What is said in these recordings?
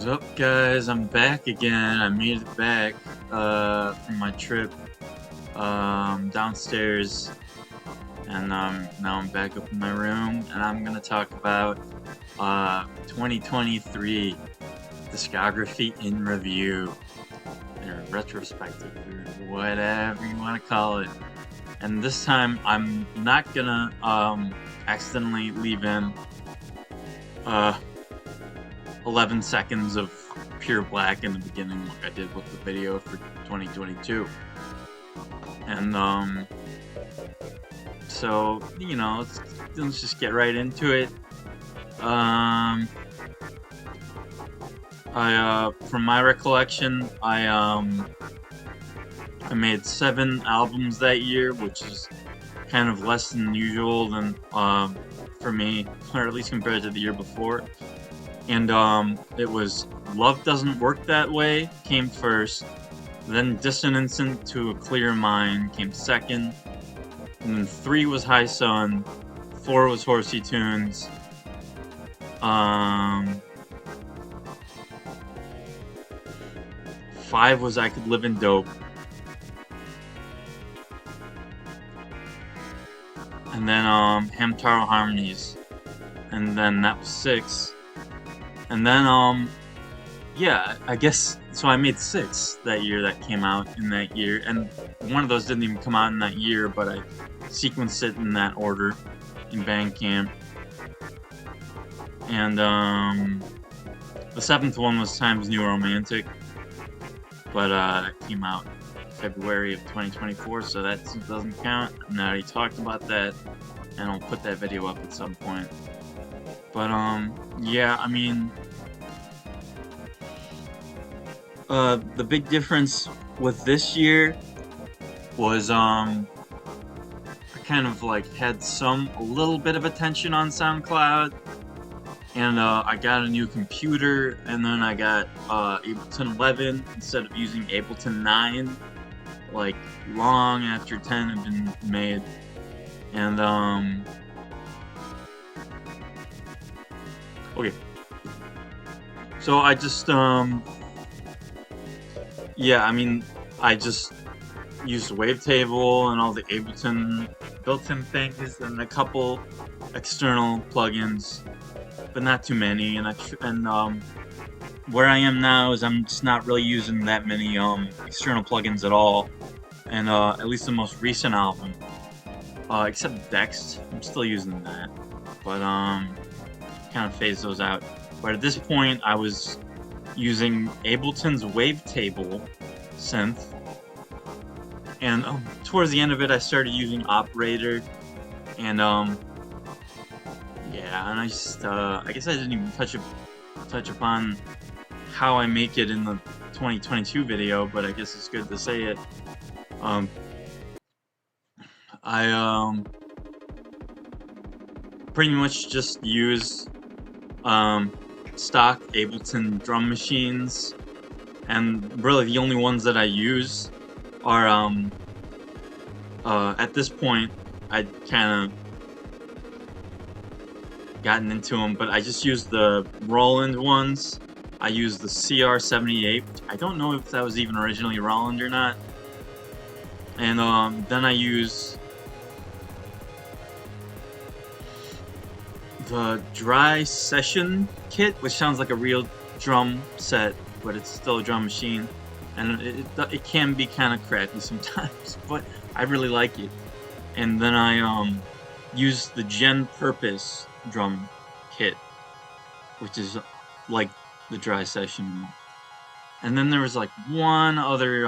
What's up, guys? I'm back again. I made it back from my trip downstairs, and now I'm back up in my room, and I'm gonna talk about 2023 discography in review, or retrospective, or whatever you want to call it. And this time, I'm not gonna accidentally leave in 11 seconds of pure black in the beginning like I did with the video for 2022. And so, you know, let's just get right into it. From my recollection, I made 7 albums that year, which is kind of less than usual than for me, or at least compared to the year before. And it was Love Doesn't Work That Way came first, then Dissonance to a Clear Mind came second, and then 3 was High Sun, 4 was Horsey Tunes, 5 was I Could Live in Dope, and then Hamtaro Harmonies, and then that was 6. And then, yeah, I guess, so I made 6 that year that came out in that year, and one of those didn't even come out in that year, but I sequenced it in that order in Bandcamp. And, the 7th one was Times New Romantic, but, it came out February of 2024, so that doesn't count, and I already talked about that, and I'll put that video up at some point. But, yeah, I mean, the big difference with this year was, I kind of, like, had a little bit of attention on SoundCloud, and, I got a new computer, and then I got, Ableton 11 instead of using Ableton 9, like, long after 10 had been made, and, okay, so I just, yeah, I mean, I just used Wavetable and all the Ableton built-in things and a couple external plugins, but not too many, and where I am now is I'm just not really using that many external plugins at all, and at least the most recent album, except Dext, I'm still using that, but kind of phase those out. But at this point, I was using Ableton's Wavetable synth, and towards the end of it, I started using Operator, and yeah, and I just I guess I didn't even touch upon how I make it in the 2022 video, but I guess it's good to say it. I pretty much just use stock Ableton drum machines, and really the only ones that I use are at this point I'd kind of gotten into them, but I just use the Roland ones. I use the CR78. I don't know if that was even originally Roland or not, and then I use the Dry Session kit, which sounds like a real drum set, but it's still a drum machine, and it can be kind of crappy sometimes, but I really like it. And then I use the Gen Purpose drum kit, which is like the Dry Session one. And then there was like one other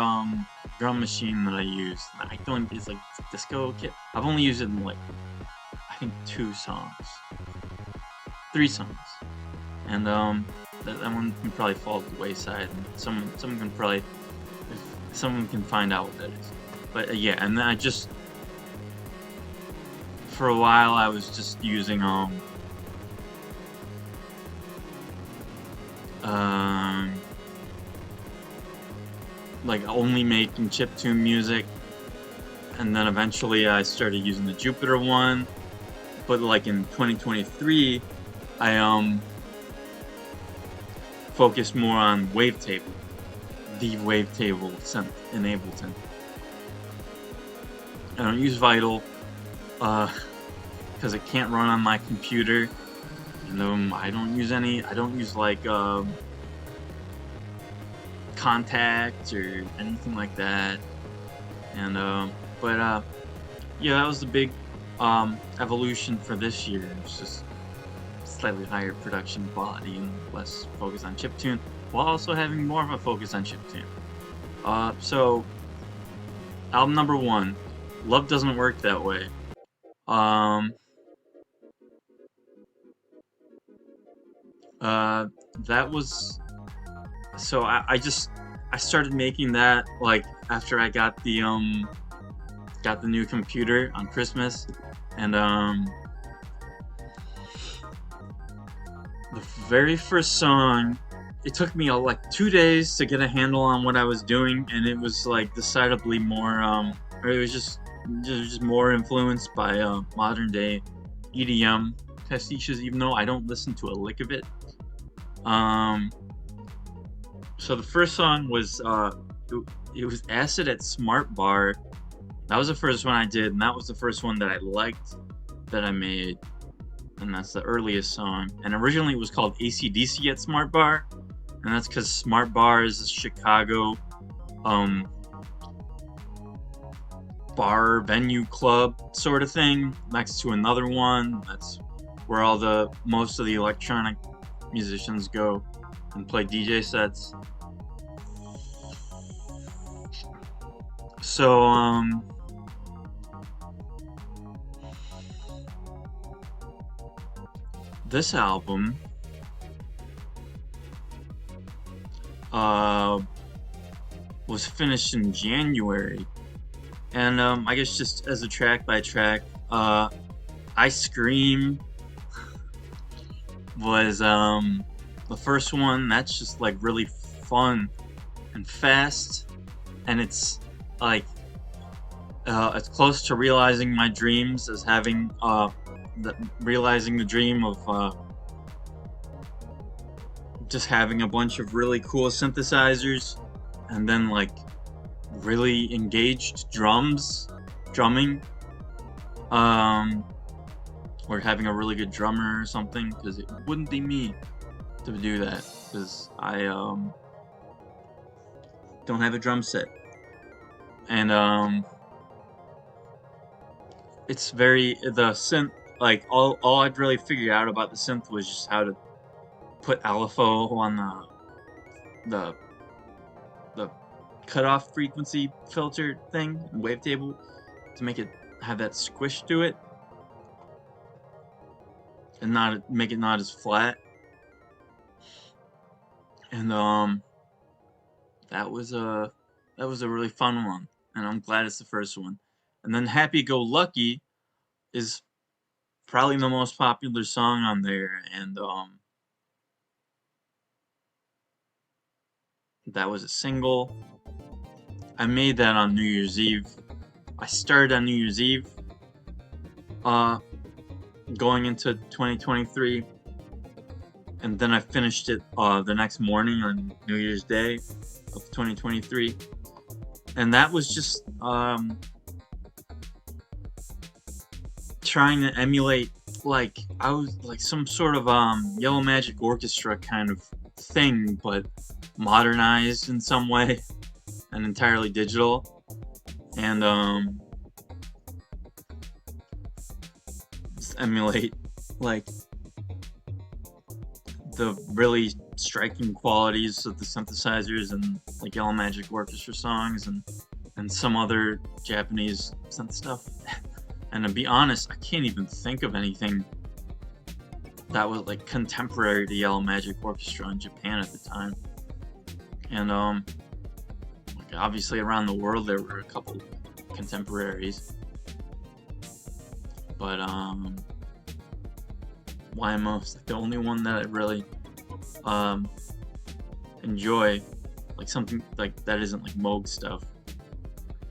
drum machine that I used. It's like Disco kit. I've only used it in like, I think 3 songs, and that one can probably fall to the wayside, and someone can probably, if someone can find out what that is. But yeah, and then I just, for a while, I was just using like only making chiptune music, and then eventually I started using the Jupiter one. But like in 2023, I focus more on wavetable, the wavetable synth in Ableton. I don't use Vital because it can't run on my computer, and I don't use like Contact or anything like that. And yeah, that was the big evolution for this year. It's just slightly higher production quality and less focus on chiptune, while also having more of a focus on chiptune. So album number 1, Love Doesn't Work That Way. That was, so I started making that like after I got the new computer on Christmas, and the very first song, it took me like 2 days to get a handle on what I was doing, and it was like decidedly more or it was just more influenced by modern day EDM pastiches, even though I don't listen to a lick of it. So the first song was it was Acid at Smart Bar. That was the first one I did, and that was the first one that I liked that I made, and that's the earliest song. And originally it was called AC/DC at Smart Bar, and that's because Smart Bar is a Chicago bar venue club sort of thing next to another one. That's where most of the electronic musicians go and play DJ sets. So this album was finished in January, and I guess just as a track by track, I Scream was the first one. That's just like really fun and fast, and it's like it's close to realizing my dreams as having realizing the dream of just having a bunch of really cool synthesizers, and then like really engaged drumming, or having a really good drummer or something, because it wouldn't be me to do that, because I don't have a drum set. And it's the synth, like all I'd really figured out about the synth was just how to put LFO on the cutoff frequency filter thing, wavetable, to make it have that squish to it, and not make it not as flat. And that was a really fun one, and I'm glad it's the first one. And then Happy Go Lucky is probably the most popular song on there, and that was a single. I made that on New Year's Eve. I started on New Year's Eve, going into 2023, and then I finished it the next morning on New Year's Day of 2023, and that was just trying to emulate, like, I was like some sort of Yellow Magic Orchestra kind of thing, but modernized in some way and entirely digital. And just emulate like the really striking qualities of the synthesizers and like Yellow Magic Orchestra songs and some other Japanese synth stuff. And to be honest, I can't even think of anything that was like contemporary to Yellow Magic Orchestra in Japan at the time. And like obviously around the world there were a couple contemporaries, but YMO's like the only one that I really enjoy, like something like that isn't like Moog stuff.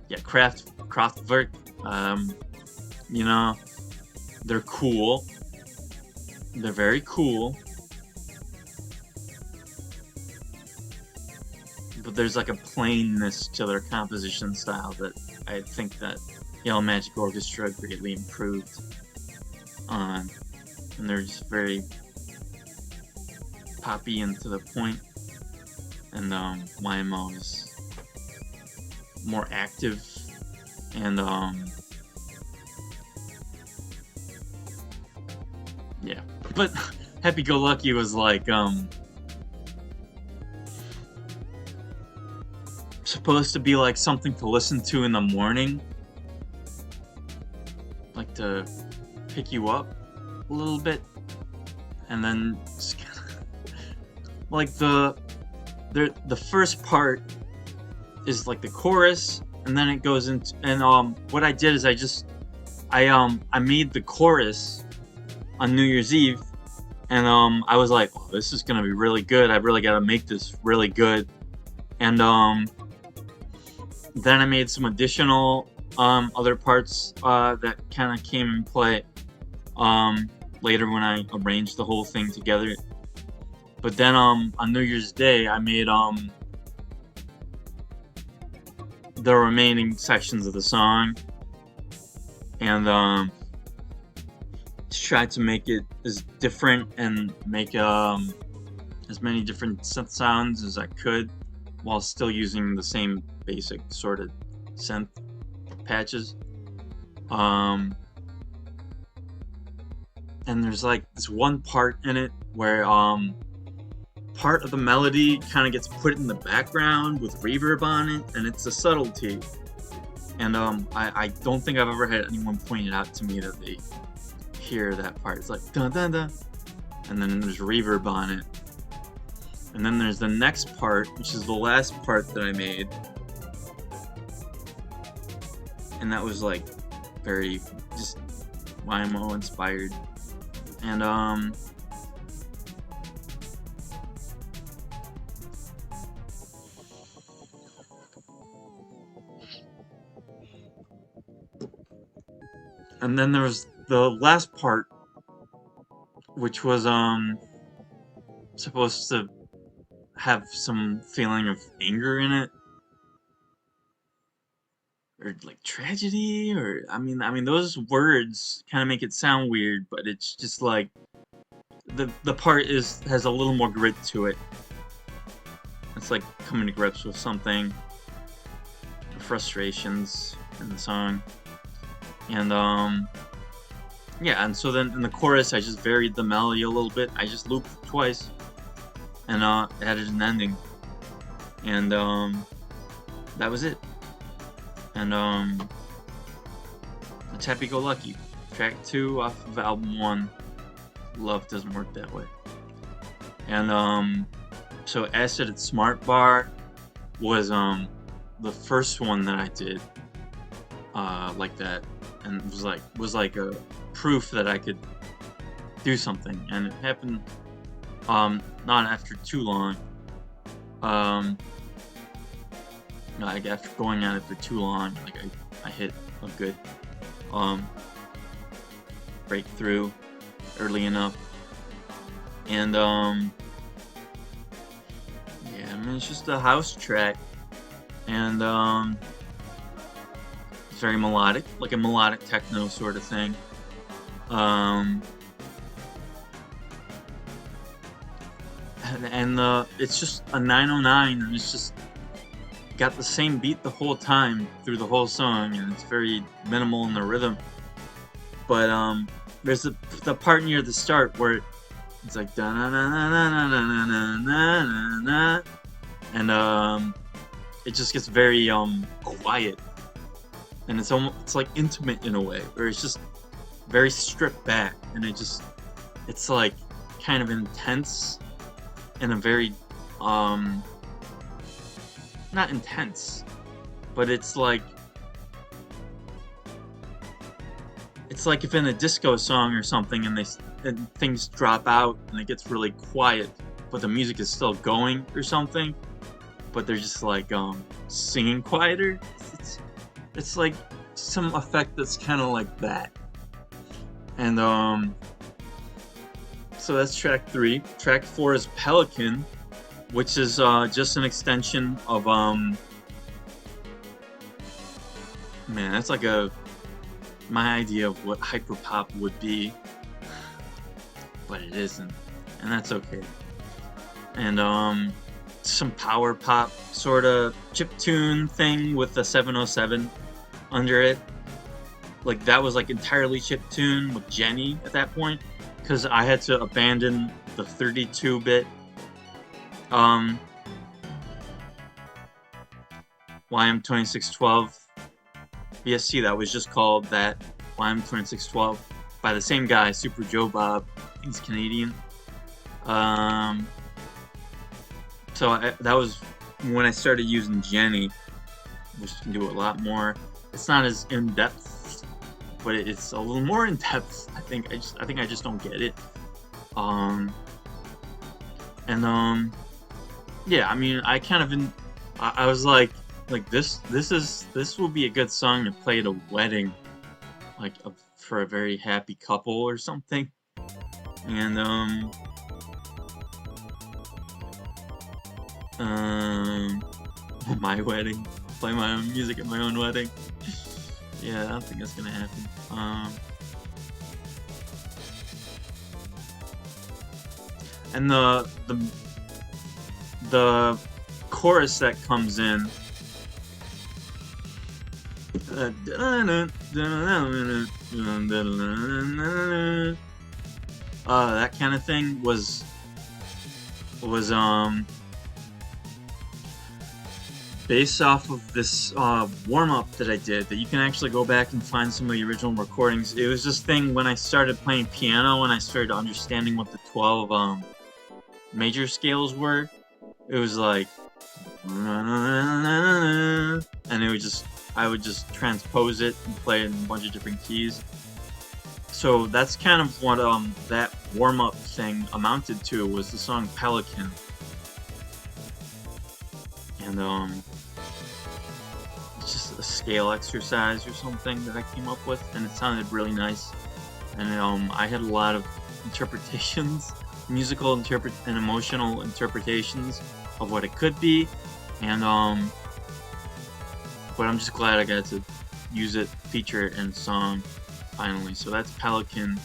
Yeah, Kraftwerk, you know, they're cool. They're very cool. but there's like a plainness to their composition style that I think that Yellow Magic Orchestra greatly improved on, and they're just very poppy and to the point, and YMO is more active, and yeah. But Happy Go Lucky was like supposed to be like something to listen to in the morning, like to pick you up a little bit, and then just kinda, like the first part is like the chorus, and then it goes into, and what I did is I made the chorus on New Year's Eve, and I was like, oh, this is gonna be really good. I really gotta make this really good, and then I made some additional other parts that kind of came in play later when I arranged the whole thing together. But then on New Year's Day, I made the remaining sections of the song, and tried to make it as different and make as many different synth sounds as I could, while still using the same basic sort of synth patches. And there's like this one part in it where part of the melody kind of gets put in the background with reverb on it, and it's a subtlety. And I don't think I've ever had anyone point it out to me that they hear that part. It's like dun dun dun, and then there's reverb on it. And then there's the next part, which is the last part that I made, and that was like very just YMO inspired. And and then there was the last part, which was supposed to have some feeling of anger in it, or like tragedy, or I mean those words kind of make it sound weird, but it's just like the part has a little more grit to it. It's like coming to grips with something, frustrations in the song, and yeah. And so then in the chorus, I just varied the melody a little bit. I just looped twice, and added an ending, and that was it. And it's Happy Go Lucky, track 2 off of album 1, Love Doesn't Work That Way. And so Acid at Smart Bar was the first one that I did like that, and it was like a proof that I could do something, and it happened not after too long. Like after going at it for too long, like I hit a good breakthrough early enough, and yeah, I mean it's just a house track, and it's very melodic, like a melodic techno sort of thing. And it's just a 909, and it's just got the same beat the whole time through the whole song, and it's very minimal in the rhythm. But there's the part near the start where it's like da na na na na na na na na na, and it just gets very quiet, and it's like intimate in a way, where it's just very stripped back, and it's like kind of intense in a very not intense, but it's like if in a disco song or something, and things drop out and it gets really quiet, but the music is still going or something, but they're just like singing quieter. It's like some effect that's kind of like that. And so that's track 3. Track 4 is Pelican, which is just an extension of man, that's like my idea of what hyperpop would be, but it isn't, and that's okay. And some power pop sort of chiptune thing with the 707 under it. Like that was like entirely chiptune with Jenny at that point, because I had to abandon the 32-bit YM2612 VST that was just called that, YM2612, by the same guy, Super Joe Bob. I think he's Canadian. So that was when I started using Jenny, which can do a lot more. It's not as in depth, but it's a little more in depth. I think I just don't get it. Yeah, I mean, I kind of I was like this will be a good song to play at a wedding, like for a very happy couple or something. And my wedding, play my own music at my own wedding. Yeah, I don't think that's gonna happen. And the chorus that comes in, that kind of thing was based off of this warm-up that I did, that you can actually go back and find some of the original recordings. It was this thing when I started playing piano and I started understanding what the 12 major scales were. It was like, and I would just transpose it and play it in a bunch of different keys. So that's kind of what that warm-up thing amounted to, was the song Pelican. And it's just a scale exercise or something that I came up with, and it sounded really nice. And I had a lot of interpretations, musical and emotional interpretations of what it could be, and but I'm just glad I got to use it, feature it in a song finally. So that's Pelican.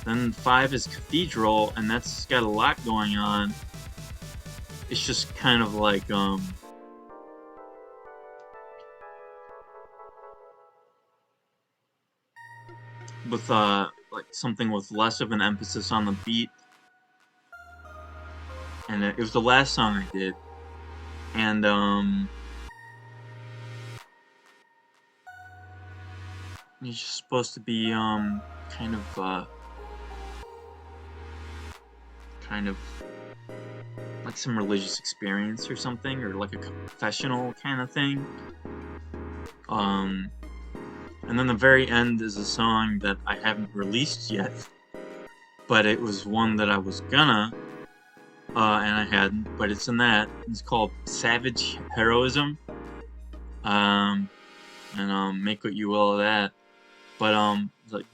Then 5 is Cathedral, and that's got a lot going on. It's just kind of like with like something with less of an emphasis on the beat. And it was the last song I did, and it's just supposed to be kind of like some religious experience or something, or like a confessional kind of thing. And then the very end is a song that I haven't released yet, but it was one that I was gonna, and I hadn't, but it's in that. It's called Savage Heroism. And make what you will of that. But it's like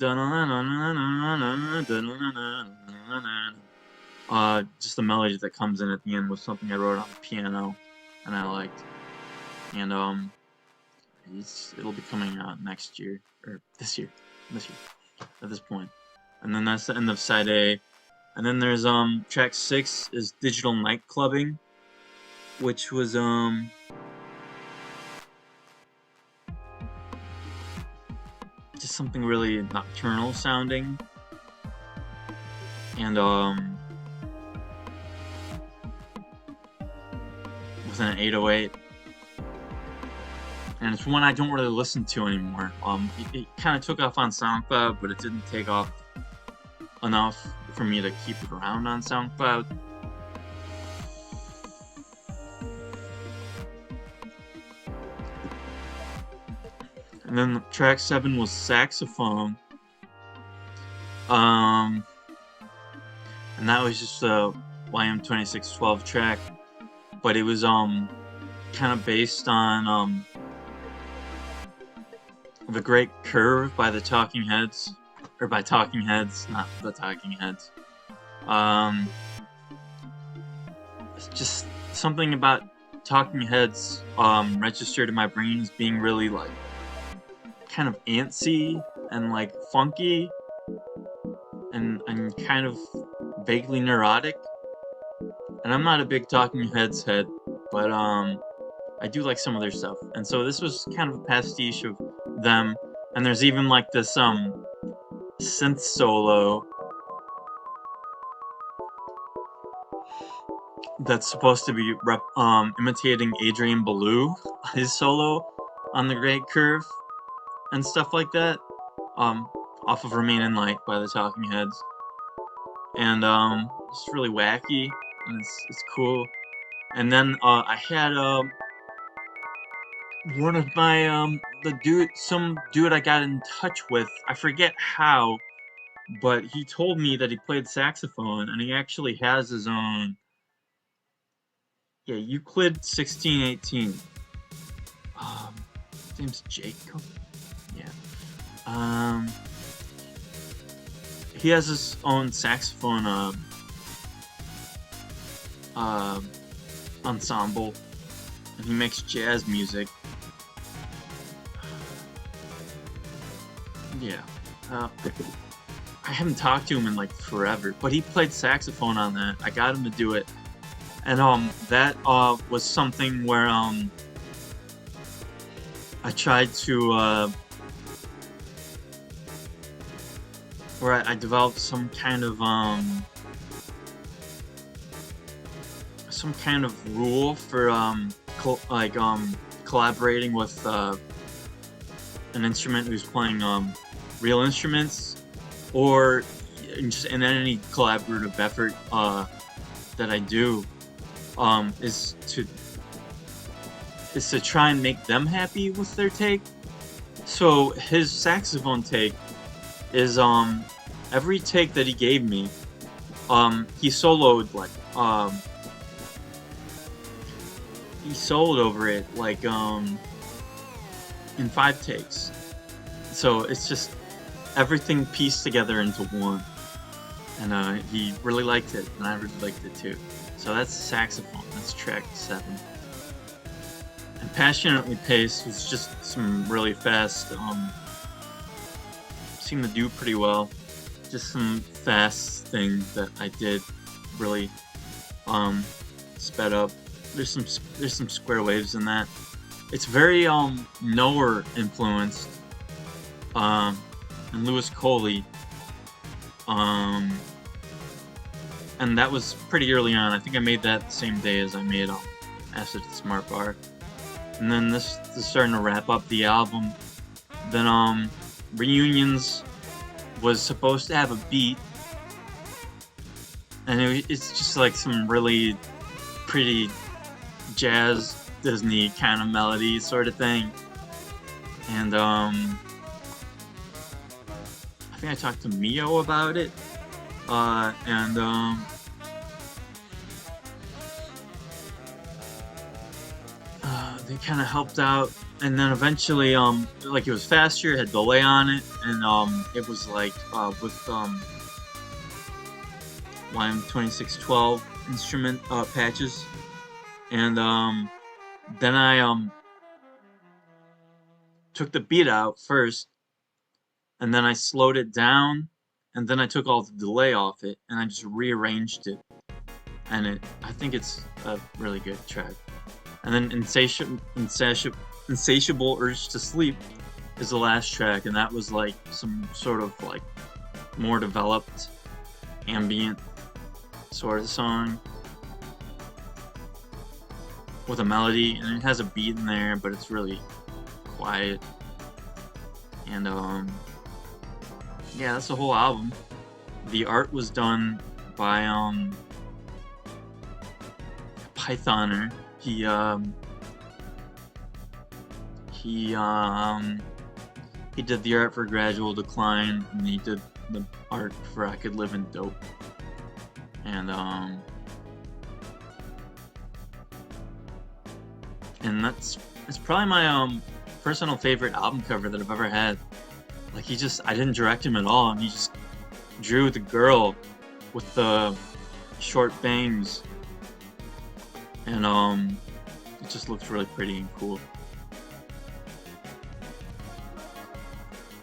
just the melody that comes in at the end was something I wrote on the piano, and I liked. And it'll be coming out next year, or this year at this point. And then that's the end of side A. And then there's track 6 is Digital Night Clubbing, which was just something really nocturnal sounding, and with an 808. And it's one I don't really listen to anymore. It kind of took off on SoundCloud, but it didn't take off enough for me to keep it around on SoundCloud. And then track 7 was Saxophone. And that was just a YM2612 track, but it was kind of based on The Great Curve by the Talking Heads, or by Talking Heads, not the Talking Heads. It's just something about Talking Heads registered in my brain as being really like kind of antsy and like funky and kind of vaguely neurotic. And I'm not a big Talking Heads head, but I do like some of their stuff. And so this was kind of a pastiche of them. And there's even like this synth solo that's supposed to be imitating Adrian Belew, his solo on the Great Curve and stuff like that, off of Remain in Light by the Talking Heads. And it's really wacky and it's cool. And then I had one of my some dude I got in touch with, I forget how, but he told me that he played saxophone and he actually has his own Euclid 1618. His name's Jacob. Yeah. He has his own saxophone ensemble, and he makes jazz music. Yeah. I haven't talked to him in like forever, but he played saxophone on that. I got him to do it. And that was something where I tried to where I developed some kind of rule for collaborating with an instrument who's playing real instruments, or just in any collaborative effort that I do, is to try and make them happy with their take. So his saxophone take is every take that he gave me, he soloed like he soloed over it like in 5 takes. So it's just everything pieced together into one. And he really liked it, and I really liked it too. So that's saxophone. That's track 7. And Passionately Paced was just some really fast, seemed to do pretty well. Just some fast things that I did really sped up. There's some square waves in that. It's very Knower influenced, and Lewis Coley. And that was pretty early on. I think I made that the same day as I made Acid at Smart Bar. And then this is starting to wrap up the album. Then Reunions was supposed to have a beat, and it's just like some really pretty jazz Disney kind of melody sort of thing. And I think I talked to Mio about it, and they kind of helped out. And then eventually, like it was faster, it had delay on it, and it was like with YM2612 instrument patches. And then I took the beat out first, and then I slowed it down, and then I took all the delay off it, and I just rearranged it. And I think it's a really good track. And then Insatiable Urge to Sleep is the last track, and that was like some sort of like more developed ambient sort of song with a melody, and it has a beat in there, but it's really quiet. And yeah, that's the whole album. The art was done by Pythoner. He did the art for Gradual Decline, and he did the art for I Could Live in Dope. And that's probably my personal favorite album cover that I've ever had. Like I didn't direct him at all, and he just drew the girl with the short bangs and it just looks really pretty and cool.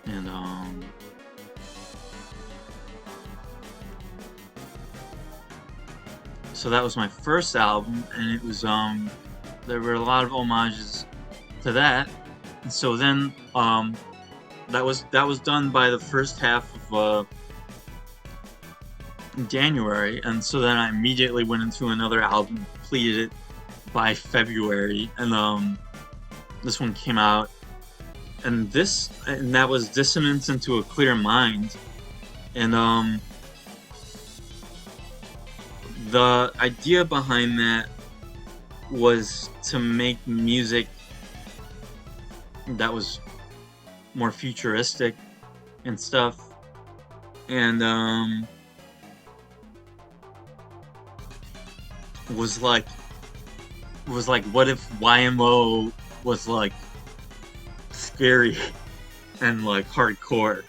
And so that was my first album, and it was there were a lot of homages to that. And so then that was done by the first half of January, and so then I immediately went into another album, completed it by February, and this one came out, and that was Dissonance into a Clear Mind. And the idea behind that was to make music that was more futuristic and stuff, and was like what if YMO was like scary and like hardcore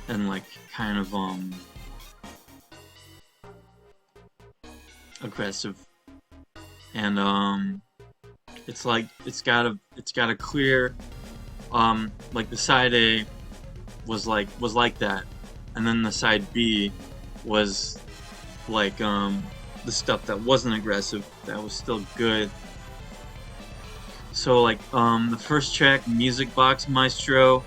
and like kind of aggressive, and it's like it's got a clear like the side A was like that, and then the side B was like the stuff that wasn't aggressive, that was still good. So like the first track, Music Box Maestro,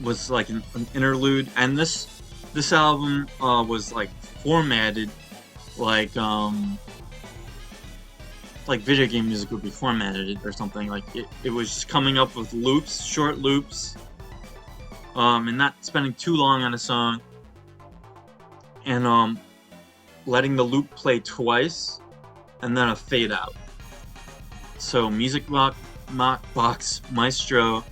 was like an interlude, and this album was like formatted like video game music would be formatted or something. Like it was just coming up with loops, short loops, and not spending too long on a song, and letting the loop play twice, and then a fade out. So Music Box Maestro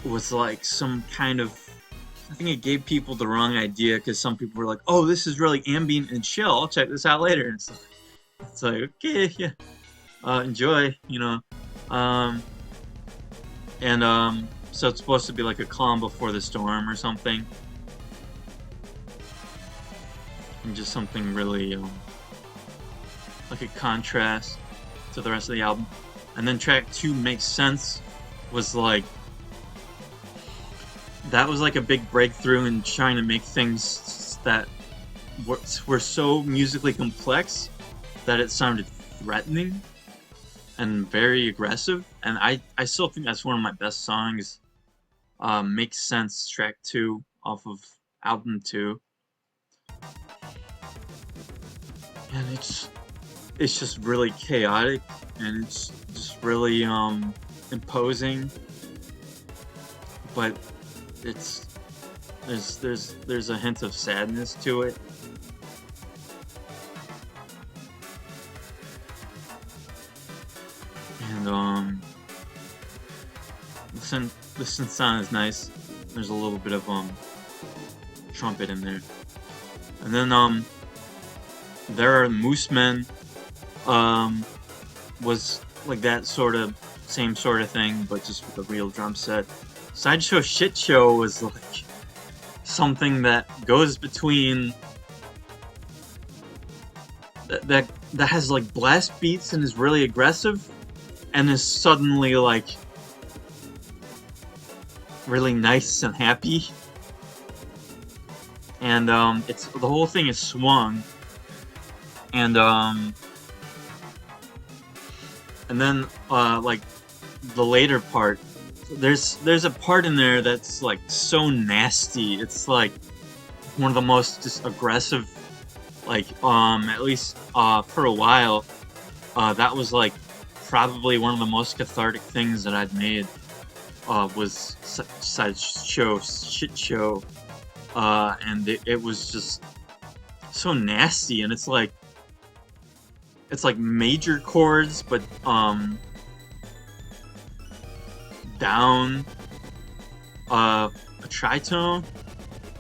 was like some kind of, I think it gave people the wrong idea, because some people were like, oh, this is really ambient and chill, I'll check this out later. And it's like okay, yeah, enjoy, you know. And so it's supposed to be like a calm before the storm or something, and just something really like a contrast to the rest of the album. And then track 2, Makes Sense, was like, that was like a big breakthrough in trying to make things that were so musically complex that it sounded threatening and very aggressive. And I still think that's one of my best songs. Makes Sense, track 2 off of album 2. And it's just really chaotic, and it's just really imposing, but there's a hint of sadness to it. And the synth sound is nice. There's a little bit of trumpet in there. And then There Are Moosemen was like that same sort of thing, but just with a real drum set. Sideshow Shit Show was like something that goes between that has like blast beats and is really aggressive, and is suddenly like really nice and happy. And it's the whole thing is swung, and then like the later part, there's a part in there that's like so nasty. It's like one of the most just aggressive, like at least for a while, that was like probably one of the most cathartic things that I'd made, was Sideshow Shit Show, and it was just so nasty, and it's like major chords, but down a tritone,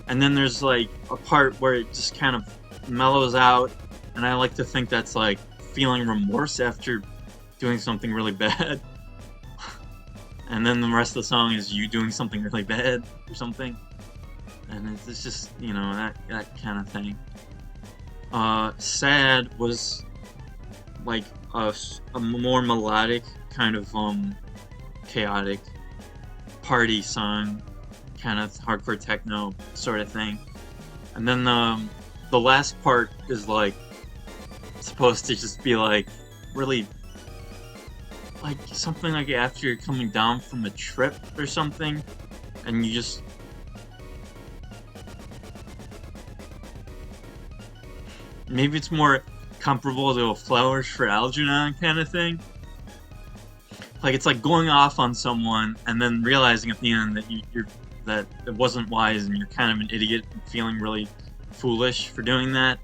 and then there's like a part where it just kind of mellows out, and I like to think that's like feeling remorse after doing something really bad. And then the rest of the song is you doing something really bad or something. And it's just, you know, that kind of thing. Sad was like a more melodic kind of chaotic party song, kind of hardcore techno sort of thing. And then the last part is like supposed to just be like really like something like after you're coming down from a trip or something, and you just maybe it's more comparable to a Flowers for Algernon kind of thing. Like it's like going off on someone and then realizing at the end that you're that it wasn't wise and you're kind of an idiot and feeling really foolish for doing that.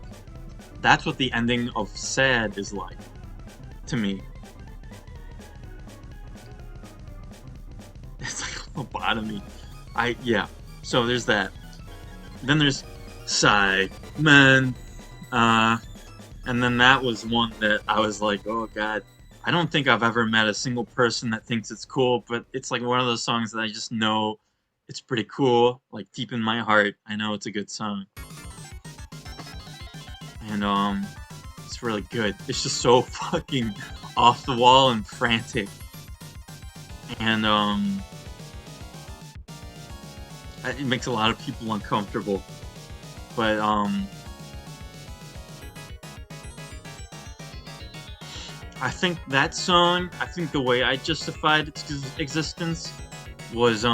That's what the ending of Sad is like to me. It's like a lobotomy. Yeah. So there's that. Then there's Sigh Man. And then that was one that I was like, oh god, I don't think I've ever met a single person that thinks it's cool, but it's like one of those songs that I just know it's pretty cool. Like deep in my heart, I know it's a good song. And it's really good. It's just so fucking off the wall and frantic. And it makes a lot of people uncomfortable. But I think that song, I think the way I justified its existence was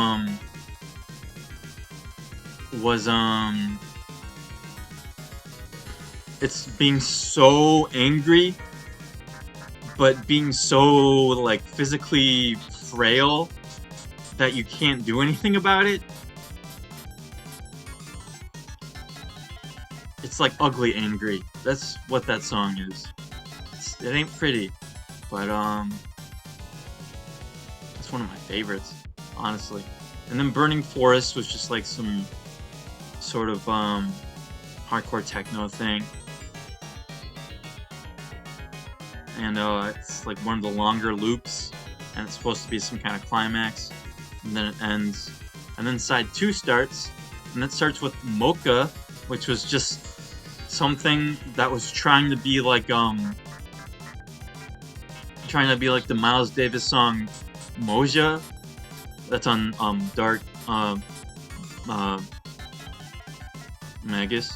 it's being so angry, but being so like physically frail that you can't do anything about it. It's like ugly angry. That's what that song is. It ain't pretty, but that's one of my favorites, honestly. And then Burning Forest was just like some sort of hardcore techno thing. And it's like one of the longer loops, and it's supposed to be some kind of climax, and then it ends. And then side 2 starts, and it starts with Mocha, which was just something that was trying to be like the Miles Davis song Moja that's on Dark Magus,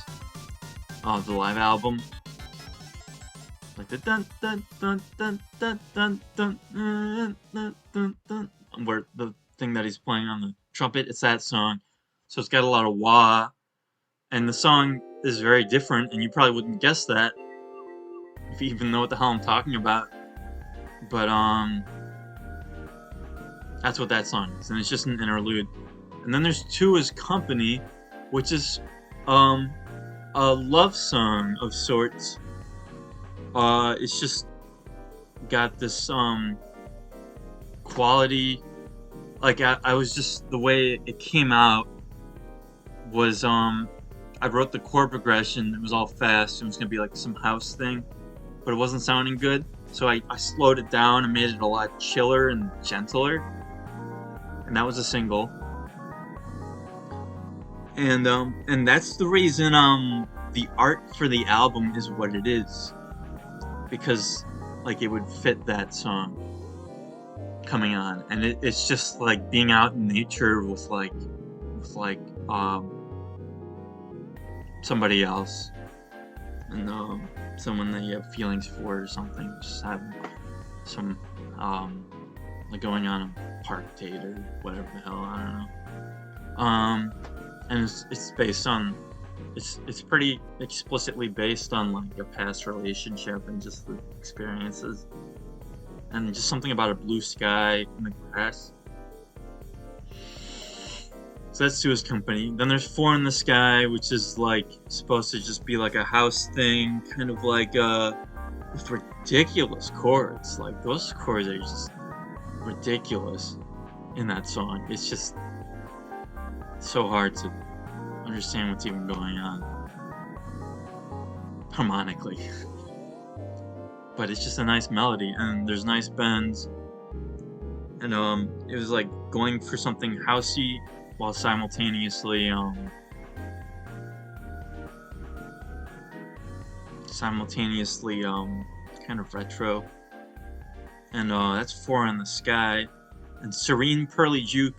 the live album. Like the dun dun dun dun dun dun dun dun dun dun, where the thing that he's playing on the trumpet, it's that song. So it's got a lot of wah, and the song is very different, and you probably wouldn't guess that if you even know what the hell I'm talking about. But that's what that song is, and it's just an interlude. And then there's Two as Company, which is a love song of sorts. It's just got this quality. Like I was just, the way it came out was I wrote the chord progression. It was all fast. It was gonna be like some house thing, but it wasn't sounding good. So I slowed it down and made it a lot chiller and gentler. And that was a single. And that's the reason the art for the album is what it is. Because like it would fit that song coming on. And it's just like being out in nature with somebody else. And someone that you have feelings for or something, just having some like going on a park date or whatever the hell, I don't know. And it's based on, it's pretty explicitly based on like a past relationship and just the experiences, and just something about a blue sky in the grass. So that's Two as Company. Then there's Four in the Sky, which is like supposed to just be like a house thing, kind of like with ridiculous chords. Like those chords are just ridiculous in that song. It's just so hard to understand what's even going on harmonically. but it's just a nice melody, and there's nice bends, and it was like going for something housey while simultaneously kind of retro. And that's Four in the Sky. And Serene Pearly Juke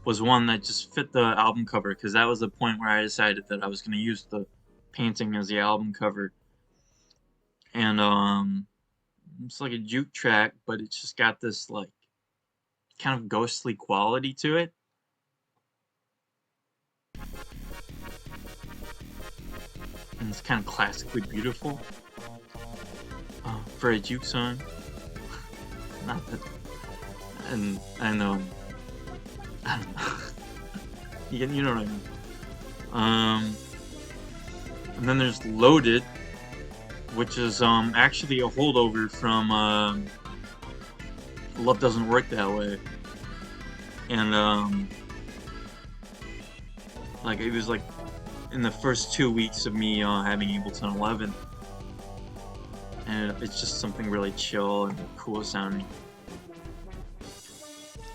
was one that just fit the album cover, because that was the point where I decided that I was going to use the painting as the album cover. And it's like a juke track, but it's just got this like kind of ghostly quality to it. And it's kind of classically beautiful for a juke song. Not that, and I know, I don't know. you know what I mean. And then there's Loaded, which is actually a holdover from Love Doesn't Work That Way. And like it was like in the first 2 weeks of me having Ableton 11, and it's just something really chill and cool sounding.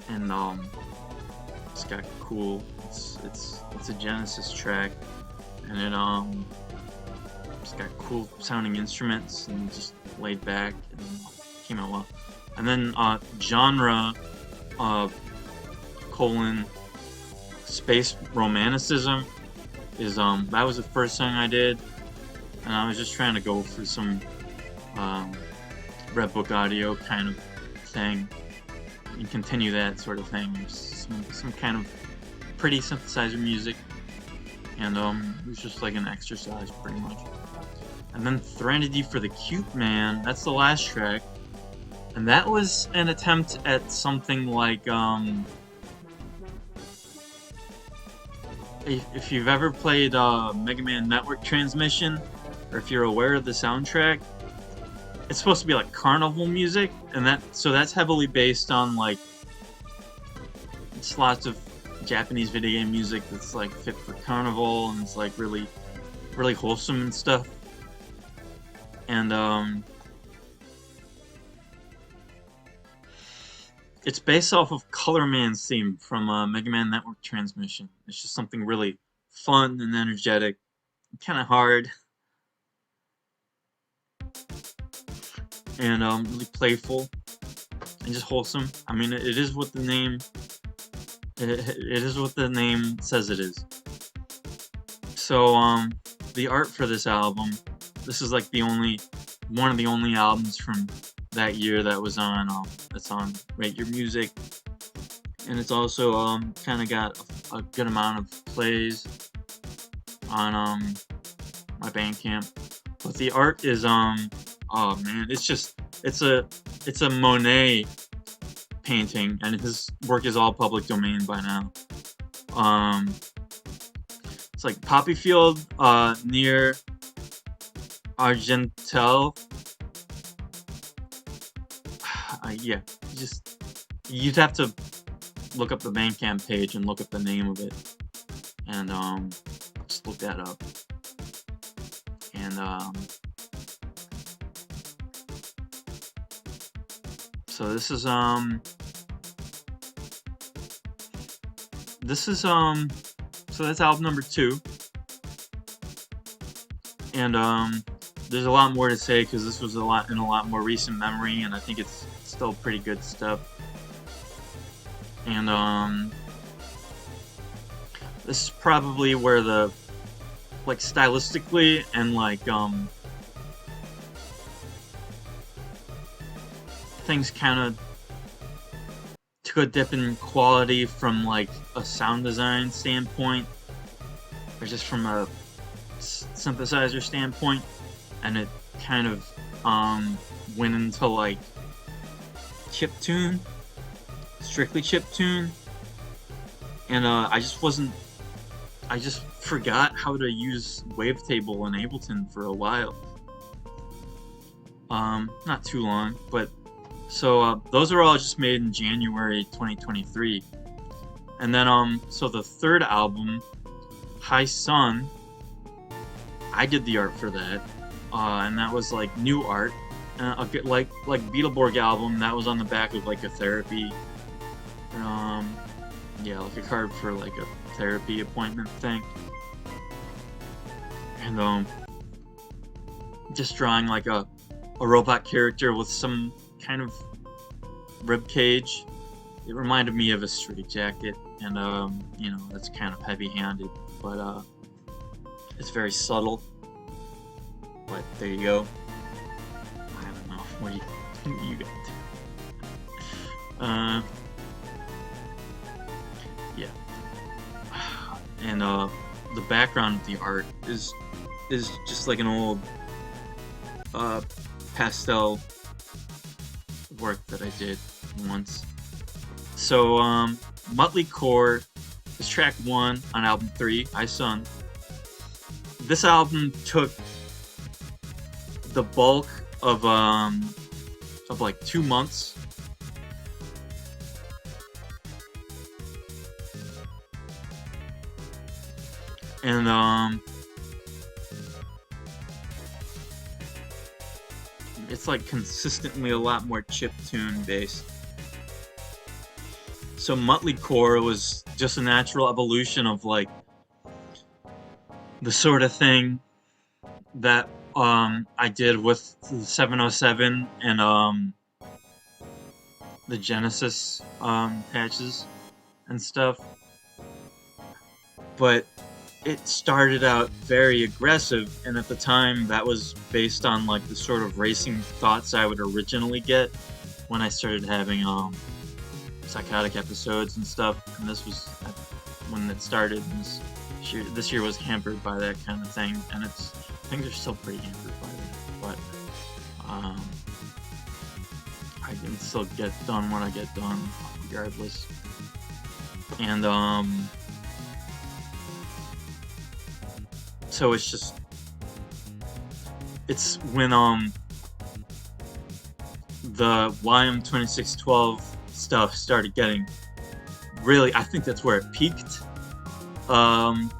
And it's got cool. It's a Genesis track, and it's got cool sounding instruments and just laid back, and came out well. And then genre colon space romanticism is that was the first song I did, and I was just trying to go for some Red Book audio kind of thing and continue that sort of thing. Some kind of pretty synthesizer music, and it was just like an exercise pretty much. And then Threnody for the Cute Man, that's the last track, and that was an attempt at something like if you've ever played Mega Man Network Transmission, or if you're aware of the soundtrack, it's supposed to be like carnival music, and that's heavily based on like it's lots of Japanese video game music that's like fit for carnival, and it's like really really wholesome and stuff. And it's based off of Color Man's theme from Mega Man Network Transmission. It's just something really fun and energetic, kind of hard, and really playful and just wholesome. I mean, it is what the name says it is. So the art for this album, this is like one of the only albums from that year that was on that's on Rate Your Music, and it's also kind of got a good amount of plays on my Bandcamp. But the art is oh man, it's a Monet painting, and his work is all public domain by now. It's like poppy field near Argenteuil. Yeah, you'd have to look up the Bandcamp page and look up the name of it, and just look that up. And so this is so that's album number 2, and there's a lot more to say because this was in a lot more recent memory, and I think it's still pretty good stuff. And this is probably where the like stylistically and like things kind of took a dip in quality from like a sound design standpoint, or just from a synthesizer standpoint, and it kind of went into like chiptune, strictly chiptune, and I just forgot how to use Wavetable in Ableton for a while. Not too long, but so those are all just made in January 2023. And then so the third album, High Sun, I did the art for that, and that was like new art, And I'll get like Beetleborg album that was on the back of like a therapy, yeah, like a card for like a therapy appointment thing, and just drawing like a robot character with some kind of rib cage. It reminded me of a straitjacket, and you know, that's kind of heavy-handed, but it's very subtle. But there you go. I don't know what you got. Yeah, and the background of the art is just like an old pastel work that I did once. So Motley Core is track 1 on album 3, I Sung. This album took the bulk of like 2 months. And it's like consistently a lot more chiptune based. So Motley Core was just a natural evolution of like the sort of thing that I did with the 707 and the Genesis patches and stuff. But it started out very aggressive, and at the time that was based on like the sort of racing thoughts I would originally get when I started having psychotic episodes and stuff, and this was when it started. And this year was hampered by that kind of thing, and things are still pretty hampered by that, but I can still get done what I get done regardless. And so it's when the YM2612 stuff started getting really, I think that's where it peaked, and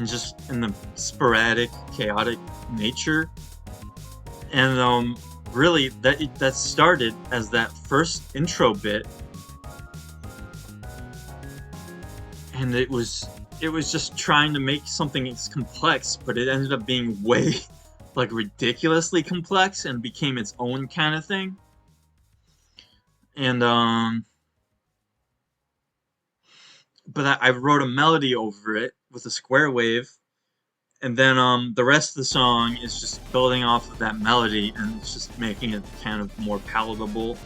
just in the sporadic, chaotic nature, and really that started as that first intro bit, and it was just trying to make something as complex, but it ended up being way like ridiculously complex and became its own kind of thing. And but I wrote a melody over it with a square wave, and then the rest of the song is just building off of that melody, and it's just making it kind of more palatable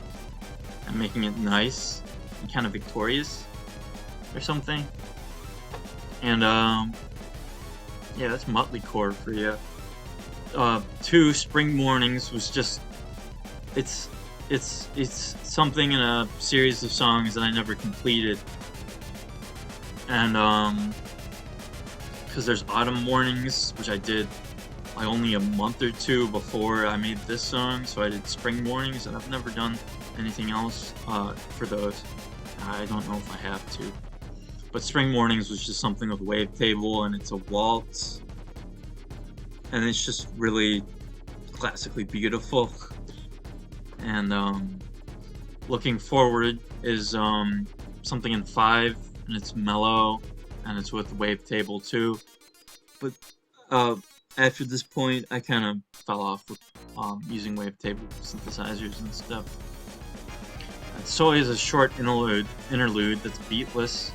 and making it nice and kind of victorious or something. And yeah, that's Motley Core for you. 2 Spring Mornings was just it's something in a series of songs that I never completed, and because there's Autumn Mornings, which I did like only a month or 2 before I made this song, so I did Spring Mornings, and I've never done anything else for those. I don't know if I have to. But Spring Mornings was just something with wavetable, and it's a waltz, and it's just really classically beautiful. And Looking Forward is something in 5, and it's mellow, and it's with wavetable too. But after this point, I kind of fell off with using wavetable synthesizers and stuff. Soy is a short interlude that's beatless.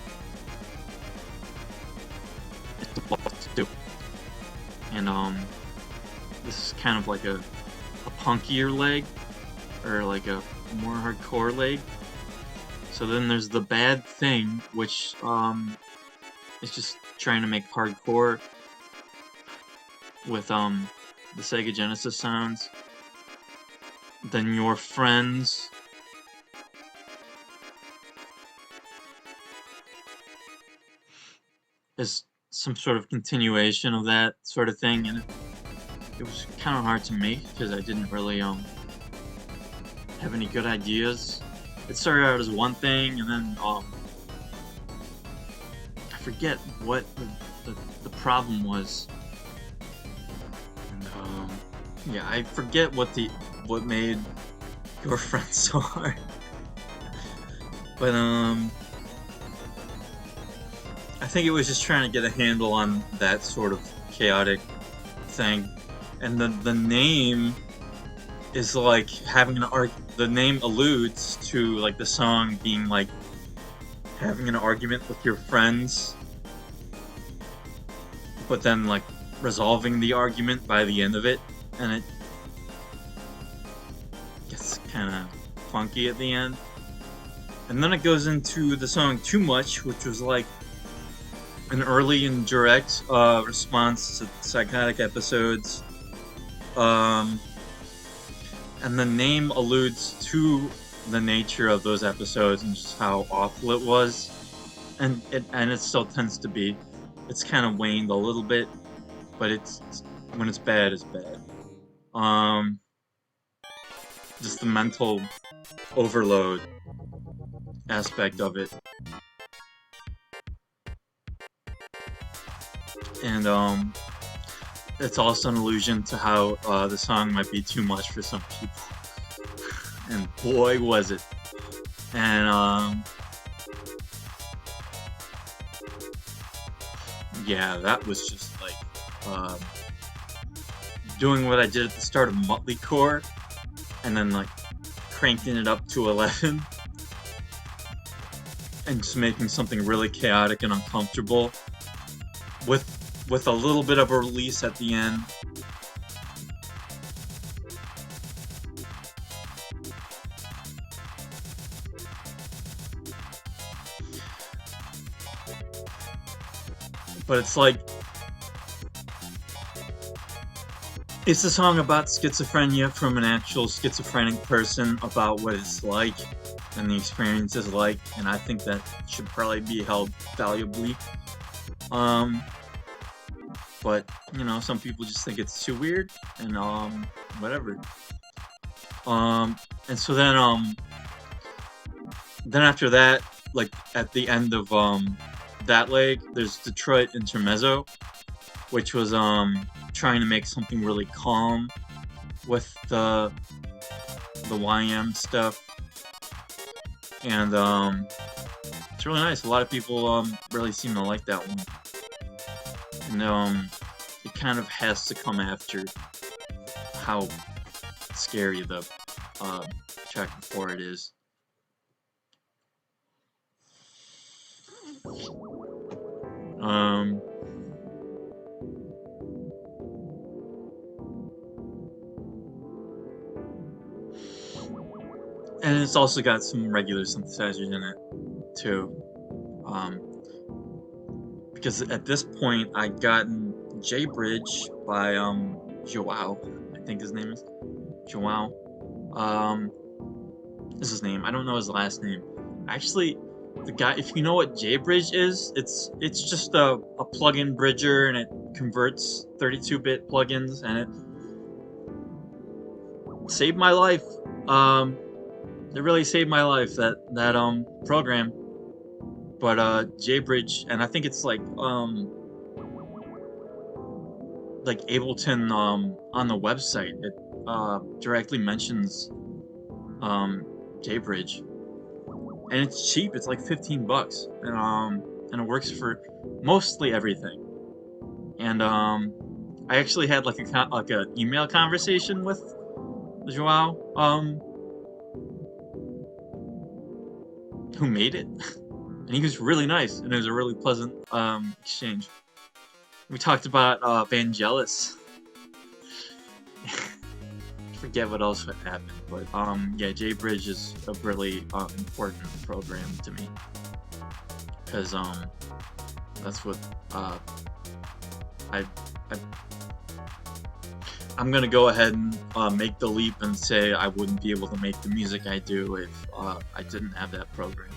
And this is kind of like a punkier leg, or like a more hardcore leg. So then there's The Bad Thing, which is just trying to make hardcore with the Sega Genesis sounds. Then Your Friends is some sort of continuation of that sort of thing, and it was kind of hard to make because I didn't really have any good ideas. It started out as one thing, and then I forget what the problem was. And Yeah, I forget what made Your Friend so hard. But I think it was just trying to get a handle on that sort of chaotic thing. And the name is like having an the name alludes to like the song being like having an argument with your friends, but then like resolving the argument by the end of it, and it gets kind of funky at the end. And then it goes into the song Too Much, which was like an early and direct response to psychotic episodes. And the name alludes to the nature of those episodes and just how awful it was. And it still tends to be. It's kind of waned a little bit, but when it's bad, it's bad. Just the mental overload aspect of it. And it's also an allusion to how the song might be too much for some people. And boy was it. And yeah, that was just like doing what I did at the start of Motley Core, and then like cranking it up to 11, and just making something really chaotic and uncomfortable, with a little bit of a release at the end. But it's like, it's a song about schizophrenia from an actual schizophrenic person, about what it's like and the experience is like, and I think that should probably be held valuably. But you know, some people just think it's too weird, and whatever. And so then after that, like at the end of that leg, there's Detroit Intermezzo, which was trying to make something really calm with the YM stuff, and it's really nice. A lot of people really seem to like that one, and it kind of has to come after how scary the track before it is. And it's also got some regular synthesizers in it too, because at this point I'd gotten J-Bridge by Joao, I think his name is Joao. Is his name? I don't know his last name. Actually, the guy, if you know what J-Bridge is, it's just a plugin bridger, and it converts 32-bit plugins, and it saved my life. It really saved my life, that program. But J-Bridge, and I think it's like Ableton on the website, it directly mentions J-Bridge, and it's cheap. It's like $15, and it works for mostly everything. And I actually had like a email conversation with Joao, who made it, and he was really nice, and it was a really pleasant exchange. We talked about Vangelis. Forget what else happened, but yeah, J-Bridge is a really important program to me, because that's what I'm gonna go ahead and make the leap and say I wouldn't be able to make the music I do if I didn't have that program.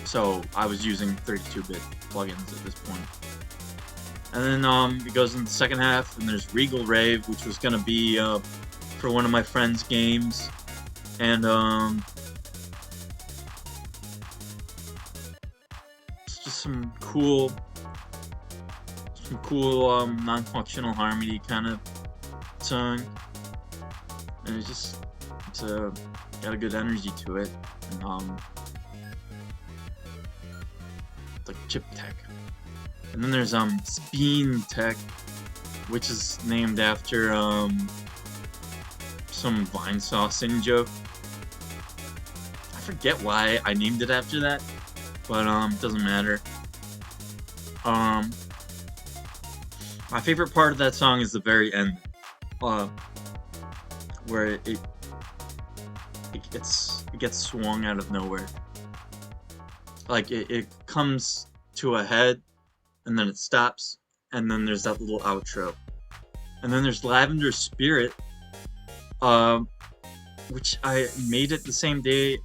So I was using 32-bit plugins at this point. And then it goes in the second half, and there's Regal Rave, which was gonna be for one of my friend's games, and it's just some cool some cool non-functional harmony kind of song, and it's got a good energy to it, and it's like chip tech. And then there's Speen Tech, which is named after some Vine sauce in joke. I forget why I named it after that, but it doesn't matter. My favorite part of that song is the very end, where it gets swung out of nowhere. Like it comes to a head, and then it stops, and then there's that little outro, and then there's Lavender Spirit, which I made it the same day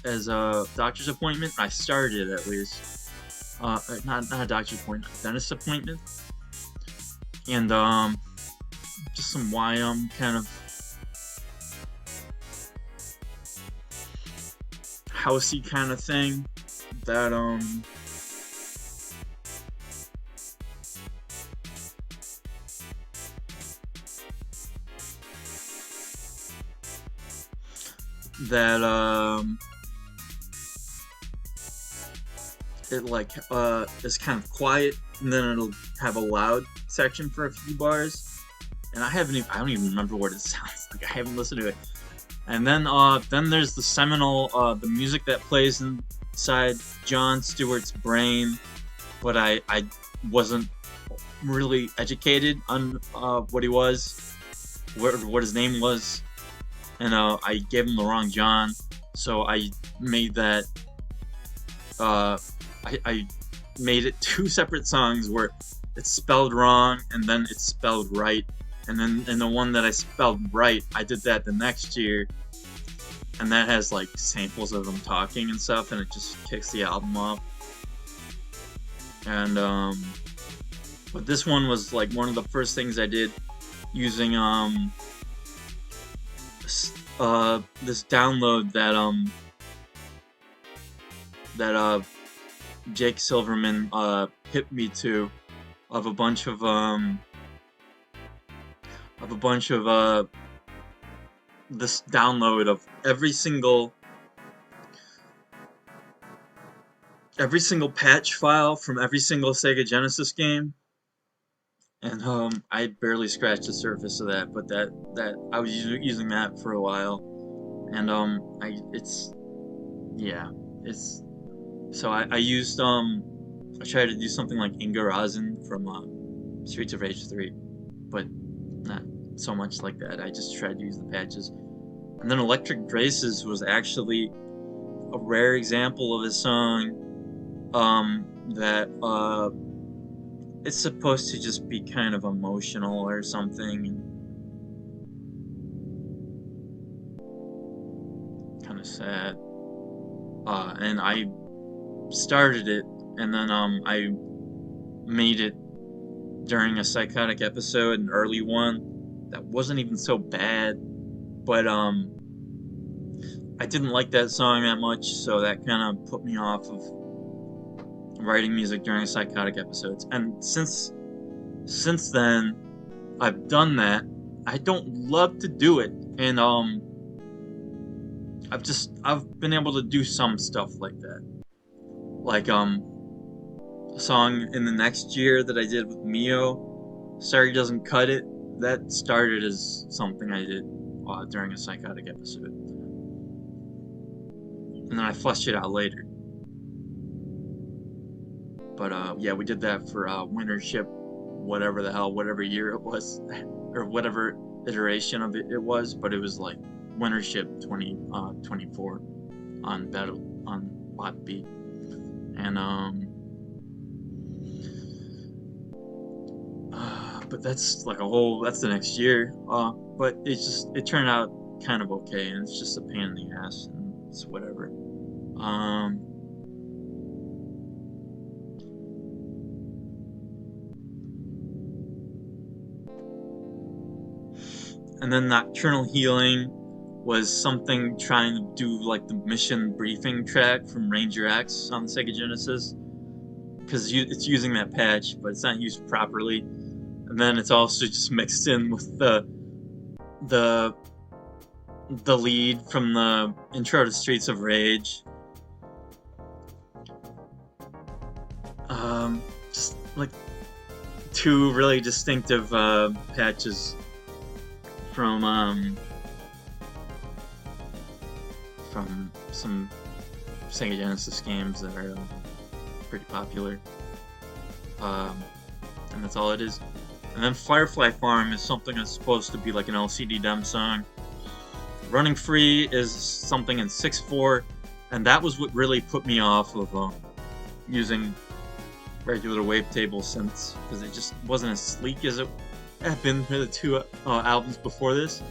as a doctor's appointment. I started at least, not a doctor's appointment, a dentist appointment, and just some YM kind of housey kind of thing that it like is kind of quiet, and then it'll have a loud section for a few bars, and I don't even remember what it sounds like. I haven't listened to it. And then there's the seminal the music that plays inside Jon Stewart's brain, but I wasn't really educated on what he was, what his name was, and I gave him the wrong John, so I made that I made it two separate songs where it's spelled wrong and then it's spelled right, and then in the one that I spelled right, I did that the next year, and that has like samples of them talking and stuff, and it just kicks the album off. And but this one was like one of the first things I did using this download that Jake Silverman hit me to, of a bunch of this download of every single patch file from every single Sega Genesis game, and I barely scratched the surface of that, but that I was using that for a while, and I used I tried to do something like Inga Razin from Streets of Rage 3, but not so much like that. I just tried to use the patches. And then Electric Graces was actually a rare example of a song that it's supposed to just be kind of emotional or something, kind of sad, and I started it, and then I made it during a psychotic episode, an early one that wasn't even so bad, but I didn't like that song that much, so that kind of put me off of writing music during psychotic episodes. And since then I've done that. I don't love to do it, and I've been able to do some stuff like that, like a song in the next year that I did with Mio, Sorry Doesn't Cut It. That started as something I did during a psychotic episode, and then I fleshed it out later. But yeah, we did that for Wintership, whatever year it was, or whatever iteration of it was, but it was like Wintership 2024 on Lot B, and but that's like that's the next year. But it turned out kind of okay, and it's just a pain in the ass, and it's whatever. And then Nocturnal Healing was something trying to do like the mission briefing track from Ranger X on the Sega Genesis. because it's using that patch, but it's not used properly. And then it's also just mixed in with the lead from the intro to Streets of Rage. Just like two really distinctive patches from some Sega Genesis games that are pretty popular. And that's all it is. And then Firefly Farm is something that's supposed to be like an LCD Dem song. Running Free is something in 6/4, and that was what really put me off of using regular wavetable synths, because it just wasn't as sleek as it had been for the two albums before this.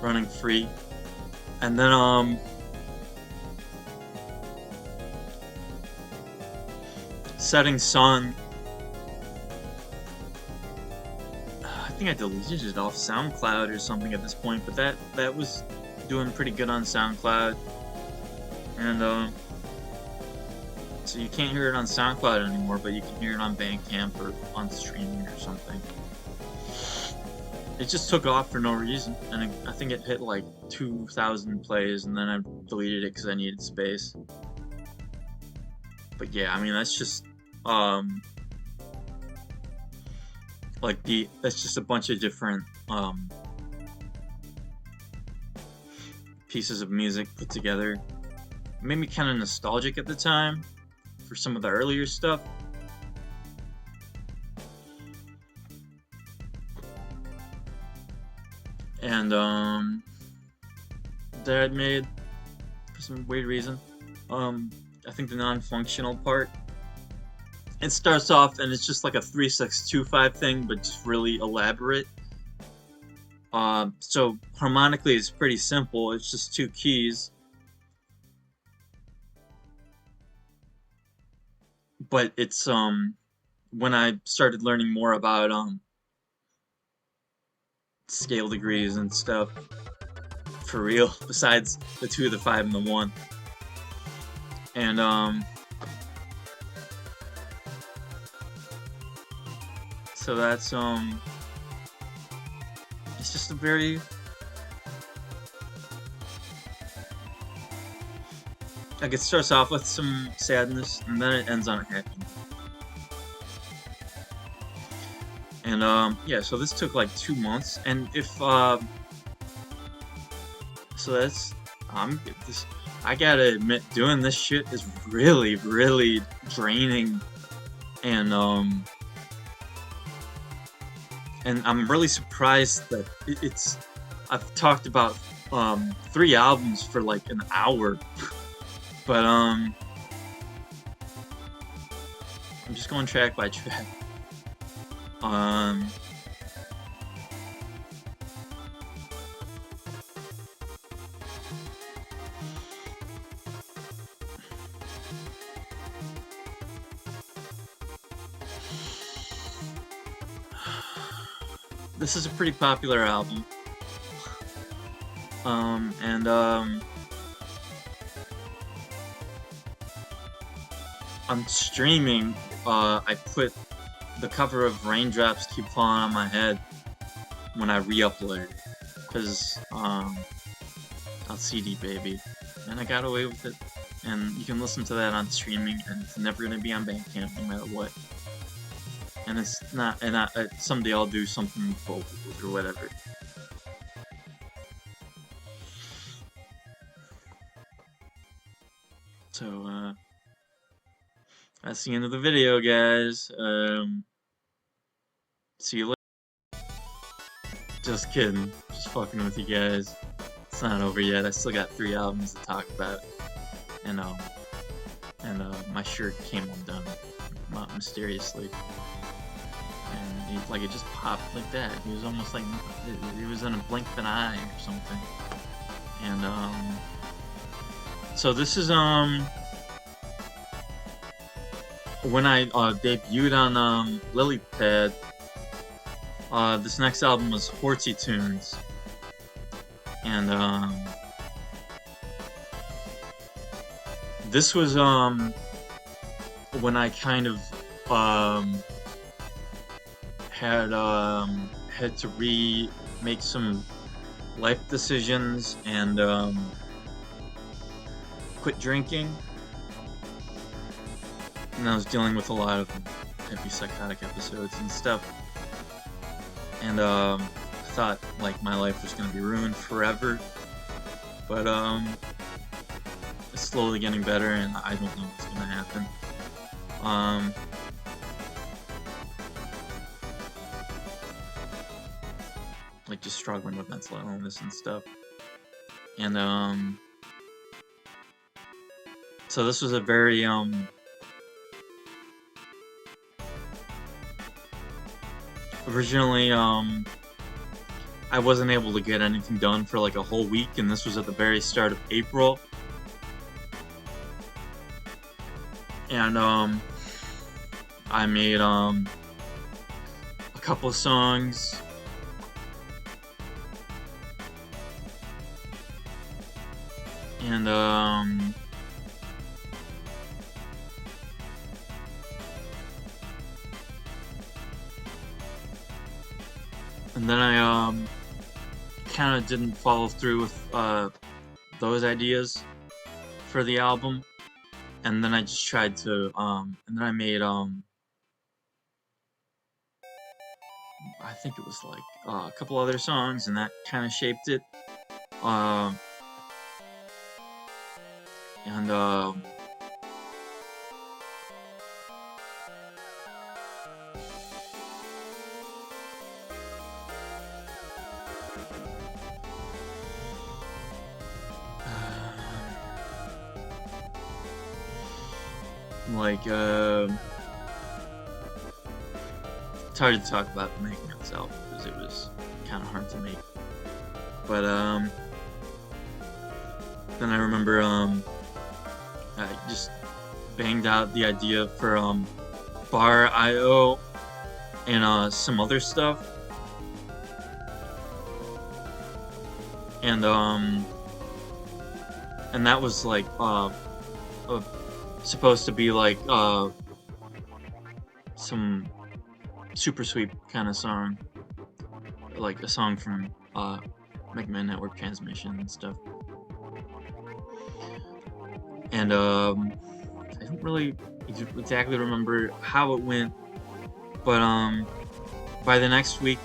Running Free. And then Setting Sun. I think I deleted it off SoundCloud or something at this point, but that was doing pretty good on SoundCloud. And so you can't hear it on SoundCloud anymore, but you can hear it on Bandcamp or on streaming or something. It just took off for no reason, and I think it hit like 2,000 plays, and then I deleted it because I needed space. But yeah, I mean, that's just that's just a bunch of different pieces of music put together. It made me kind of nostalgic at the time for some of the earlier stuff. And that I'd made for some weird reason. I think the non-functional part. It starts off and it's just like a 3-6-2-5 thing, but just really elaborate. So harmonically it's pretty simple. It's just 2 keys. But it's when I started learning more about scale degrees and stuff for real, besides the 2, the 5, and the 1. And so that's it's just a very like it starts off with some sadness and then it ends on a happy note. And yeah, so this took like 2 months, and if so that's I gotta admit, doing this shit is really, really draining, and I'm really surprised that I've talked about 3 albums for like an hour, but I'm just going track by track. This is a pretty popular album. On streaming, I put the cover of Raindrops Keep Falling on My Head when I re-uploaded it, because on CD Baby, and I got away with it. And you can listen to that on streaming, and it's never gonna be on Bandcamp no matter what. And it's not, and someday I'll do something with vocals or whatever. So, that's the end of the video, guys. See you later. Just kidding. Just fucking with you guys. It's not over yet. I still got 3 albums to talk about. And my shirt came undone mysteriously. And it just popped like that. It was almost like it was in a blink of an eye or something. And so this is when I debuted on Lilypad. This next album was Horsey Tunes, and this was when I kind of had to make some life decisions and quit drinking, and I was dealing with a lot of heavy psychotic episodes and stuff, and I thought like my life was gonna be ruined forever, but it's slowly getting better, and I don't know what's gonna happen. Like just struggling with mental illness and stuff, and so this was a very originally I wasn't able to get anything done for like a whole week, and this was at the very start of April, and I made a couple of songs, and then I kind of didn't follow through with those ideas for the album, and then I just tried to and then I made I think it was like a couple other songs, and that kind of shaped it, and like it's hard to talk about the making of this album because it was kind of hard to make, but then I remember I just banged out the idea for bar IO and some other stuff, and that was like supposed to be like some super sweet kind of song, like a song from Mega Man Network Transmission and stuff. And I don't really exactly remember how it went, but by the next week,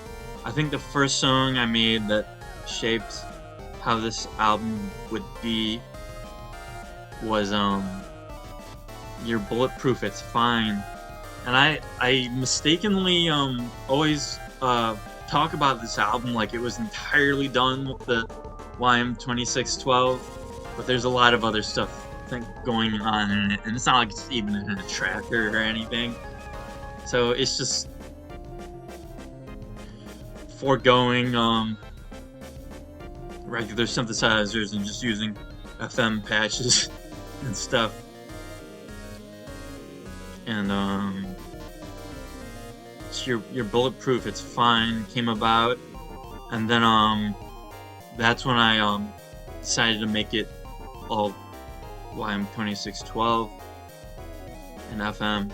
I think the first song I made that shaped how this album would be was You're Bulletproof, It's Fine. And I mistakenly always talk about this album like it was entirely done with the YM2612, but there's a lot of other stuff going on in it, and it's not like it's even in a tracker or anything. So it's just foregoing regular synthesizers and just using FM patches and stuff. And so your Bulletproof, It's Fine came about, and then that's when I decided to make it all YM2612 and FM.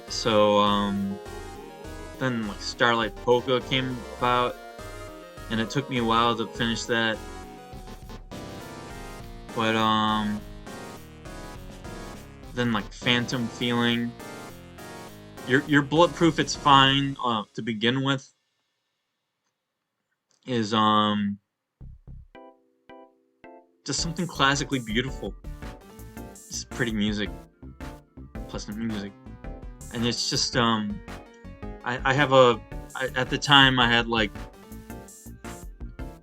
So then like Starlight Polka came about, and it took me a while to finish that, but then like Phantom Feeling, your Bulletproof, It's Fine to begin with is just something classically beautiful. It's pretty music, pleasant music, and it's just I have at the time I had like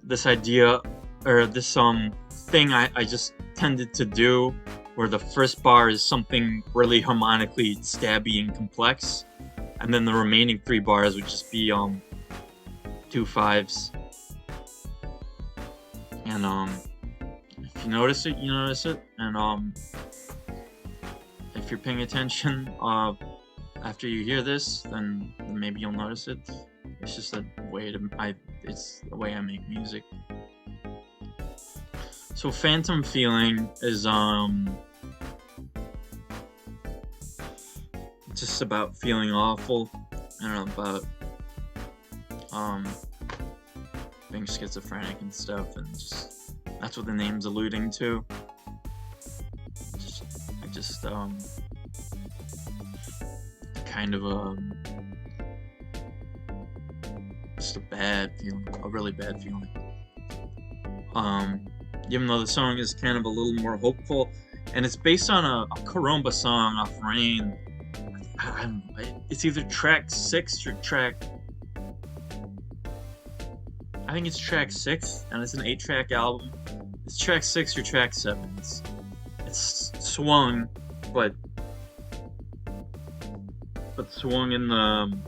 this idea or this thing I just tended to do, where the first bar is something really harmonically stabby and complex, and then the remaining 3 bars would just be 2 5s. And if you notice it, you notice it, and if you're paying attention after you hear this, then maybe you'll notice it. It's just it's the way I make music. So Phantom Feeling is just about feeling awful. I don't know, about being schizophrenic and stuff, and just that's what the name's alluding to. I just kind of just a bad feeling, a really bad feeling. Even though the song is kind of a little more hopeful, and it's based on a Karomba song off Rain. It's either track 6 or track... I think it's track 6, and it's an 8-track album. It's track 6 or track 7. It's swung, but swung in the...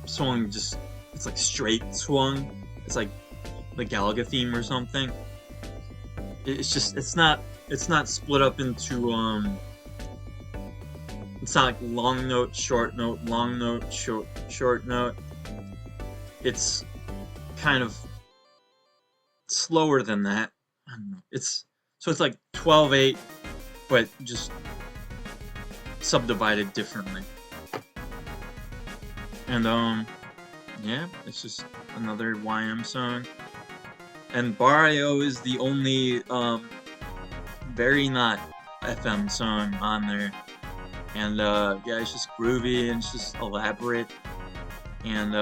swung just... it's like straight swung. It's like the Galaga theme or something. It's just... it's not split up into... it's not like long note, short note, long note, short note. It's kind of slower than that. I don't know. It's like 12/8, but just subdivided differently. And yeah, it's just another YM song. And Barrio is the only very not FM song on there. And yeah, it's just groovy and it's just elaborate and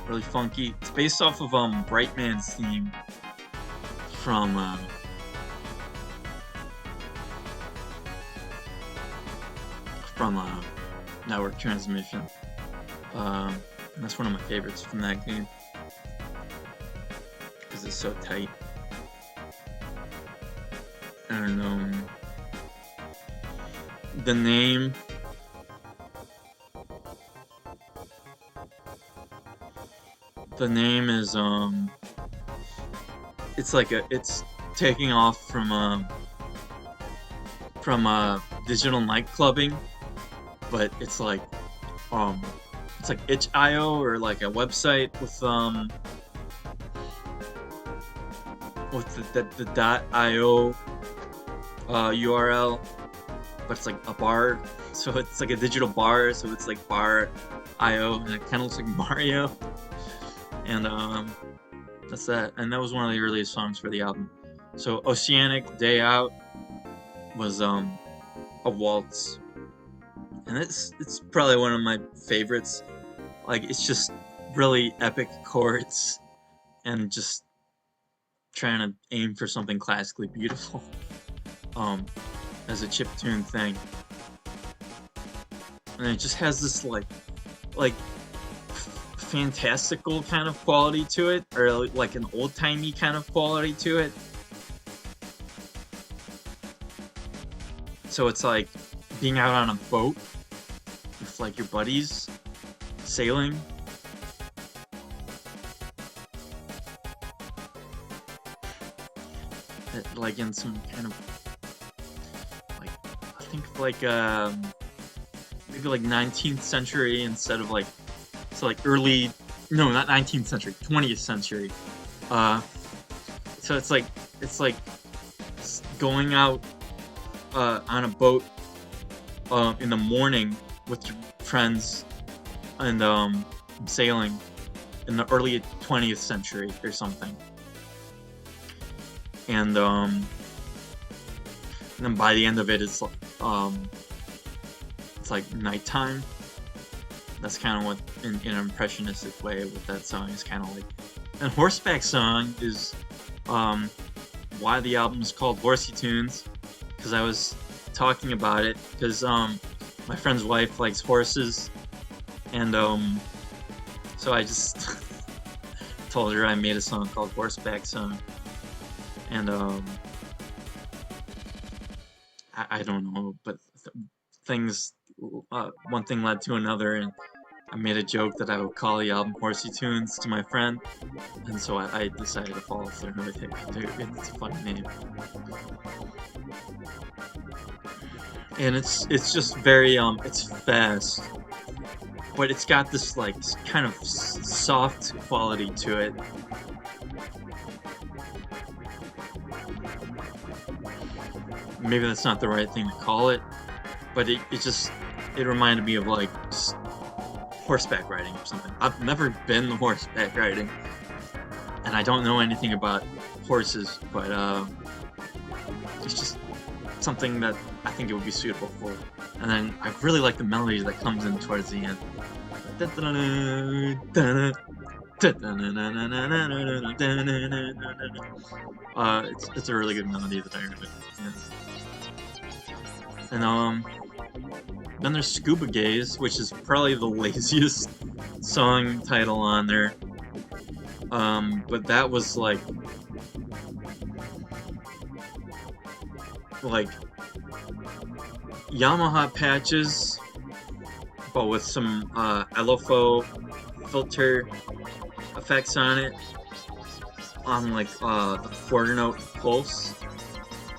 really funky. It's based off of Brightman's theme from Network Transmission. And that's one of my favorites from that game because it's so tight. And the name is it's like it's taking off from digital nightclubbing, but it's like itch.io or like a website with the .io URL, but it's like a bar, so it's like a digital bar, so it's like bar.io, and it kind of looks like Mario. And that's that. And that was one of the earliest songs for the album. So Oceanic Day Out was a waltz, and it's probably one of my favorites. Like, it's just really epic chords and just trying to aim for something classically beautiful as a chiptune thing. And it just has this like fantastical kind of quality to it, or like an old-timey kind of quality to it. So it's like being out on a boat with like your buddies sailing. Like in some kind of like, I think like maybe like 19th century instead of like, so like early, no, not 19th century, 20th century. So it's like going out on a boat in the morning with your friends and sailing in the early 20th century or something. And then by the end of it, it's like nighttime. That's kind of what, in an impressionistic way, what that song is kind of like. And Horseback Song is why the album is called Horsey Tunes, because I was talking about it, because my friend's wife likes horses, and so I just told her I made a song called Horseback Song. And I don't know, but things, one thing led to another, and I made a joke that I would call the album Horsey Tunes to my friend, and so I decided to follow through with it. It's a funny name. And it's just very, it's fast, but it's got this like kind of soft quality to it. maybe that's not the right thing to call it, but it reminded me of like horseback riding or something. I've never been horseback riding, and I don't know anything about horses, but it's just something that I think it would be suitable for. And then I really like the melody that comes in towards the end. It's a really good melody that I heard it. Yeah. And then there's Scuba Gaze, which is probably the laziest song title on there. But that was like Yamaha patches, but with some LFO filter effects on it, on like the 4-note pulse.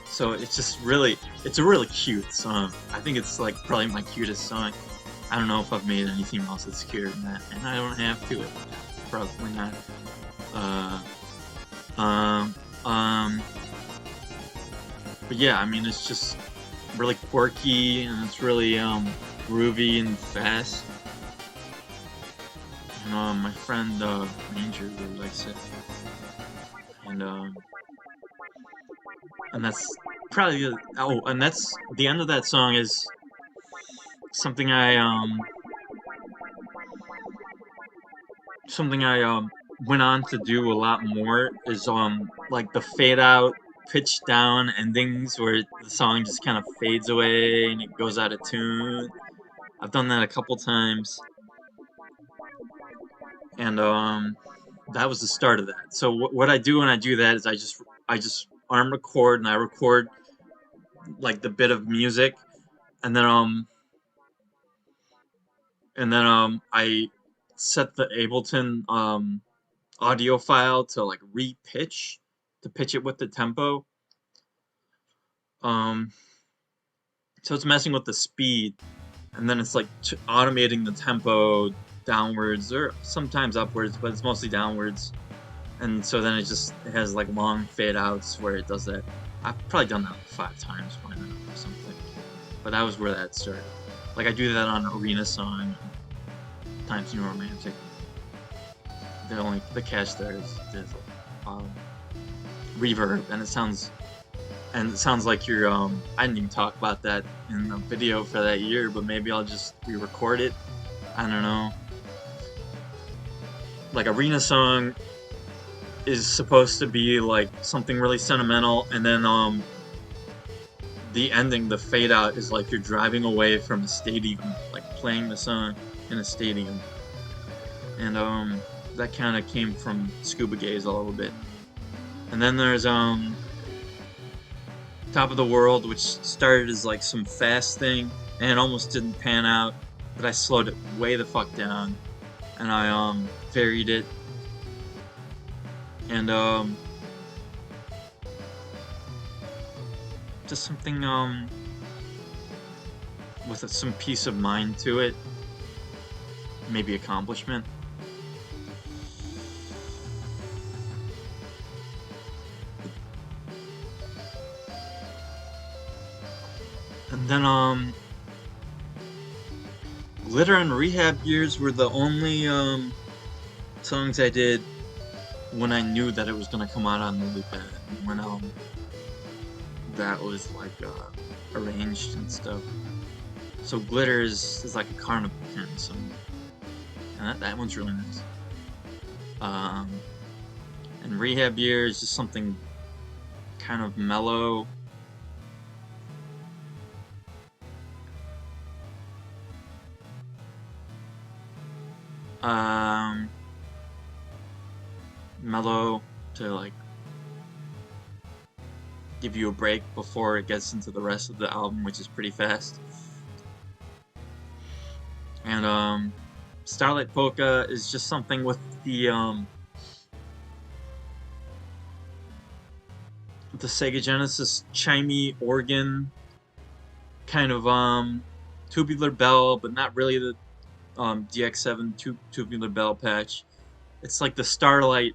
So it's just really, it's a really cute song. I think it's like probably my cutest song. I don't know if I've made anything else that's cuter than that, and I don't have to. Probably not. But yeah, I mean, it's just really quirky, and it's really groovy and fast. And my friend Ranger really likes it, and that's probably and that's the end of that song is something I went on to do a lot more, is like the fade out, pitch down endings where the song just kind of fades away and it goes out of tune. I've done that a couple times, and that was the start of that. So what I do when I do that is I just arm record, and I record like the bit of music, and then I set the Ableton audio file to like re-pitch, to pitch it with the tempo. So it's messing with the speed, and then it's like automating the tempo downwards or sometimes upwards, but it's mostly downwards. And so then it has like long fade outs where it does that. I've probably done that like 5 times by now or something, but that was where that started. Like I do that on Arena Song, Times New Romantic. The catch there is reverb, and it sounds like you're I didn't even talk about that in the video for that year, but maybe I'll just re-record it. I don't know. Like Arena Song is supposed to be like something really sentimental, and then the ending, the fade out, is like you're driving away from a stadium, like playing the song in a stadium. And that kind of came from Scuba Gaze a little bit. And then there's Top of the World, which started as like some fast thing, and it almost didn't pan out, but I slowed it way the fuck down, and I varied it, and just something with some peace of mind to it, maybe accomplishment. And then Glitter and Rehab Years were the only songs I did when I knew that it was gonna come out on the LoopPad, when that was like arranged and stuff. So Glitter is like a carnival kind of song, and that one's really nice. And Rehab Year is just something kind of mellow. Mellow to like give you a break before it gets into the rest of the album, which is pretty fast. And Starlight Polka is just something with the Sega Genesis chimey organ, kind of tubular bell, but not really the DX7 tubular bell patch. It's like the Starlight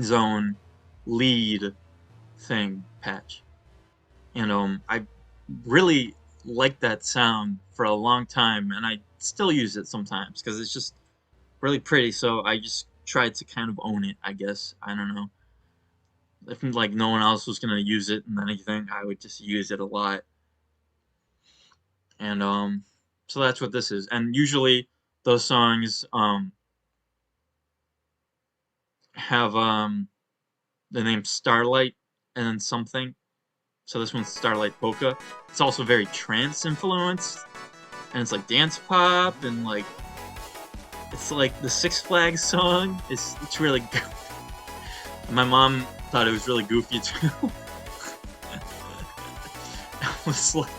Zone lead thing patch. And I really liked that sound for a long time, and I still use it sometimes because it's just really pretty. So I just tried to kind of own it, I guess. I don't know. If like no one else was gonna use it and anything, I would just use it a lot. And so that's what this is. And usually those songs have the name Starlight and then something. So this one's Starlight Polka. It's also very trance influenced, and it's like dance pop, and like it's like the Six Flags song. It's really good. My mom thought it was really goofy too. It was like,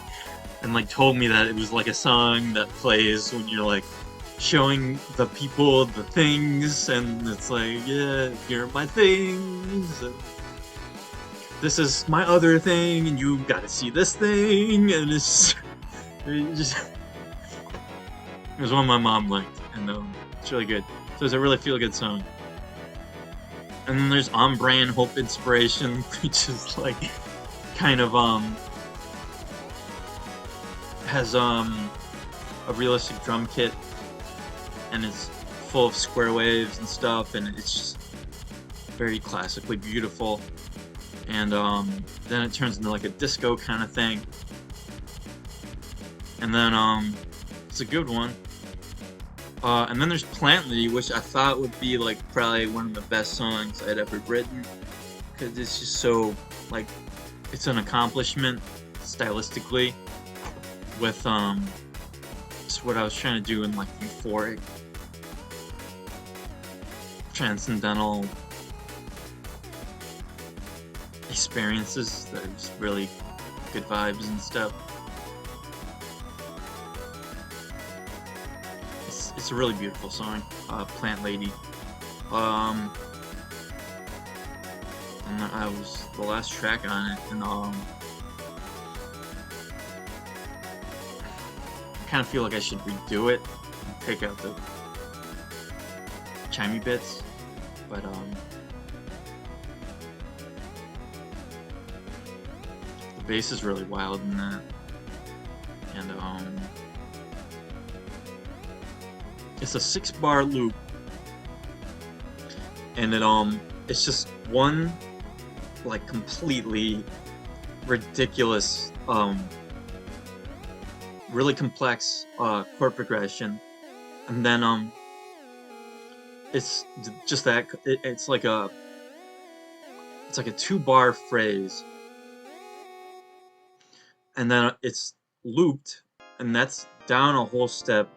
and like told me that it was like a song that plays when you're like showing the people the things, and it's like, yeah, you're my things, and this is my other thing, and you gotta see this thing, and it just it was one my mom liked, and it's really good. So it's a really feel good song. And then there's Ombre and Hope Inspiration, which is like kind of has a realistic drum kit, and it's full of square waves and stuff, and it's just very classically beautiful. And then it turns into like a disco kind of thing, and then it's a good one. And then there's Plantly, which I thought would be like probably one of the best songs I'd ever written, because it's just so like it's an accomplishment stylistically with just what I was trying to do in like euphoric, transcendental experiences that are just really good vibes and stuff. It's a really beautiful song, Plant Lady. And I was the last track on it, and I kind of feel like I should redo it and take out the chimey bits, but the bass is really wild in that, and it's a 6-bar loop, and it's just one like completely ridiculous really complex chord progression, and then it's just that it's like a 2-bar phrase, and then it's looped, and that's down a whole step.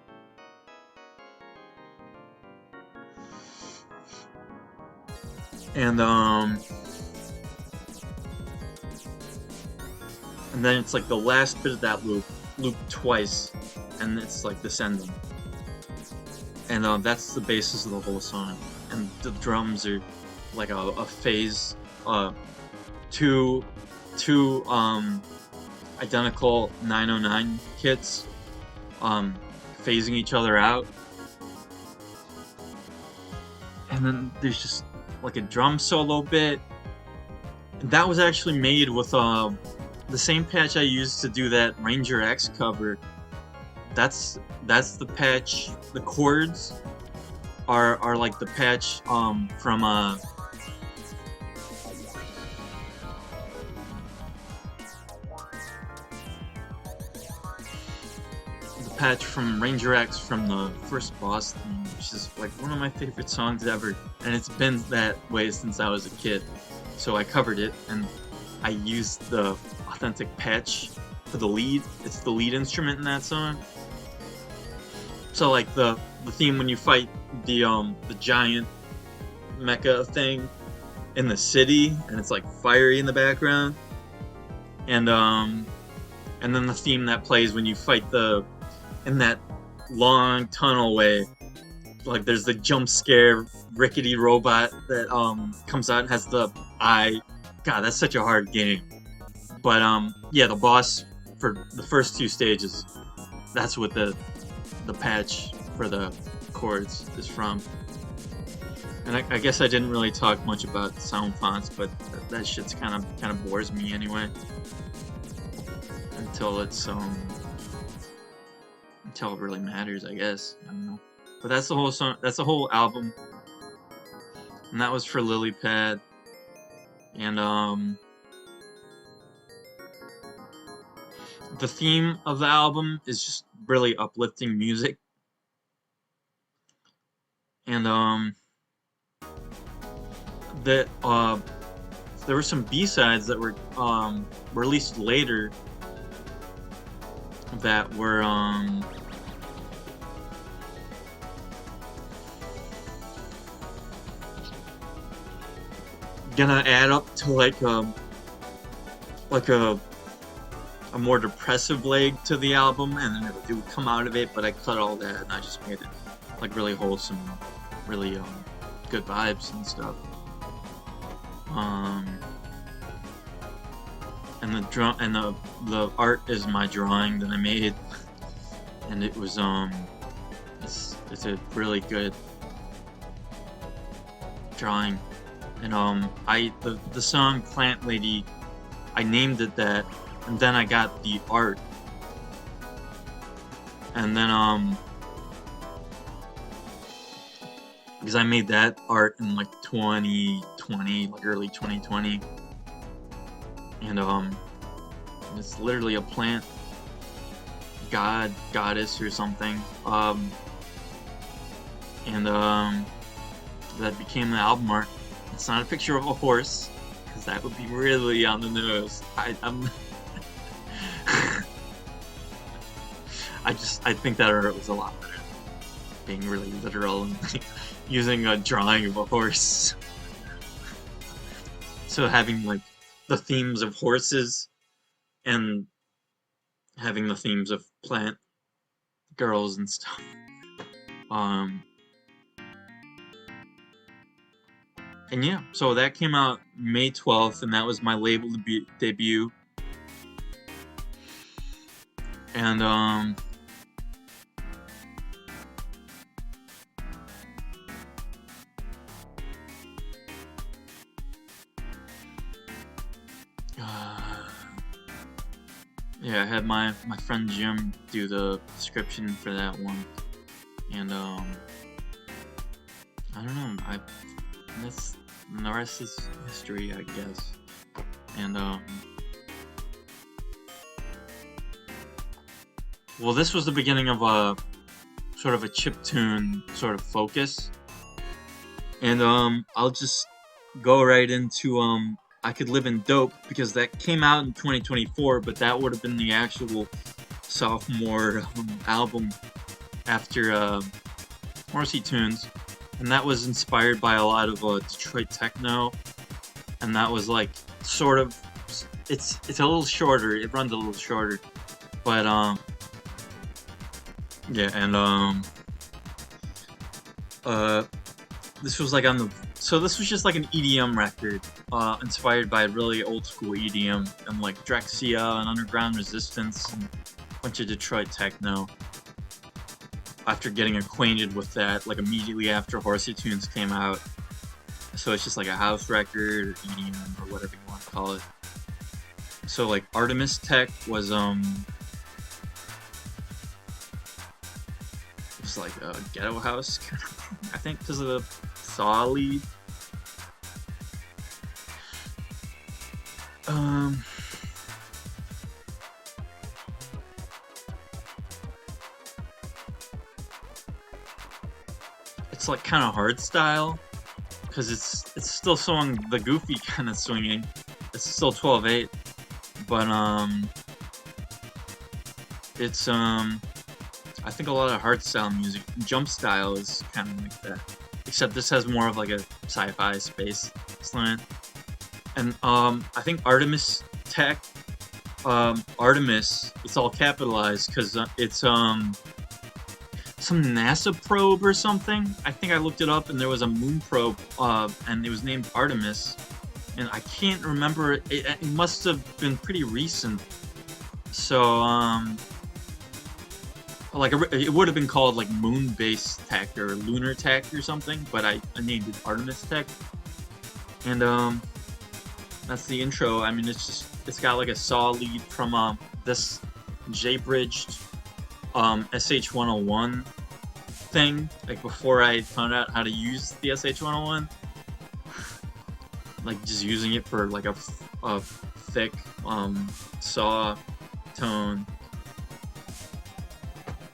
And then it's like the last bit of that loop looped twice, and it's like descending. And that's the basis of the whole song. And the drums are like a phase, two identical 909 kits, phasing each other out. And then there's just like a drum solo bit. That was actually made with the same patch I used to do that Ranger X cover. That's the patch. The chords are like the patch from Ranger X from the first boss theme, which is like one of my favorite songs ever, and it's been that way since I was a kid. So I covered it, and I used the authentic patch for the lead. It's the lead instrument in that song. So like the theme when you fight the giant mecha thing in the city, and it's like fiery in the background, and then the theme that plays when you fight in that long tunnel way, like there's the jump scare rickety robot that comes out and has the eye. God, that's such a hard game. But yeah, the boss for the first 2 stages, that's what the patch for the chords is from. And I guess I didn't really talk much about sound fonts, but that shit's kind of bores me anyway. until until it really matters, I guess. I don't know. But that's the whole song. That's the whole album, and that was for Lily Pad. And the theme of the album is just really uplifting music. And that there were some B-sides that were released later that were gonna add up to like a more depressive leg to the album, and then it would come out of it, but I cut all that and I just made it like really wholesome, really good vibes and stuff. And the art is my drawing that I made, and it was it's a really good drawing. And the song Plant Lady, I named it that, and then I got the art, and then because I made that art in like 2020, like early 2020, and it's literally a plant goddess or something, and that became the album art. It's not a picture of a horse, because that would be really on the nose. I'm I think that art was a lot better than being really literal and using a drawing of a horse. So having like the themes of horses and having the themes of plant girls and stuff. And yeah, so that came out May 12th, and that was my label debut. And yeah, I had my friend Jim do the description for that one, and I don't know, and the rest is history, I guess. And well, this was the beginning of a sort of a chiptune sort of focus, and I'll just go right into I Could Live in Dope, because that came out in 2024, but that would have been the actual sophomore album after Horsey Tunes, and that was inspired by a lot of Detroit techno, and that was like sort of it's a little shorter. It runs a little shorter, but yeah, and this was like this was just like an EDM record, inspired by really old school EDM and like Drexcia and Underground Resistance and a bunch of Detroit techno. After getting acquainted with that, like immediately after Horsey Tunes came out, so it's just like a house record or EDM or whatever you want to call it. So like Artemis Tech was it was like a ghetto house kind of thing, I think, because of the saw lead. It's like kind of hard style, because it's still showing the goofy kind of swinging. It's still 12/8, but it's I think a lot of hard style music, jump style is kind of like that, except this has more of like a sci-fi space slant. And I think Artemis Tech, Artemis, it's all capitalized because it's some NASA probe or something. I think I looked it up, and there was a moon probe, and it was named Artemis, and I can't remember. It must have been pretty recent. So like it would have been called like Moon Base Tech or Lunar Tech or something, but I named it Artemis Tech. And that's the intro. I mean, it's got like a saw lead from this J-bridged SH-101 thing. Like before I found out how to use the SH-101, like just using it for like a thick saw tone.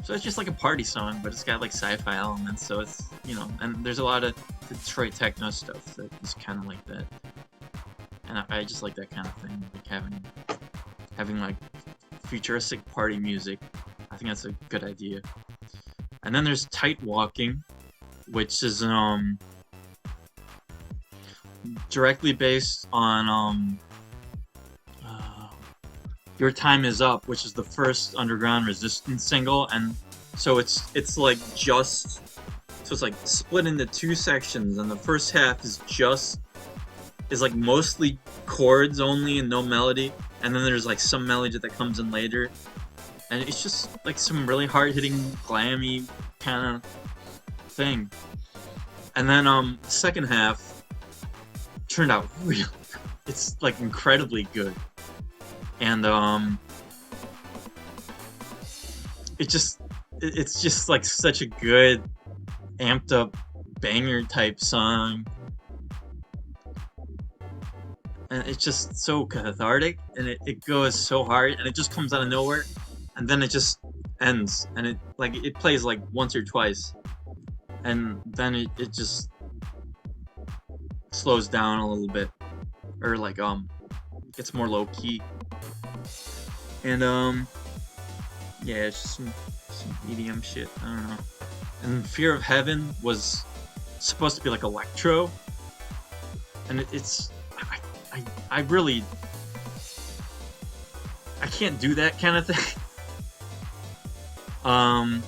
So it's just like a party song, but it's got like sci-fi elements. So it's, you know, and there's a lot of Detroit techno stuff that is kind of like that. And I just like that kind of thing, like having like futuristic party music. I think that's a good idea. And then there's Tight Walking, which is directly based on Your Time Is Up, which is the first Underground Resistance single, and so it's like just, so it's like split into two sections, and the first half is like mostly chords only and no melody, and then there's like some melody that comes in later, and it's just like some really hard-hitting, glammy kind of thing. And then the second half turned out really, it's like incredibly good. And it's just like such a good amped up banger type song, and it's just so cathartic, and it goes so hard, and it just comes out of nowhere, and then it just ends, and it plays like once or twice, and then it just slows down a little bit, or like gets more low key. And yeah, it's just some EDM shit. I don't know. And Fear of Heaven was supposed to be like electro, and it's I really I can't do that kind of thing. But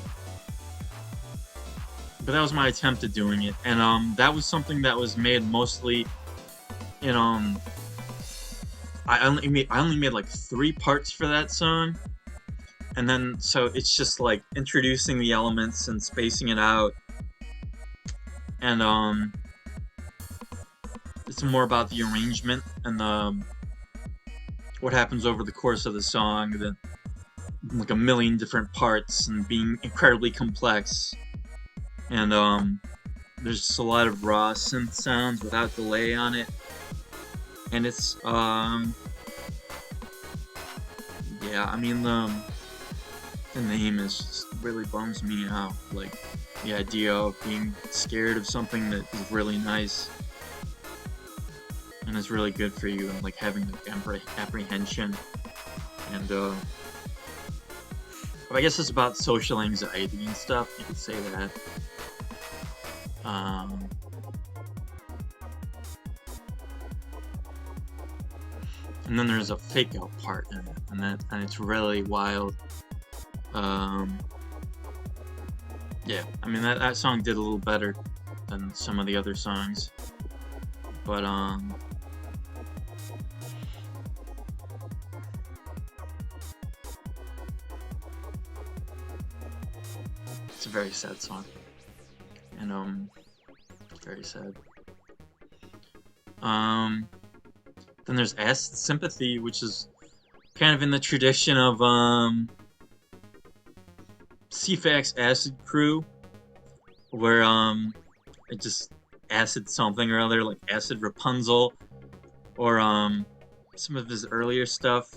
that was my attempt at doing it, and that was something that was made mostly in I only made like 3 parts for that song, and then so it's just like introducing the elements and spacing it out, and it's more about the arrangement and what happens over the course of the song, than like a million different parts and being incredibly complex, and there's just a lot of raw synth sounds without delay on it. And it's yeah, I mean the name is just really bums me out. Like the idea of being scared of something that is really nice and is really good for you, and like having like apprehension, and I guess it's about social anxiety and stuff. You could say that. And then there's a fake out part in it, and it's really wild. Yeah, I mean that song did a little better than some of the other songs, but it's a very sad song, and very sad. Then there's Acid Sympathy, which is kind of in the tradition of CFAX Acid Crew, where it just acid something or other, like Acid Rapunzel, or some of his earlier stuff.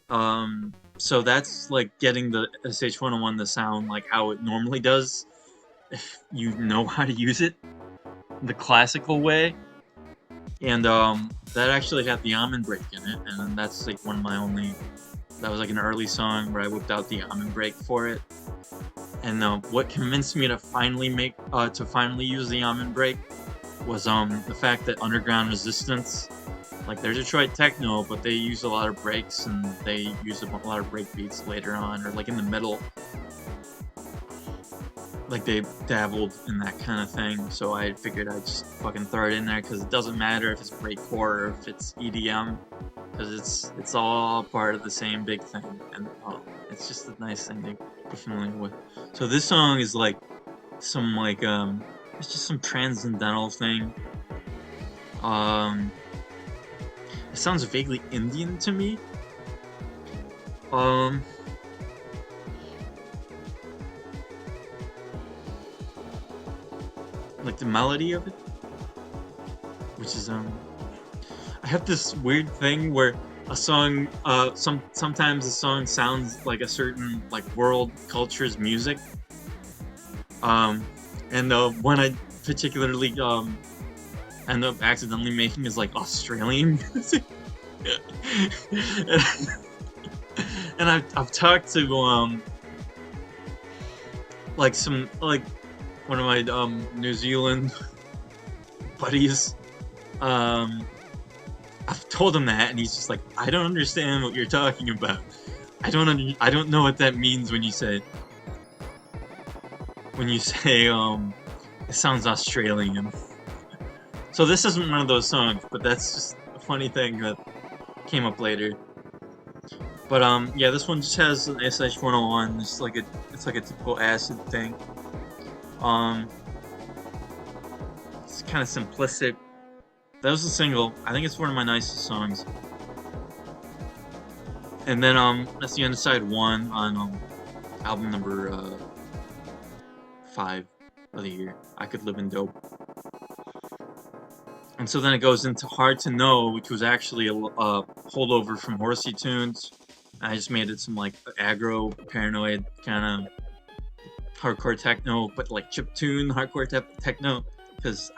So that's like getting the SH-101 to sound like how it normally does, if you know how to use it the classical way. And that actually had the almond break in it, and that's like one of my only, that was like an early song where I whipped out the almond break for it. And what convinced me to finally use the almond break was the fact that Underground Resistance, like they're Detroit techno, but they use a lot of breaks, and they use a lot of break beats later on, or like in the middle. Like they dabbled in that kind of thing, so I figured I'd just fucking throw it in there, because it doesn't matter if it's breakcore or if it's EDM, because it's all part of the same big thing, and it's just a nice thing to be familiar with. So this song is like some like it's just some transcendental thing. It sounds vaguely Indian to me. Um, like the melody of it, which is I have this weird thing where a song, sometimes a song sounds like a certain like world culture's music. Um, and the one I particularly end up accidentally making is like Australian music. And I've talked to like some like one of my New Zealand buddies. I've told him that, and he's just like, I don't understand what you're talking about. I don't know what that means when you say it sounds Australian. So this isn't one of those songs, but that's just a funny thing that came up later. But yeah, this one just has an SH-101. It's like a typical acid thing. It's kind of simplistic. That was a single. I think it's one of my nicest songs. And then that's the end of side 1 on album number 5 of the year. I Could Live in Dope. And so then it goes into Hard to Know, which was actually a holdover from Horsey tunes. I just made it some like aggro, paranoid kind of hardcore techno, but like chiptune hardcore techno. Because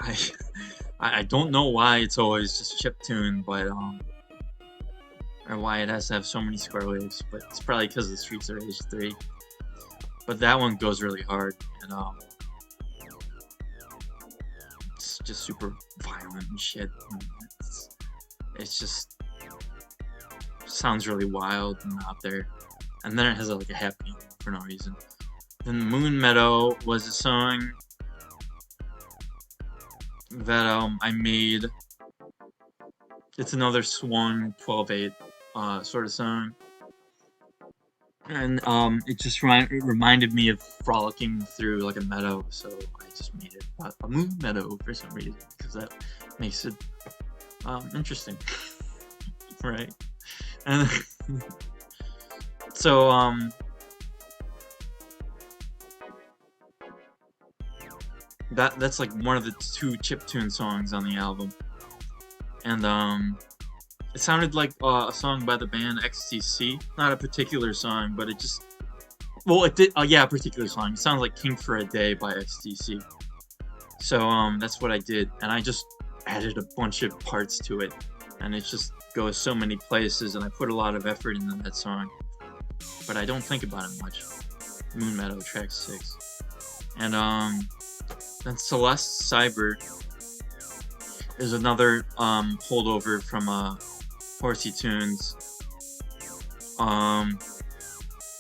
I don't know why it's always just chiptune, but or why it has to have so many square waves. But it's probably because the Streets of Rage 3. But that one goes really hard, and it's just super violent and shit. And it's just sounds really wild and out there. And then it has like a happy for no reason. Then Moon Meadow was a song that I made. It's another swung 12/8 sort of song. And it just reminded me of frolicking through like a meadow, so I just made it a moon meadow for some reason, because that makes it interesting. Right? And so that's like one of the 2 chiptune songs on the album. And it sounded like a song by the band XTC. Not a particular song, but it just... Well, it did... yeah, a particular song. It sounds like King for a Day by XTC. So, that's what I did. And I just added a bunch of parts to it. And it just goes so many places, and I put a lot of effort into that song. But I don't think about it much. Moon Meadow, track 6. And, then Celeste Cyber is another holdover from Horsey tunes,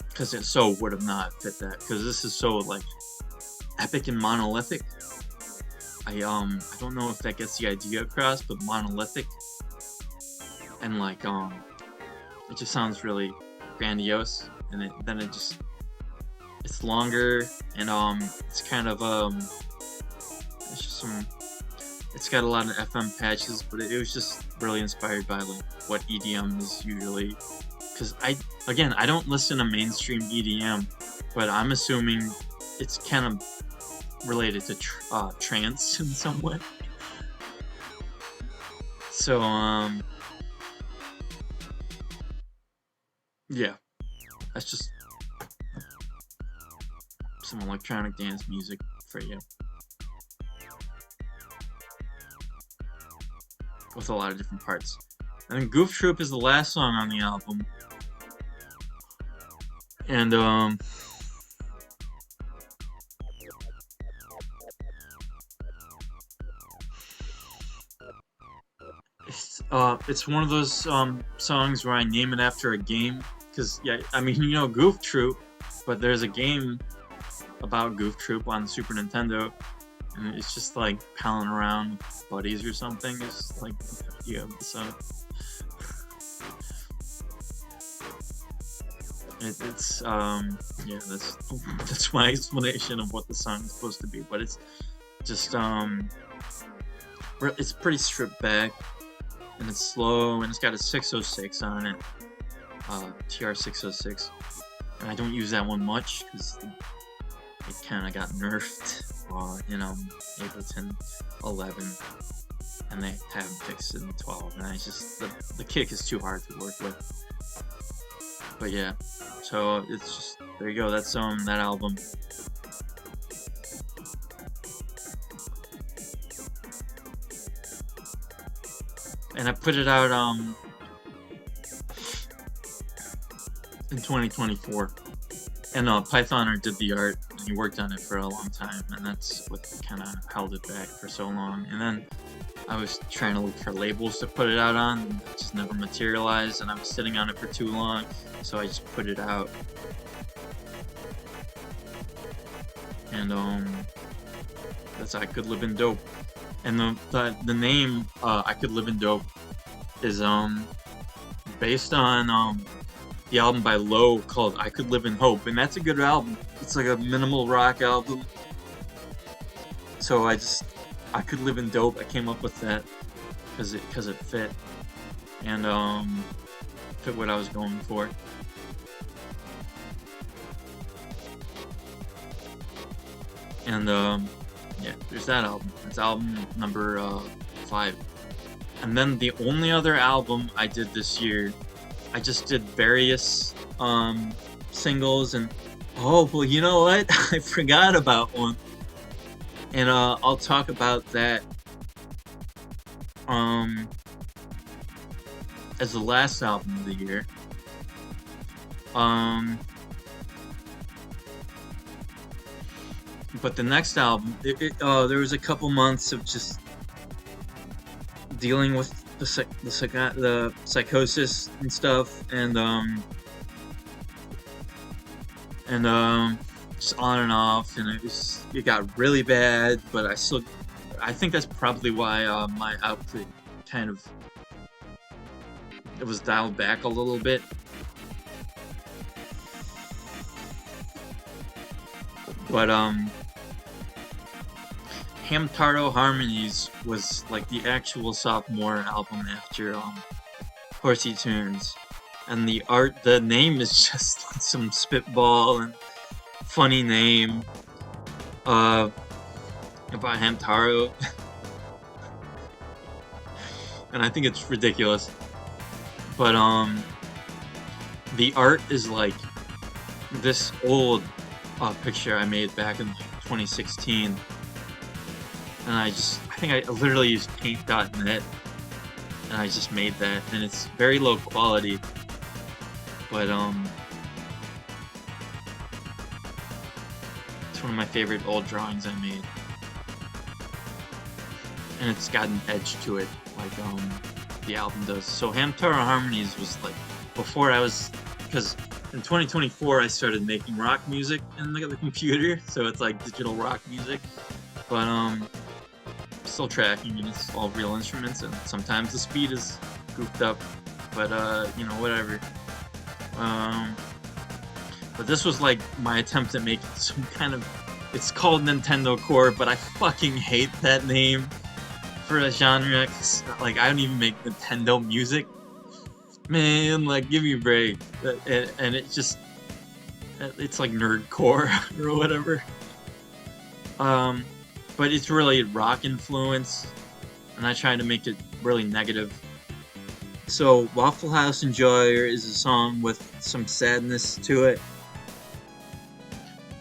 because it so would have not fit that, because this is so like epic and monolithic. I don't know if that gets the idea across, but monolithic and like it just sounds really grandiose, and then it's longer, and it's kind of it's just it's got a lot of FM patches, but it was just really inspired by like what EDM is usually. Because I don't listen to mainstream EDM, but I'm assuming it's kind of related to trance in some way. So yeah, that's just some electronic dance music for you. With a lot of different parts. And then Goof Troop is the last song on the album. And it's one of those songs where I name it after a game, because yeah, I mean, you know Goof Troop, but there's a game about Goof Troop on the Super Nintendo, and it's just like palling around with buddies or something. It's like, yeah, so it's yeah, that's my explanation of what the song is supposed to be. But it's just it's pretty stripped back, and it's slow, and it's got a 606 on it, TR-606, and I don't use that one much because it kind of got nerfed in Ableton 11, and they haven't fixed it in 12, and it's just the kick is too hard to work with. But yeah, so it's just, there you go. That's that album. And I put it out in 2024, and Pythoner did the art, and he worked on it for a long time, and that's what kind of held it back for so long. And then I was trying to look for labels to put it out on, and it just never materialized, and I was sitting on it for too long, so I just put it out. And that's I Could Live in Dope. And the name I Could Live in Dope is based on the album by Low called I Could Live in Hope, and that's a good album. It's like a minimal rock album. So I Could Live in Dope. I came up with that because it fit, and fit what I was going for. And yeah, there's that album. It's album number 5. And then the only other album I did this year, I just did various singles, and oh well, you know what? I forgot about one, and I'll talk about that as the last album of the year. But the next album, there was a couple months of just dealing with the psychosis and stuff, and just on and off, and it got really bad. But I think that's probably why my output it was dialed back a little bit. But Hamtaro Harmonies was like the actual sophomore album after Horsey Tunes, and the name is just like some spitball and funny name about Hamtaro, and I think it's ridiculous. But the art is like this old picture I made back in 2016. And I think I literally used paint.net, and I just made that, and it's very low quality, but it's one of my favorite old drawings I made, and it's got an edge to it, like the album does. So Hamtaro Harmonies was like before because in 2024 I started making rock music in the computer, so it's like digital rock music, but still tracking, and it's all real instruments, and sometimes the speed is goofed up, but whatever. But this was like my attempt at making some kind of, it's called Nintendo Core, but I fucking hate that name for a genre, 'cause, like, I don't even make Nintendo music, man, like, give me a break. And it's like nerdcore or whatever. But it's really rock influence, and I try to make it really negative. So Waffle House Enjoyer is a song with some sadness to it,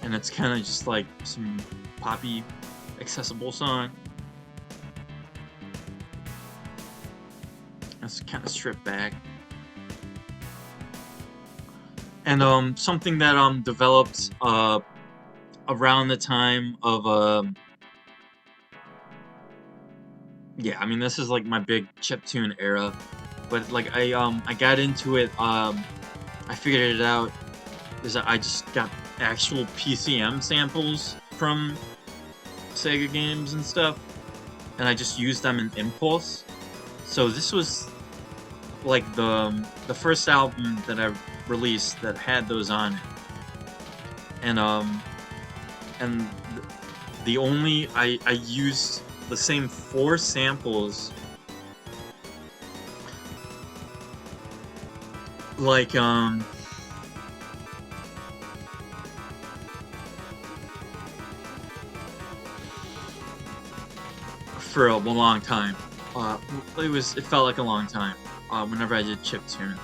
and it's kind of just like some poppy, accessible song. It's kind of stripped back. And something that developed around the time of yeah, I mean, this is like my big chiptune era, but like I got into it, I figured it out is that I just got actual PCM samples from Sega games and stuff, and I just used them in Impulse. So this was like the first album that I released that had those on it, and the only I used the same 4 samples like for a long time. It felt like a long time. Whenever I did chiptune,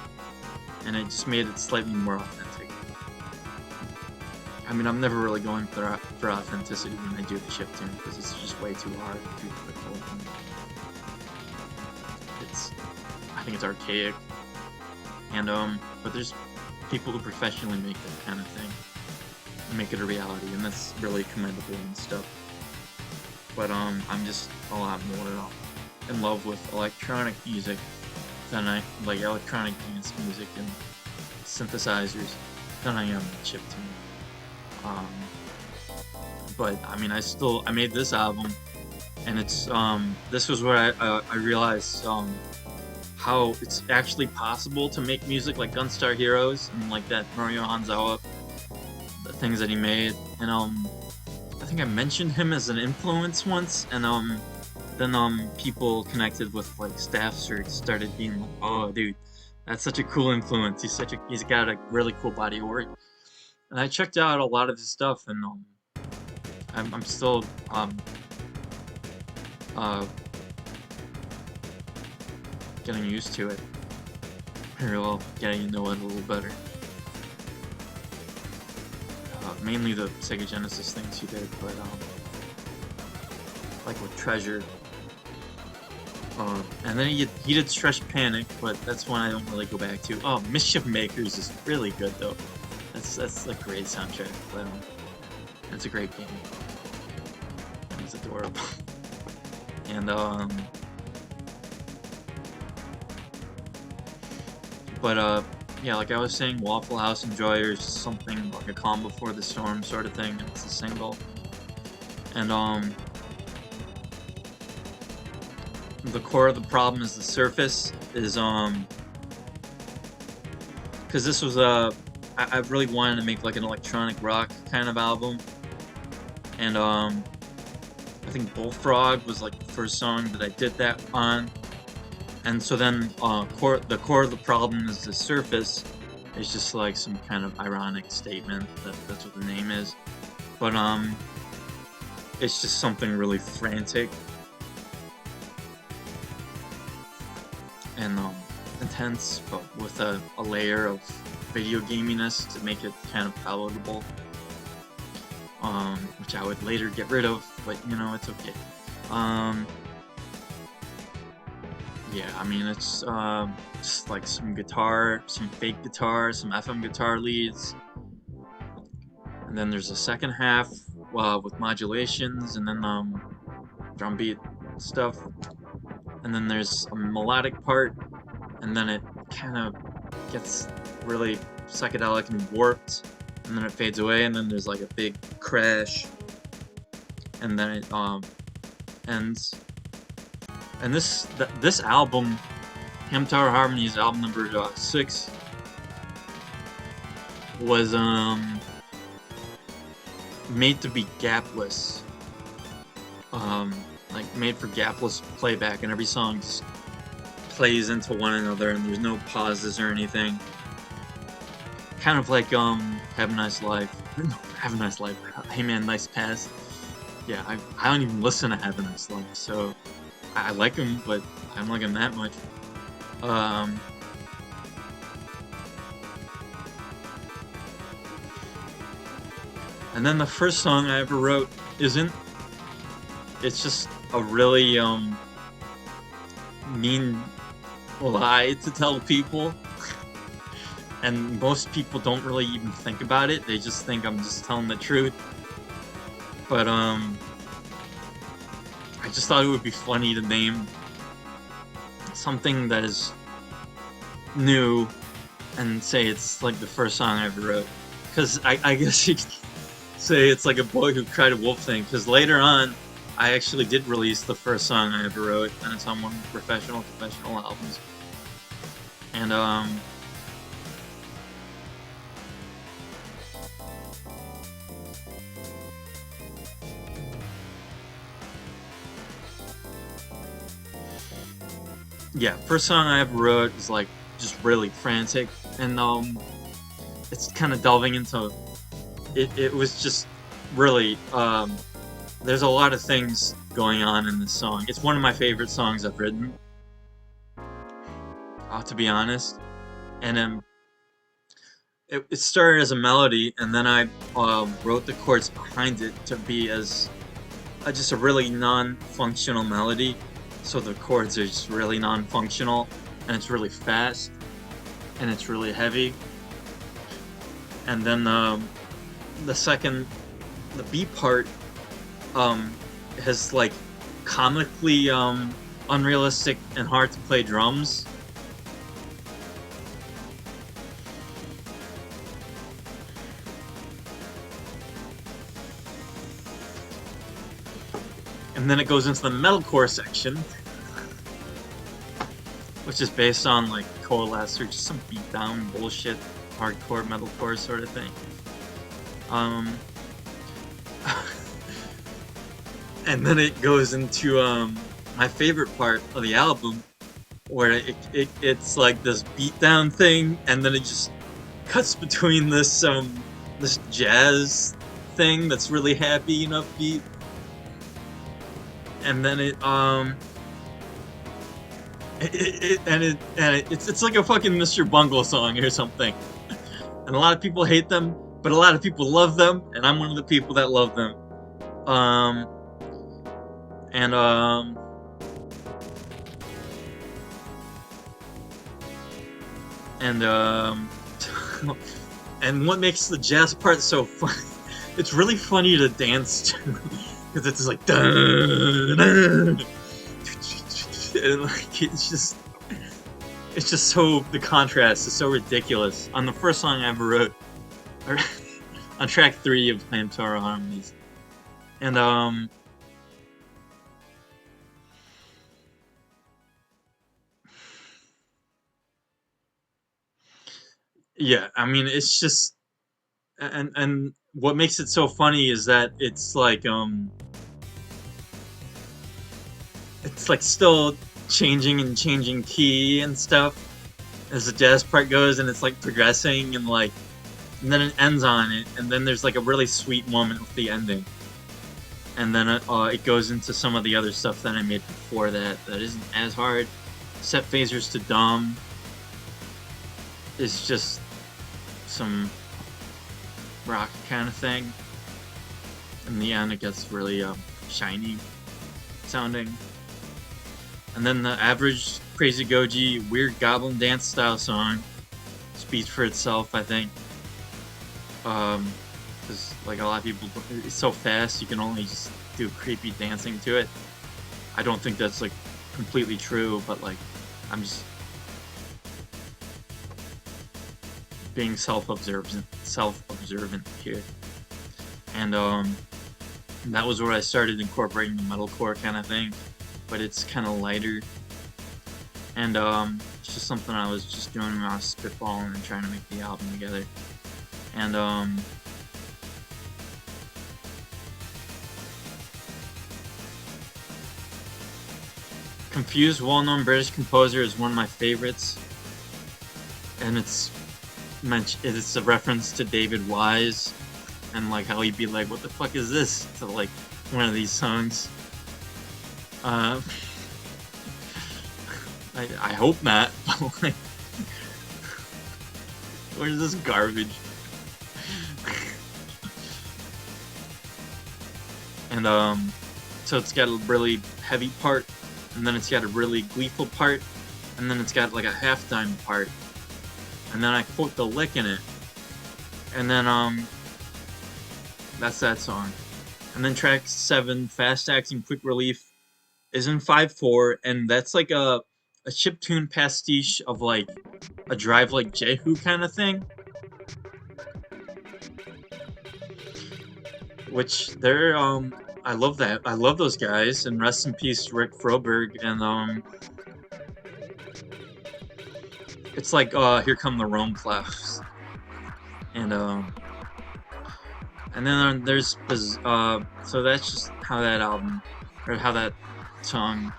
and it just made it slightly more authentic. I mean, I'm never really going for authenticity when I do the chiptune because it's just way too hard, too difficult. I think it's archaic, and but there's people who professionally make that kind of thing, make it a reality, and that's really commendable and stuff. But I'm just a lot more in love with electronic music than I like electronic dance music and synthesizers than I am chiptune. But I mean, I made this album, and it's this was where I realized how it's actually possible to make music like Gunstar Heroes and like that Mario Hanzawa, the things that he made, and I think I mentioned him as an influence once, and then people connected with like staff search started being like, oh dude, that's such a cool influence. He's got a really cool body of work. And I checked out a lot of his stuff, and I'm still uh getting used to it. Or well, getting to know it a little better. Mainly the Sega Genesis things he did, but like with Treasure. And then he did Stretch Panic, but that's one I don't really go back to. Oh, Mischief Makers is really good though. That's a great soundtrack. But it's a great game. It's adorable. And but yeah, like I was saying, Waffle House Enjoyer is something like a calm before the storm sort of thing. It's a single, and the core of the problem is the surface is because this was I really wanted to make like an electronic rock kind of album, and I think Bullfrog was like the first song that I did that on. And so then the core of the problem is the surface is just like some kind of ironic statement that's what the name is, but it's just something really frantic and intense, but with a layer of video gaminess to make it kind of palatable, which I would later get rid of, but you know, it's okay. Yeah, I mean, it's just like some guitar, some fake guitar, some FM guitar leads, and then there's a second half with modulations, and then drum beat stuff, and then there's a melodic part, and then it kind of gets really psychedelic and warped, and then it fades away, and then there's like a big crash, and then it ends. And this album, Hamtaro Harmonies, album number 6, was made to be gapless, like made for gapless playback, and every song just plays into one another, and there's no pauses or anything. Kind of like Have a Nice Life. No, Have a Nice Life. Hey Man, Nice Pass. Yeah, I don't even listen to Have a Nice Life, so I like him, but I don't like him that much. And then the first song I ever wrote isn't. It's just a really mean lie to tell people. And most people don't really even think about it. They just think I'm just telling the truth. But I just thought it would be funny to name something that is new and say it's like the first song I ever wrote. Because I guess you could say it's like a boy who cried a wolf thing. Because later on, I actually did release the first song I ever wrote, and it's on one of the professional albums. And yeah, first song I ever wrote is like just really frantic, and it's kind of delving into it was just really there's a lot of things going on in this song. It's one of my favorite songs I've written, to be honest. And it started as a melody, and then I wrote the chords behind it to be as just a really non-functional melody. So the chords are just really non-functional, and it's really fast, and it's really heavy. And then the beat part has like comically unrealistic and hard to play drums. And then it goes into the metalcore section, which is based on like Coalesce or just some beatdown bullshit, hardcore metalcore sort of thing. And then it goes into my favorite part of the album, where it's like this beatdown thing, and then it just cuts between this this jazz thing that's really happy and upbeat. And then it's like a fucking Mr. Bungle song or something. And a lot of people hate them, but a lot of people love them, and I'm one of the people that love them. And what makes the jazz part so funny? It's really funny to dance to. Because it's just like, dun, dun, and like it's just so, the contrast is so ridiculous. On the first song I ever wrote, on track 3 of Hamtaro Harmonies, and yeah, I mean it's just, and what makes it so funny is that it's like still changing key and stuff as the jazz part goes, and it's like progressing, and then it ends on it, and then there's like a really sweet moment with the ending, and then it goes into some of the other stuff that I made before that isn't as hard. Set phasers to dumb is just some rock kind of thing. In the end, it gets really shiny sounding. And then the average crazygoji weird goblin dance style song speaks for itself, I think. Because like a lot of people, it's so fast you can only just do creepy dancing to it. I don't think that's like completely true, but like I'm just being self-observant here. And that was where I started incorporating the metalcore kind of thing, but it's kind of lighter, and it's just something I was just doing when I was spitballing and trying to make the album together. And Confused, well-known British composer, is one of my favorites, and it's a reference to David Wise, and like how he'd be like, "What the fuck is this?" to like one of these songs. I hope not. But like, where's this garbage? And so it's got a really heavy part, and then it's got a really gleeful part, and then it's got like a halftime part, and then I quote the lick in it, and then that's that song. And then track 7, Fast Acting Quick Relief, is in 5/4, and that's like a chiptune pastiche of like a Drive Like Jehu kind of thing, which they're I love that. I love those guys, and rest in peace Rick Froberg. And it's like Here Come the Rome Clouds, and then there's so that's just how that album, or how that song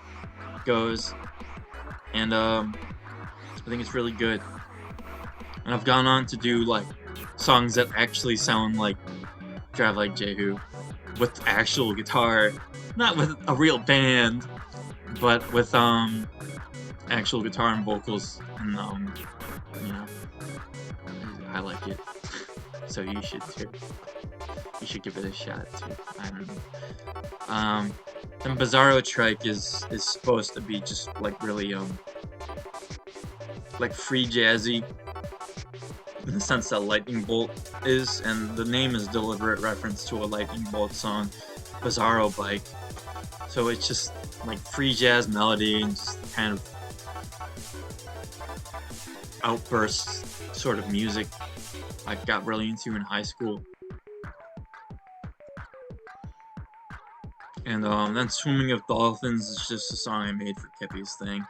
goes, and I think it's really good. And I've gone on to do like songs that actually sound like Drive Like Jehu with actual guitar, not with a real band, but with actual guitar and vocals, and you know, I like it. So you should too. You should give it a shot too. I don't know. And Bizarro Trike is supposed to be just like really like free jazzy, in the sense that Lightning Bolt is, and the name is deliberate reference to a Lightning Bolt song, Bizarro Bike. So it's just like free jazz melody and just kind of outburst sort of music I got really into in high school. And then Swimming with Dolphins is just a song I made for Kippy's thing,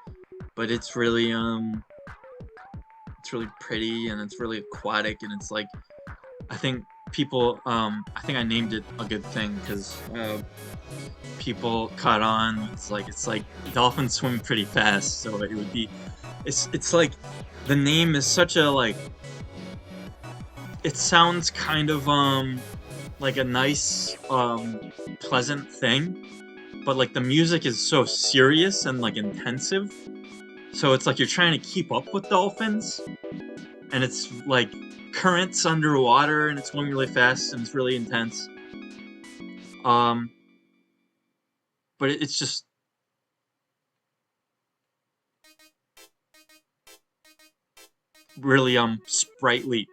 but it's really pretty, and it's really aquatic, and it's like, I think people, I think I named it A Good Thing, because people caught on. It's like dolphins swim pretty fast, so it would be, it's like, the name is such a, like, it sounds kind of like a nice pleasant thing, but like the music is so serious and like intensive, so it's like you're trying to keep up with dolphins, and it's like currents underwater, and it's going really fast, and it's really intense. But it's just really sprightly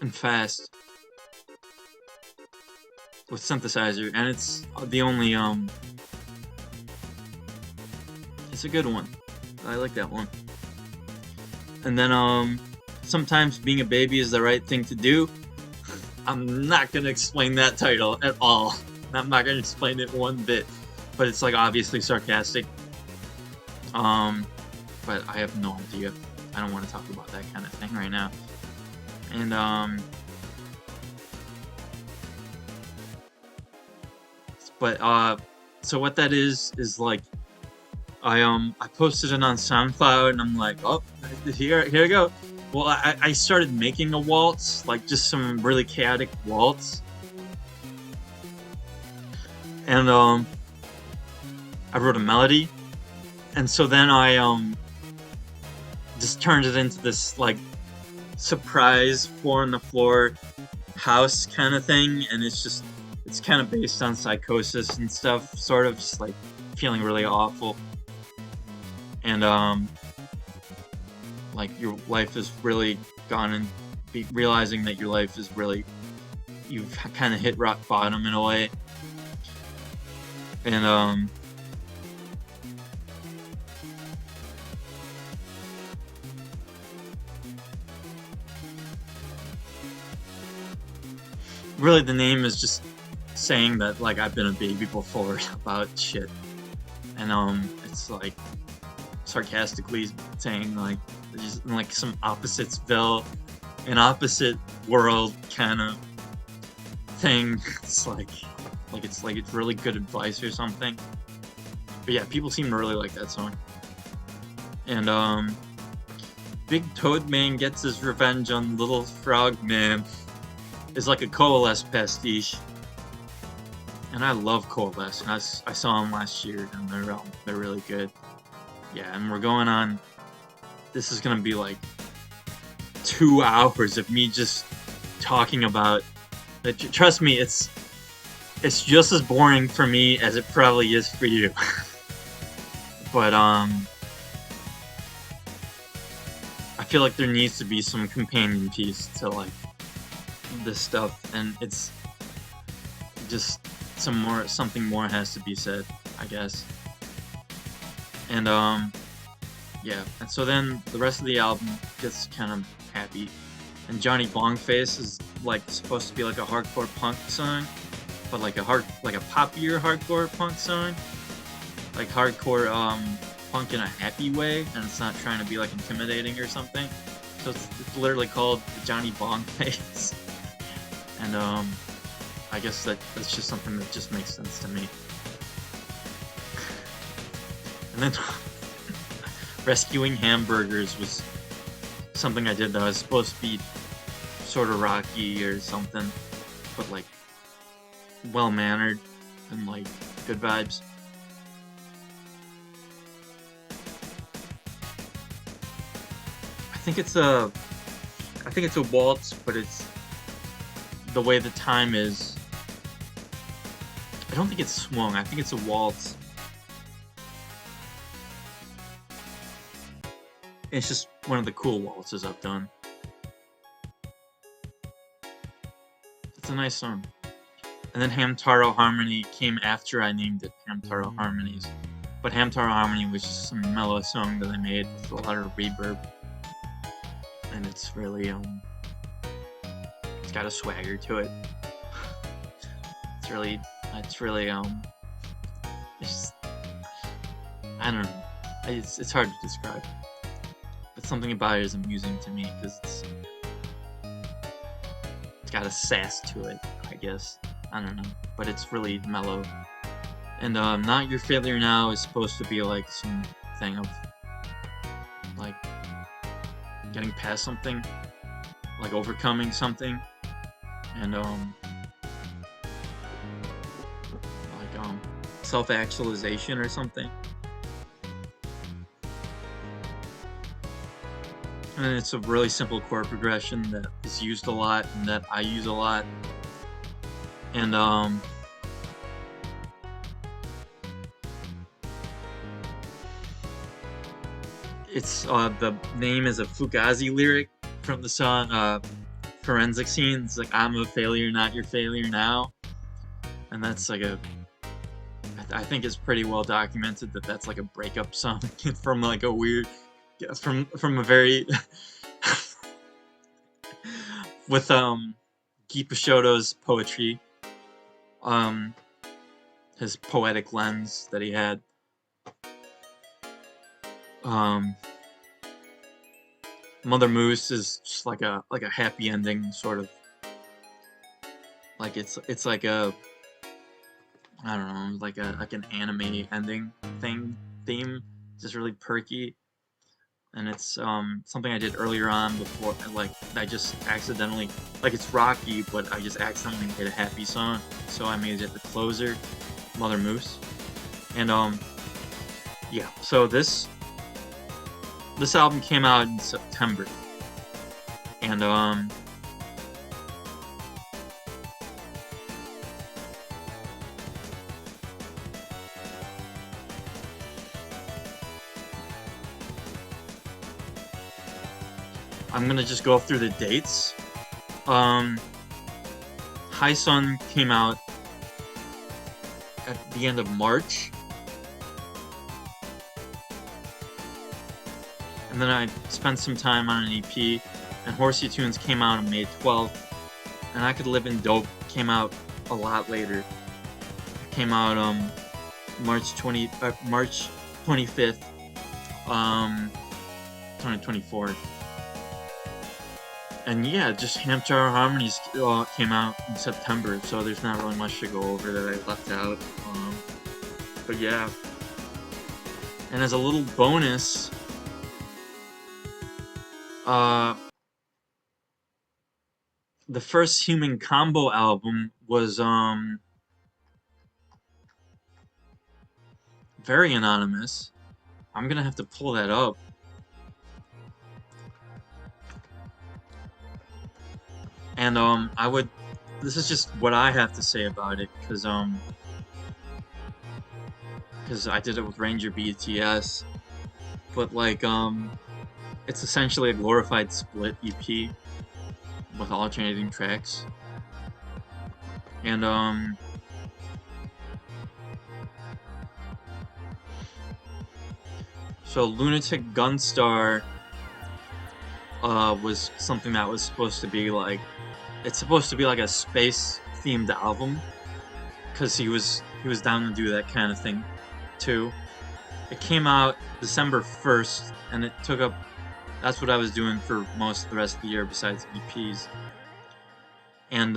and fast with synthesizer, and it's the only it's a good one. I like that one. And then Sometimes Being a Baby is the Right Thing to Do. I'm not gonna explain that title at all. I'm not gonna explain it one bit, but it's like obviously sarcastic. But I have no idea. I don't want to talk about that kind of thing right now. And so what that is like, I posted it on SoundCloud, and I'm like, oh, here we go. Well, I started making a waltz, like just some really chaotic waltz, and I wrote a melody, and so then I just turned it into this like surprise 4-on-the-floor house kind of thing, and it's kind of based on psychosis and stuff, sort of just like feeling really awful, and like your life is really gone, and realizing that your life is really, you've kind of hit rock bottom in a way, and really the name is just saying that like I've been a baby before about shit, and it's like sarcastically saying like just like some oppositesville, an opposite world kind of thing. It's like it's really good advice or something. But yeah, people seem to really like that song. And Big Toad Man Gets His Revenge on Little Frog Man is like a Coalesce pastiche, and I love Coalesce. And I saw them last year, and they're really good. Yeah, and we're going on. This is gonna be like 2 hours of me just talking about. Trust me, it's just as boring for me as it probably is for you. But I feel like there needs to be some companion piece to like this stuff, and it's just something more has to be said, I guess. And yeah, and so then the rest of the album gets kind of happy, and Johnny Bongface is like supposed to be like a hardcore punk song, but like a poppier hardcore punk song, like hardcore punk in a happy way, and it's not trying to be like intimidating or something. So it's literally called Johnny Bongface. And I guess that's just something that just makes sense to me. And then Rescuing Hamburgers was something I did that was supposed to be sort of rocky or something, but like well-mannered and like good vibes. I think it's a waltz, but it's the way the time is. I don't think it's swung. I think it's a waltz. It's just one of the cool waltzes I've done. It's a nice song. And then Hamtaro Harmony came after I named it Hamtaro Harmonies. But Hamtaro Harmony was just some mellow song that I made with a lot of reverb. And it's really, it's got a swagger to it. It's really, it's, I don't know. It's hard to describe. But something about it is amusing to me because it's got a sass to it, I guess. I don't know, but it's really mellow. And Not Your Failure Now is supposed to be like some thing of like getting past something, like overcoming something, and self-actualization or something. And it's a really simple chord progression that is used a lot and that I use a lot. And it's the name is a Fugazi lyric from the song Forensic Scene. It's like, I'm a failure, not your failure now. And that's like I think it's pretty well documented that that's like a breakup song from like a weird, from a very with Guy Peixoto's poetry, his poetic lens that he had. Mother Moose is just like a happy ending, sort of. Like it's like a, I don't know, like an anime ending theme, just really perky. And it's something I did earlier on before, like I just accidentally, like it's rocky, but I just accidentally made a happy song, so I made it the closer, Mother Moose. And yeah, so this album came out in September, and I'm gonna just go through the dates. High Sun came out at the end of March. And then I spent some time on an EP, and Horsey Tunes came out on May 12th, and I Could Live in Dope came out a lot later. It came out March 25th, 2024. And yeah, just Hamtaro Harmonies came out in September, so there's not really much to go over that I left out. But yeah. And as a little bonus, the first Human Combo album was very anonymous. I'm gonna have to pull that up. And this is just what I have to say about it, because I did it with Ranger BTS, but like it's essentially a glorified split EP with alternating tracks. And so Lunatic Gunstar was something that was supposed to be like, it's supposed to be like a space themed album, because he was down to do that kind of thing too. It came out December 1st, and it took up, that's what I was doing for most of the rest of the year besides EPs. And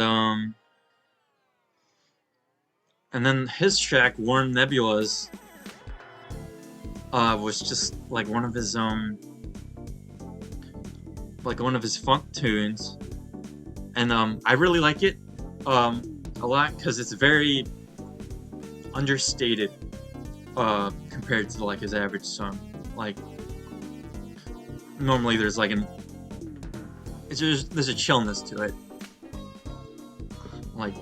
then his track Warm Nebulas was just like one of his like one of his funk tunes, and I really like it a lot because it's very understated compared to like his average song. Like normally there's like there's a chillness to it. Like,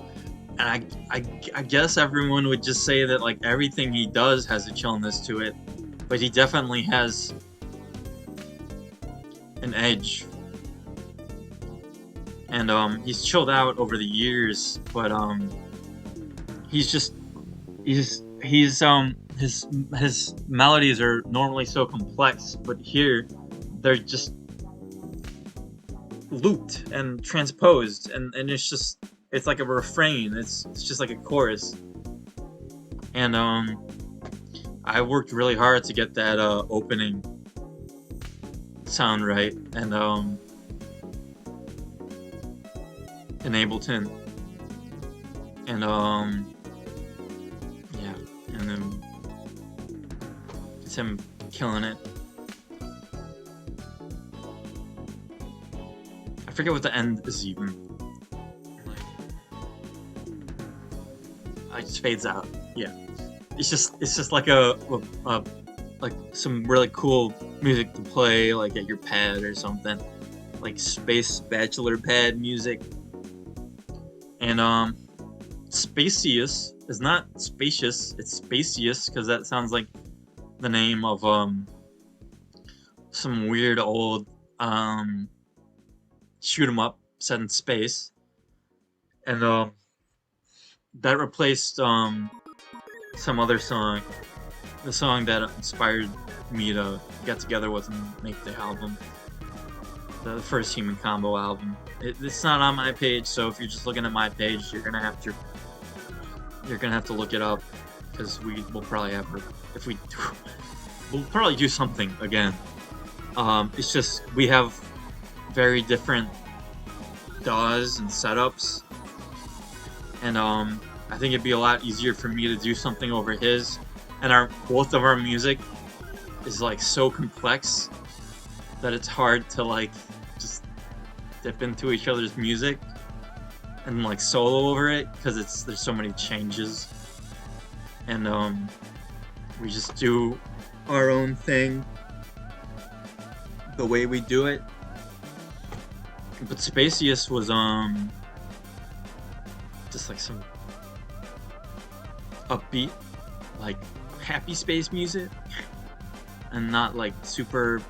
and I guess everyone would just say that like everything he does has a chillness to it, but he definitely has an edge. And he's chilled out over the years, but he's his melodies are normally so complex, but here they're just looped and transposed, and it's like a refrain. It's just like a chorus. And I worked really hard to get that opening sound right, and in Ableton, and yeah, and then it's him killing it. I forget what the end is even. Like, it just fades out. Yeah, it's just like a like some really cool music to play like at your pad or something, like space bachelor pad music. And Spacious is not spacious, it's Spacious because that sounds like the name of some weird old shoot 'em up set in space. And that replaced some other song, the song that inspired me to get together with and make the album, the first Human Combo album. It's not on my page, so if you're just looking at my page, you're gonna have to look it up, because we'll probably have we'll probably do something again. It's just we have very different DAWs and setups, and I think it'd be a lot easier for me to do something over his, and both of our music is like so complex that it's hard to like just dip into each other's music and like solo over it, because there's so many changes, and we just do our own thing the way we do it. But Spacious was just like some upbeat, like happy space music, and not like super.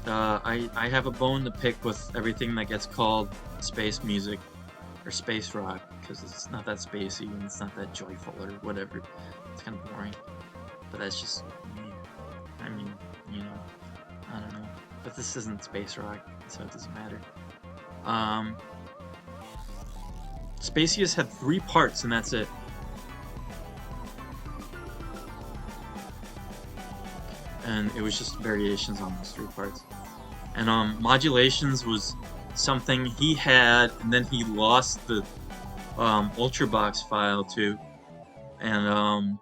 I have a bone to pick with everything that gets called space music or space rock, because it's not that spacey and it's not that joyful or whatever. It's kind of boring, but that's just me. I mean, you know, I don't know. But this isn't space rock, so it doesn't matter. Spacious had 3 parts, and that's it. And it was just variations on those 3 parts. And modulations was something he had, and then he lost the Ultrabox file too. And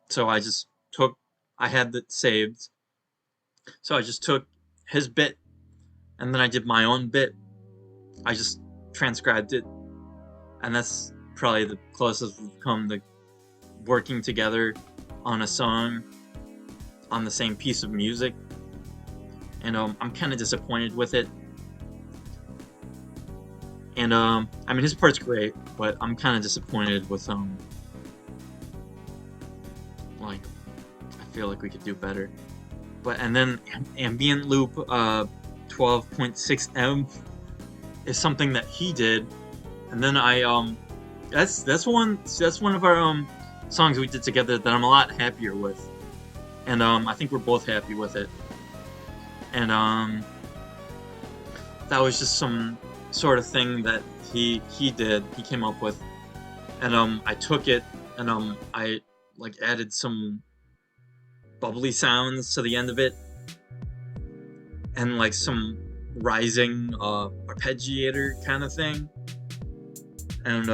so I had that saved. So I just took his bit, and then I did my own bit. I just transcribed it, and that's probably the closest we've come to working together on a song on the same piece of music. And I'm kind of disappointed with it. And I mean, his part's great, but I'm kind of disappointed with like, I feel like we could do better. But and then ambient loop 12.6M is something that he did, and then that's one of our songs we did together that I'm a lot happier with, and I think we're both happy with it. And that was just some sort of thing that he came up with, and I took it and I like added some bubbly sounds to the end of it, and like some rising arpeggiator kind of thing, and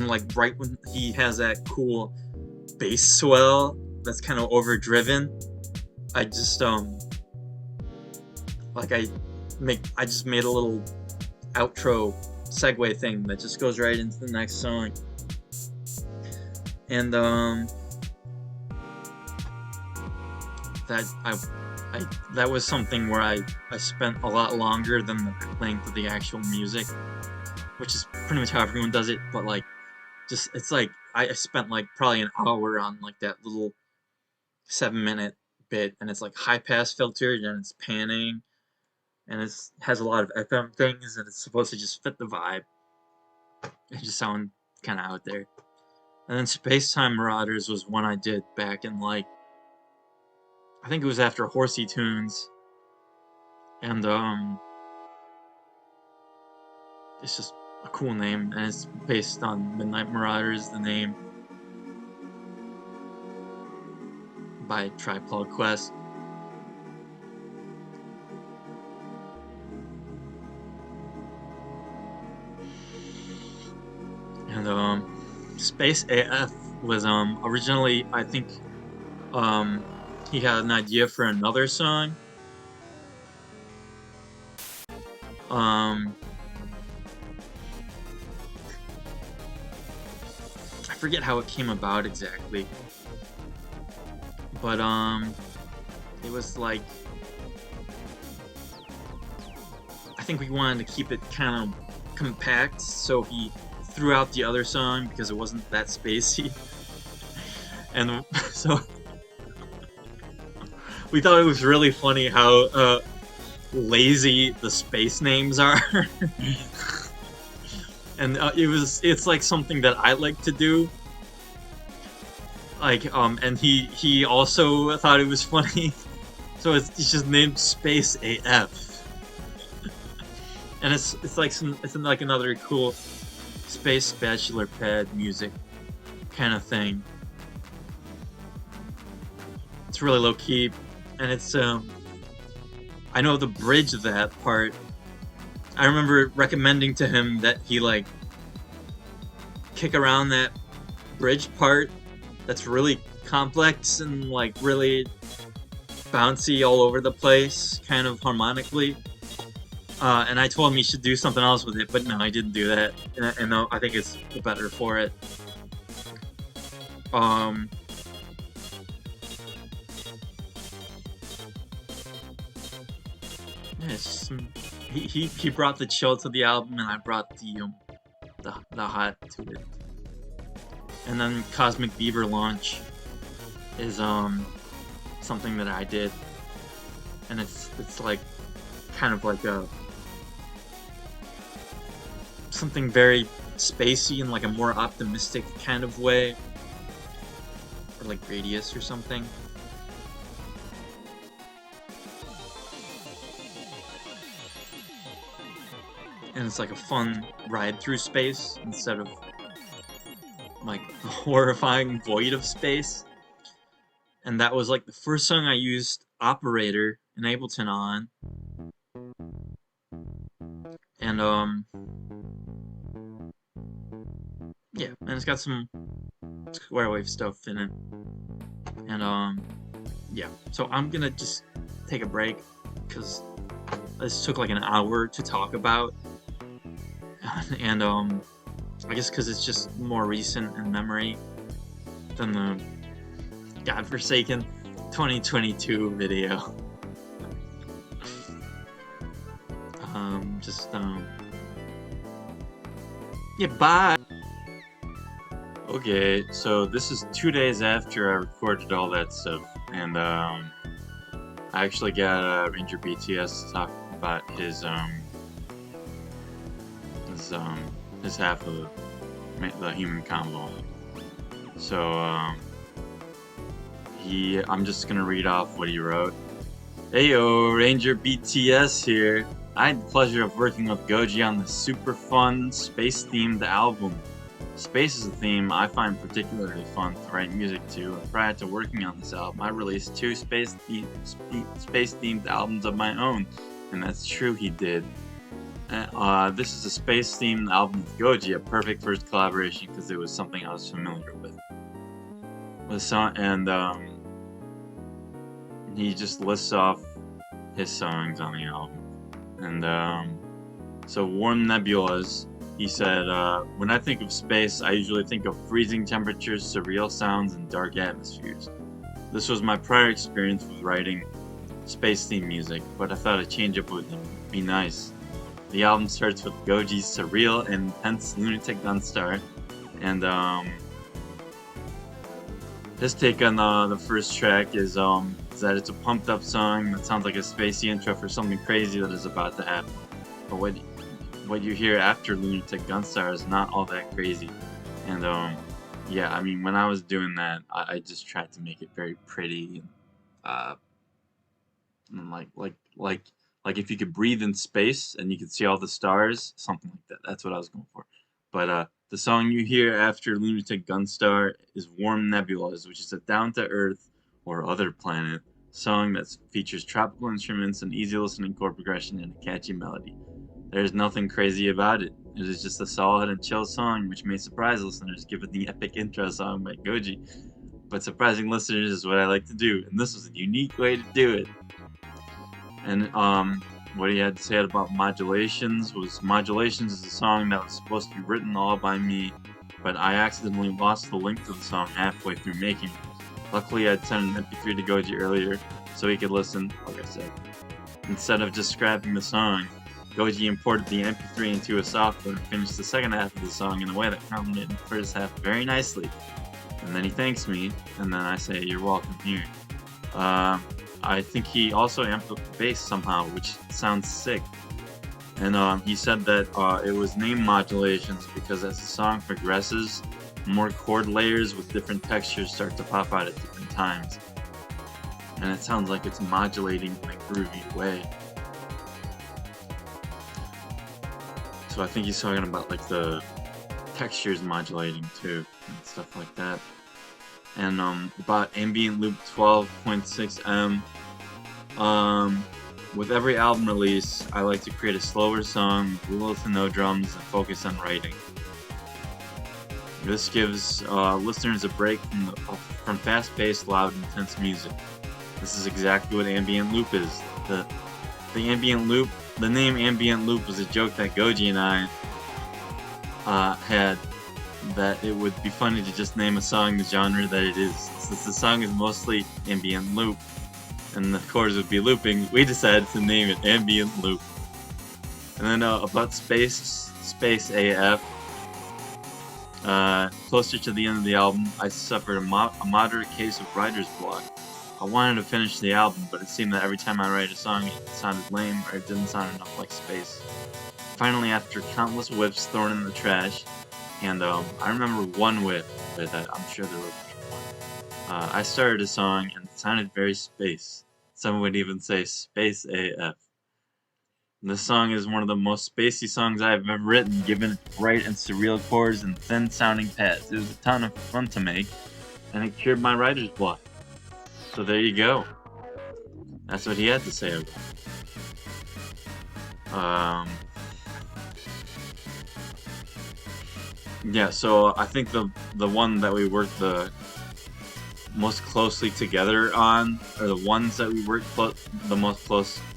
like right when he has that cool bass swell that's kind of overdriven, I just like I just made a little outro segue thing that just goes right into the next song. And that was something where I spent a lot longer than the length of the actual music, which is pretty much how everyone does it, but like just it's like I spent like probably an hour on like that little 7-minute bit, and it's like high pass filtered and it's panning and it has a lot of FM things and it's supposed to just fit the vibe and just sound kind of out there. And then Space Time Marauders was one I did back in like I think it was after Horsey Tunes, and it's just a cool name, and it's based on Midnight Marauders, the name, by Tribe Called Quest. And Space AF was originally, I think he had an idea for another song. I forget how it came about exactly, but it was like I think we wanted to keep it kind of compact, so he threw out the other song because it wasn't that spacey, and so we thought it was really funny how lazy the space names are. And it's like something that I like to do, like and he also thought it was funny, so it's just named Space AF. And it's like another cool space bachelor pad music kind of thing. It's really low key, and it's I know the bridge of that part. I remember recommending to him that he like kick around that bridge part that's really complex and like really bouncy all over the place, kind of harmonically. And I told him he should do something else with it, but no, I didn't do that. And I think it's better for it. Yeah, it's just he brought the chill to the album, and I brought the hot to it. And then Cosmic Beaver Launch is something that I did, and it's like kind of like a something very spacey in like a more optimistic kind of way, or like Radius or something. And it's like a fun ride through space instead of like the horrifying void of space. And that was like the first song I used Operator in Ableton on. And yeah, and it's got some square wave stuff in it. And yeah, so I'm gonna just take a break because this took like an hour to talk about. And I guess because it's just more recent in memory than the godforsaken 2022 video. Yeah, bye. Okay, so this is 2 days after I recorded all that stuff, and I actually got Ranger BTS to talk about his half of the human combo. So I'm just gonna read off what he wrote. Heyo, Ranger BTS here. I had the pleasure of working with Goji on this super fun space-themed album. Space is a theme I find particularly fun to write music to, and prior to working on this album, I released 2 space-themed albums of my own, and that's true, he did. This is a space-themed album with Goji, a perfect first collaboration because it was something I was familiar with. He just lists off his songs on the album. And so Warm Nebulas, he said, when I think of space, I usually think of freezing temperatures, surreal sounds, and dark atmospheres. This was my prior experience with writing space theme music, but I thought a change up would be nice. The album starts with Goji's surreal and intense Lunatic Gunstar, and his take on the first track is that it's a pumped up song that sounds like a spacey intro for something crazy that is about to happen. But what you hear after Lunatic Gunstar is not all that crazy. And yeah, I mean, when I was doing that, I just tried to make it very pretty and like if you could breathe in space and you could see all the stars, something like that. That's what I was going for. But the song you hear after Lunatic Gunstar is Warm Nebulas, which is a down-to-earth or other planet song that features tropical instruments, an easy listening chord progression, and a catchy melody. There is nothing crazy about it. It is just a solid and chill song, which may surprise listeners given the epic intro song by Goji. But surprising listeners is what I like to do, and this was a unique way to do it. And what he had to say about Modulations was, Modulations is a song that was supposed to be written all by me, but I accidentally lost the link to the song halfway through making it. Luckily, I'd sent an MP3 to Goji earlier, so he could listen, like I said. Instead of just scrapping the song, Goji imported the MP3 into his software and finished the second half of the song in a way that complemented the first half very nicely. And then he thanks me, and then I say, "You're welcome here." I think he also amped up the bass somehow, which sounds sick. And he said that it was named Modulations because as the song progresses, more chord layers with different textures start to pop out at different times. And it sounds like it's modulating in a groovy way. So I think he's talking about like the textures modulating too, and stuff like that. And about ambient loop 12.6 M. With every album release, I like to create a slower song with little to no drums and focus on writing. This gives listeners a break from fast-paced, loud, intense music. This is exactly what ambient loop is. The ambient loop, the name ambient loop was a joke that Goji and I had, that it would be funny to just name a song the genre that it is. Since the song is mostly ambient loop and the chords would be looping, we decided to name it Ambient Loop. And then about Space AF, closer to the end of the album, I suffered a moderate case of writer's block. I wanted to finish the album, but it seemed that every time I write a song it sounded lame or it didn't sound enough like Space. Finally, after countless whips thrown in the trash, and I remember one whip, but I'm sure there was more. I started a song and it sounded very space. Some would even say Space AF. This song is one of the most spacey songs I've ever written, given its bright and surreal chords and thin sounding pads. It was a ton of fun to make, and it cured my writer's block. So there you go. That's what he had to say about it. Yeah, so I think the one that we worked the most closely together on, or the ones that we worked the most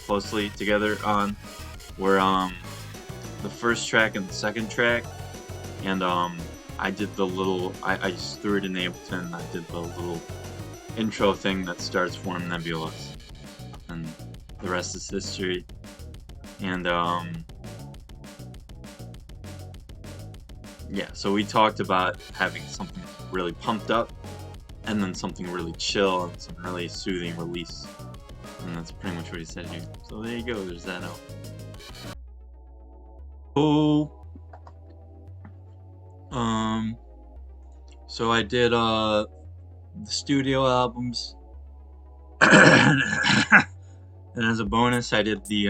closely together on, were the first track and the second track, and I did the little, I just threw it in Ableton. I did the little intro thing that starts Warm Nebulas, and the rest is history. And yeah, so we talked about having something really pumped up and then something really chill and some really soothing release, and that's pretty much what he said here. So there you go, there's that out. So I did the studio albums, and as a bonus I did the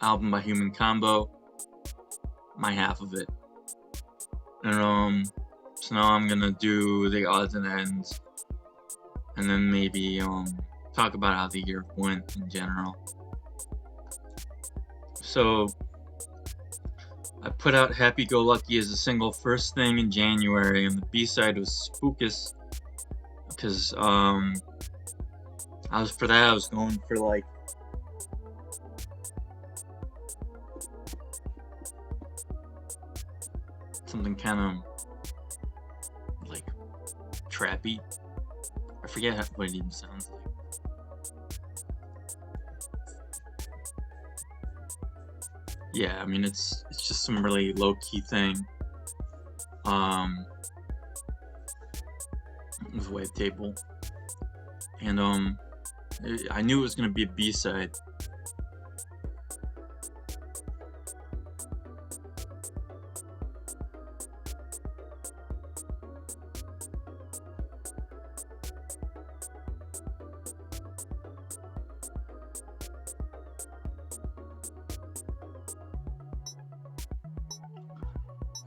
album by Human Combo, my half of it. And so now I'm gonna do the odds and ends, and then maybe talk about how the year went in general. So I put out Happy Go Lucky as a single first thing in January, and the B-side was Spookus, because I was going for like something kind of like trappy. I forget what it even sounds like. Yeah, I mean it's just some really low-key thing. With Wavetable, and I knew it was gonna be a B-side.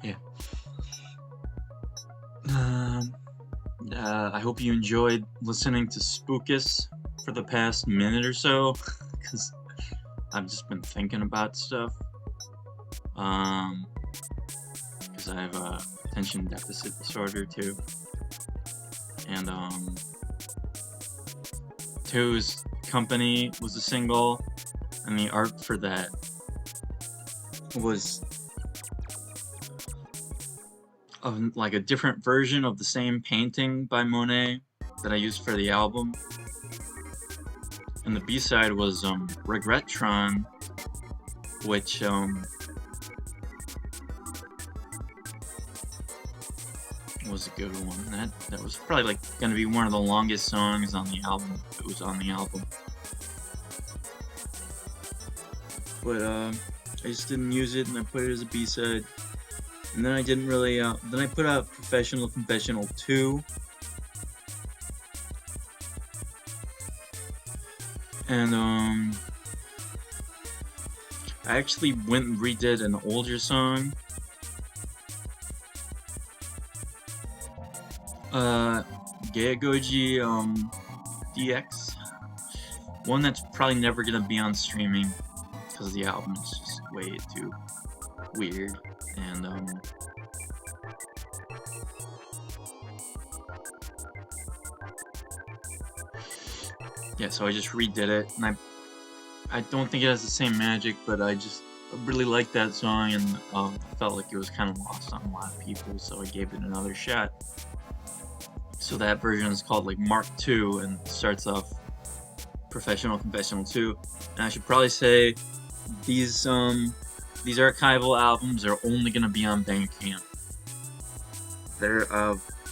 Yeah. I hope you enjoyed listening to Spookus for the past minute or so, because I've just been thinking about stuff. Because I have a attention deficit disorder too, and Two's Company was a single, and the art for that was of like a different version of the same painting by Monet that I used for the album. And the B-side was Regretron, which was a good one. That was probably like gonna be one of the longest songs on the album. It was on the album, but I just didn't use it, and I put it as a B-side. And then I didn't really. Then I put out Professional Confessional 2, and I actually went and redid an older song. crazygoji DX, one that's probably never gonna be on streaming because the album is just way too weird. And yeah, so I just redid it, and I don't think it has the same magic, but I really liked that song, and I felt like it was kind of lost on a lot of people, so I gave it another shot. So that version is called like Mark II, and starts off Professional Confessional 2. And I should probably say these archival albums are only gonna be on Bandcamp. They're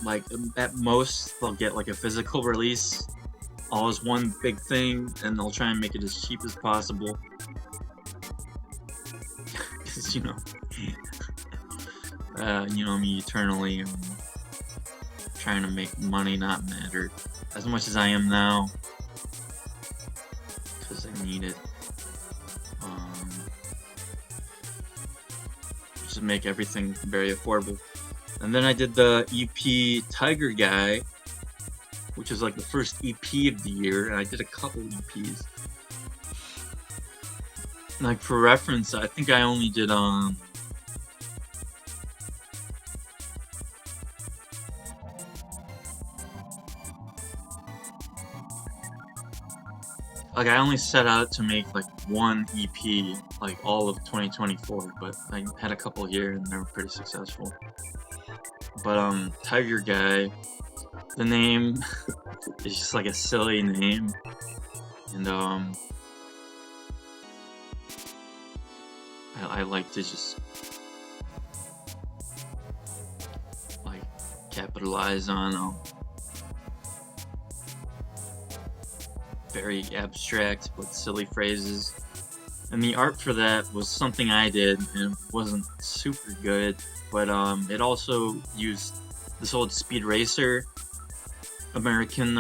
like at most they'll get like a physical release, all as one big thing, and they'll try and make it as cheap as possible. Because you know me eternally trying to make money not matter as much as I am now, because I need it. Just make everything very affordable. And then I did the EP Tiger Guy, which is like the first EP of the year, and I did a couple EPs. Like for reference, I think I only did like I only set out to make like one EP like all of 2024, but I had a couple here and they were pretty successful. But Tiger Guy, the name is just like a silly name, and I like to just like capitalize on very abstract but silly phrases. And the art for that was something I did, and it wasn't super good, but it also used this old Speed Racer American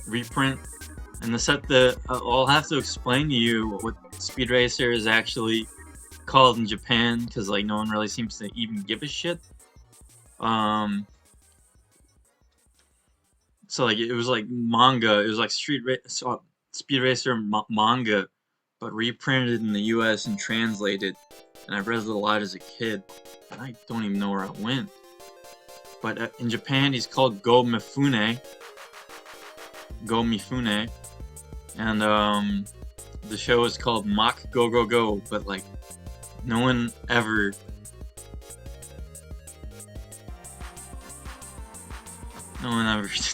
reprint. And the set that I'll have to explain to you what Speed Racer is actually called in Japan, because like no one really seems to even give a shit. So like it was like manga. It was like Speed Racer manga, but reprinted in the US and translated, and I read it a lot as a kid, and I don't even know where it went. But in Japan, he's called Go Mifune, and the show is called Mock Go Go Go, but like, no one ever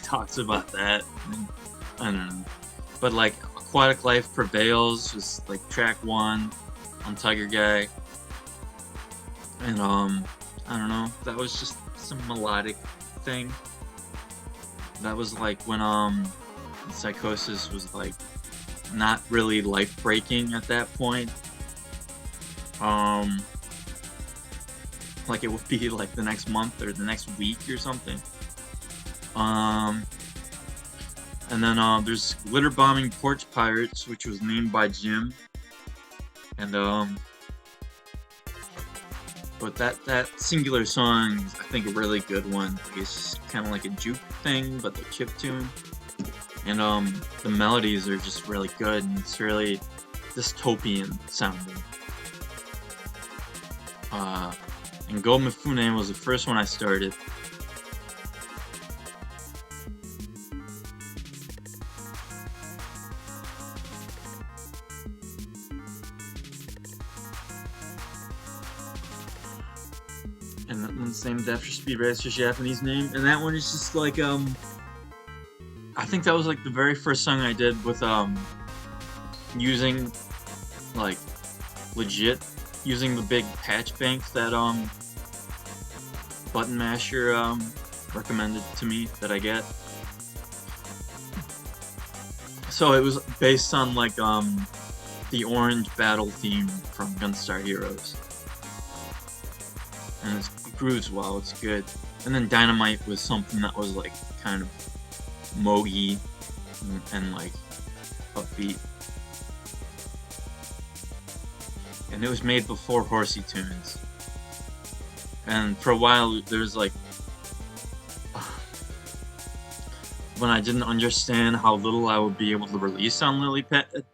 talks about that. I don't know. But like, Aquatic Life Prevails was like track 1 on Tiger Guy. And I don't know, that was just some melodic thing. That was like when Psychosis was like not really life breaking at that point. Like it would be like the next month or the next week or something. And then there's Glitter Bombing Porch Pirates, which was named by Jim. And but that singular song is, I think, a really good one. It's kind of like a juke thing, but the chip tune. And the melodies are just really good, and it's really dystopian sounding. And Go Mifune was the first one I started. And that one's named after Speed Racer's Japanese name, and that one is just like I think that was like the very first song I did with using like legit using the big patch bank that Button Masher recommended to me that I get. So it was based on like the orange battle theme from Gunstar Heroes, and it grooves well, it's good. And then Dynamite was something that was like kind of mogy and like upbeat, and it was made before Horsey tunes. And for a while there's like when I didn't understand how little I would be able to release on Lily Pad,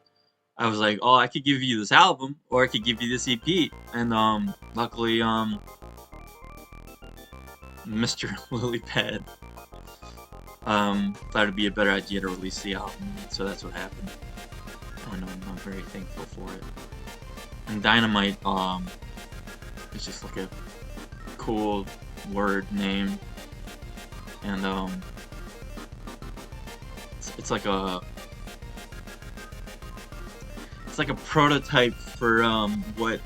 I was like, oh, I could give you this album or I could give you this EP. And luckily Mr. Lilypad thought it'd be a better idea to release the album, so that's what happened. And I'm very thankful for it. And Dynamite it's just like a cool word name, and it's like a prototype for what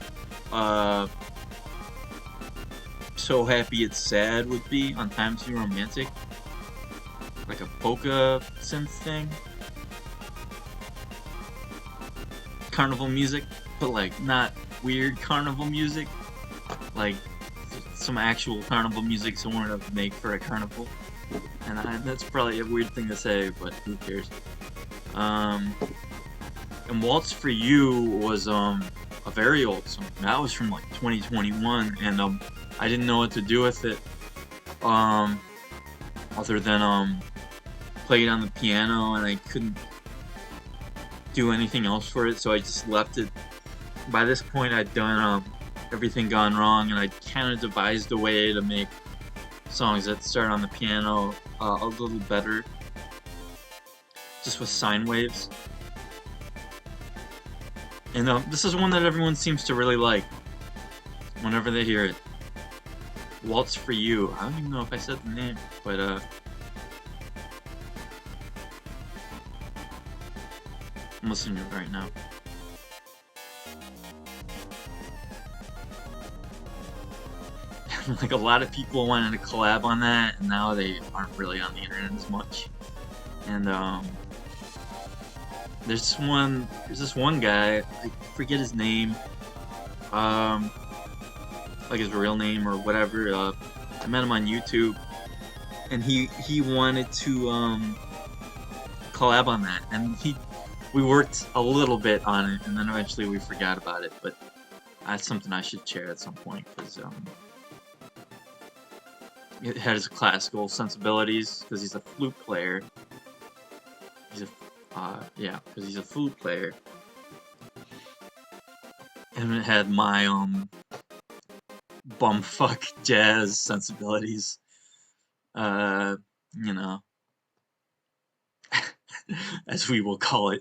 So Happy It's Sad would be on Time to Be Romantic, like a polka synth thing, carnival music, but like not weird carnival music, like some actual carnival music someone would make for a carnival. And that's probably a weird thing to say, but who cares. And Waltz for You was a very old song. That was from like 2021, and I didn't know what to do with it other than play it on the piano, and I couldn't do anything else for it, so I just left it. By this point I'd done Everything Gone Wrong, and I kind of devised a way to make songs that start on the piano a little better, just with sine waves. And this is one that everyone seems to really like whenever they hear it. Waltz for You. I don't even know if I said the name, but I'm listening to it right now. Like, a lot of people wanted to collab on that, and now they aren't really on the internet as much. And there's this one guy, I forget his name, like his real name or whatever. I met him on YouTube, and he wanted to collab on that, and we worked a little bit on it, and then eventually we forgot about it. But that's something I should share at some point, because it has classical sensibilities, because he's a flute player. He's a flute player. and it had my bumfuck jazz sensibilities. You know, as we will call it.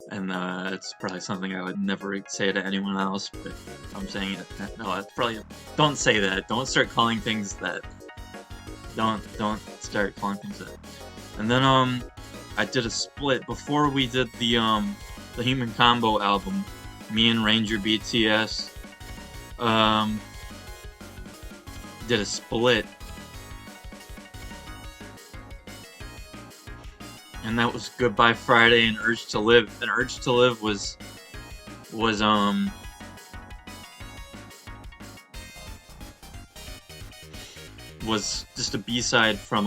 And it's probably something I would never say to anyone else, but I'm saying it. No, it's probably, don't say that. Don't start calling things that. Don't start calling things that. And then I did a split before we did the Human Combo album. Me and Ranger BTS did a split, and that was Goodbye Friday and Urge to Live. And Urge to Live was just a B-side from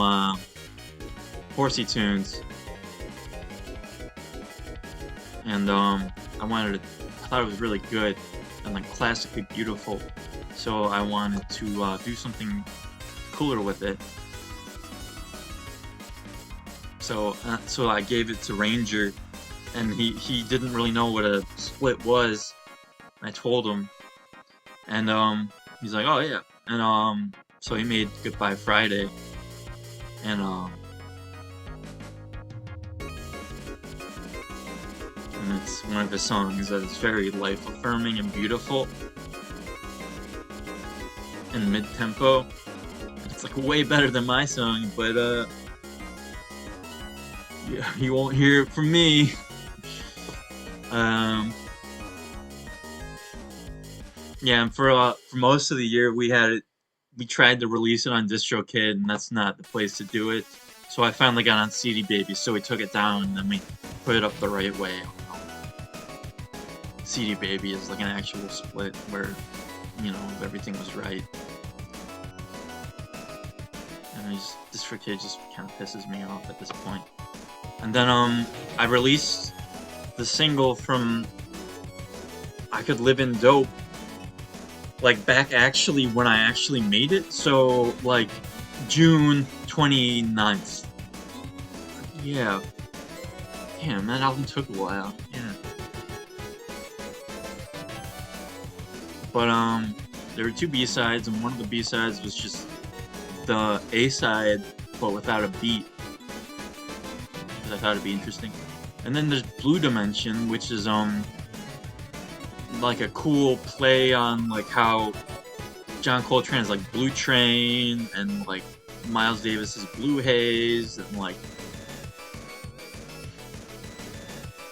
Horsey Tunes, and I thought it was really good and like classically beautiful, so I wanted to do something cooler with it. So I gave it to Ranger, and he didn't really know what a split was. I told him, and he's like, oh yeah, and so he made Goodbye Friday, and it's one of his songs that is very life-affirming and beautiful and mid-tempo. It's like way better than my song, but yeah, you won't hear it from me. Yeah, and for most of the year we tried to release it on DistroKid, and that's not the place to do it. So I finally got on CD Baby, so we took it down and then we put it up the right way. CD Baby is like an actual split where, you know, everything was right. And DistroKid just kind of pisses me off at this point. And then I released the single from I Could Live in Dope, like back actually when I actually made it, so like June 29th. Yeah. Damn, that album took a while. Yeah. But there were two B-sides, and one of the B-sides was just the A-side, but without a beat, because I thought it'd be interesting. And then there's Blue Dimension, which is like a cool play on like how John Coltrane's like Blue Train, and like Miles Davis's Blue Haze, and like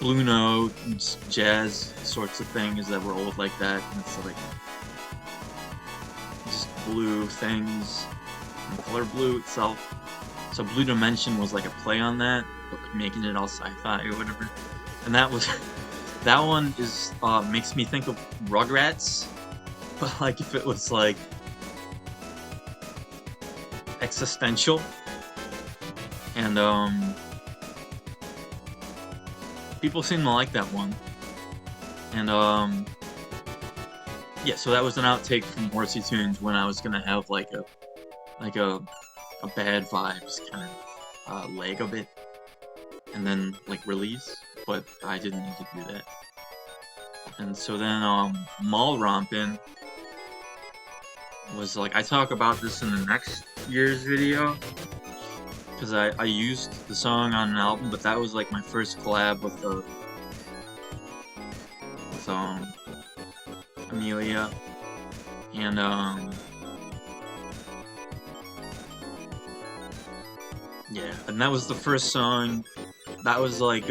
Blue Note and jazz sorts of things that were old like that. And it's like just blue things and the color blue itself. So Blue Dimension was like a play on that, but like making it all sci-fi or whatever. And that one is makes me think of Rugrats, but like if it was like existential. And people seem to like that one. And yeah, so that was an outtake from Horsey Tunes when I was gonna have like a bad vibes kind of leg of it, and then like release, but I didn't need to do that. And so then Mall Rompin' was like, I talk about this in the next year's video, because I used the song on an album, but that was like my first collab with Amelia, and yeah, and that was the first song that was like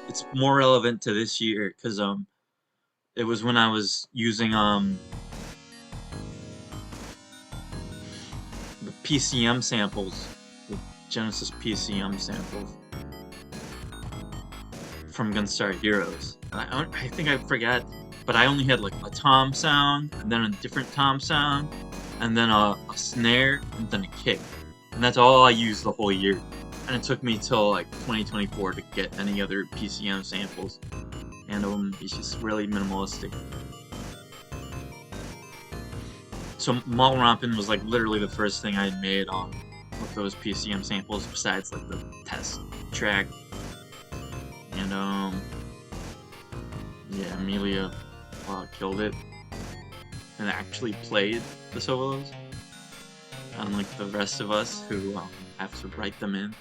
it's more relevant to this year, because it was when I was using the PCM samples, the Genesis PCM samples from Gunstar Heroes. I think I forgot, but I only had like a tom sound, and then a different tom sound, and then a snare, and then a kick. And that's all I used the whole year. And it took me till like 2024 to get any other PCM samples. And it's just really minimalistic. So Mall Rompin' was like literally the first thing I had made with those PCM samples, besides like the test track. And Amelia killed it and actually played the solos, unlike the rest of us who have to write them in.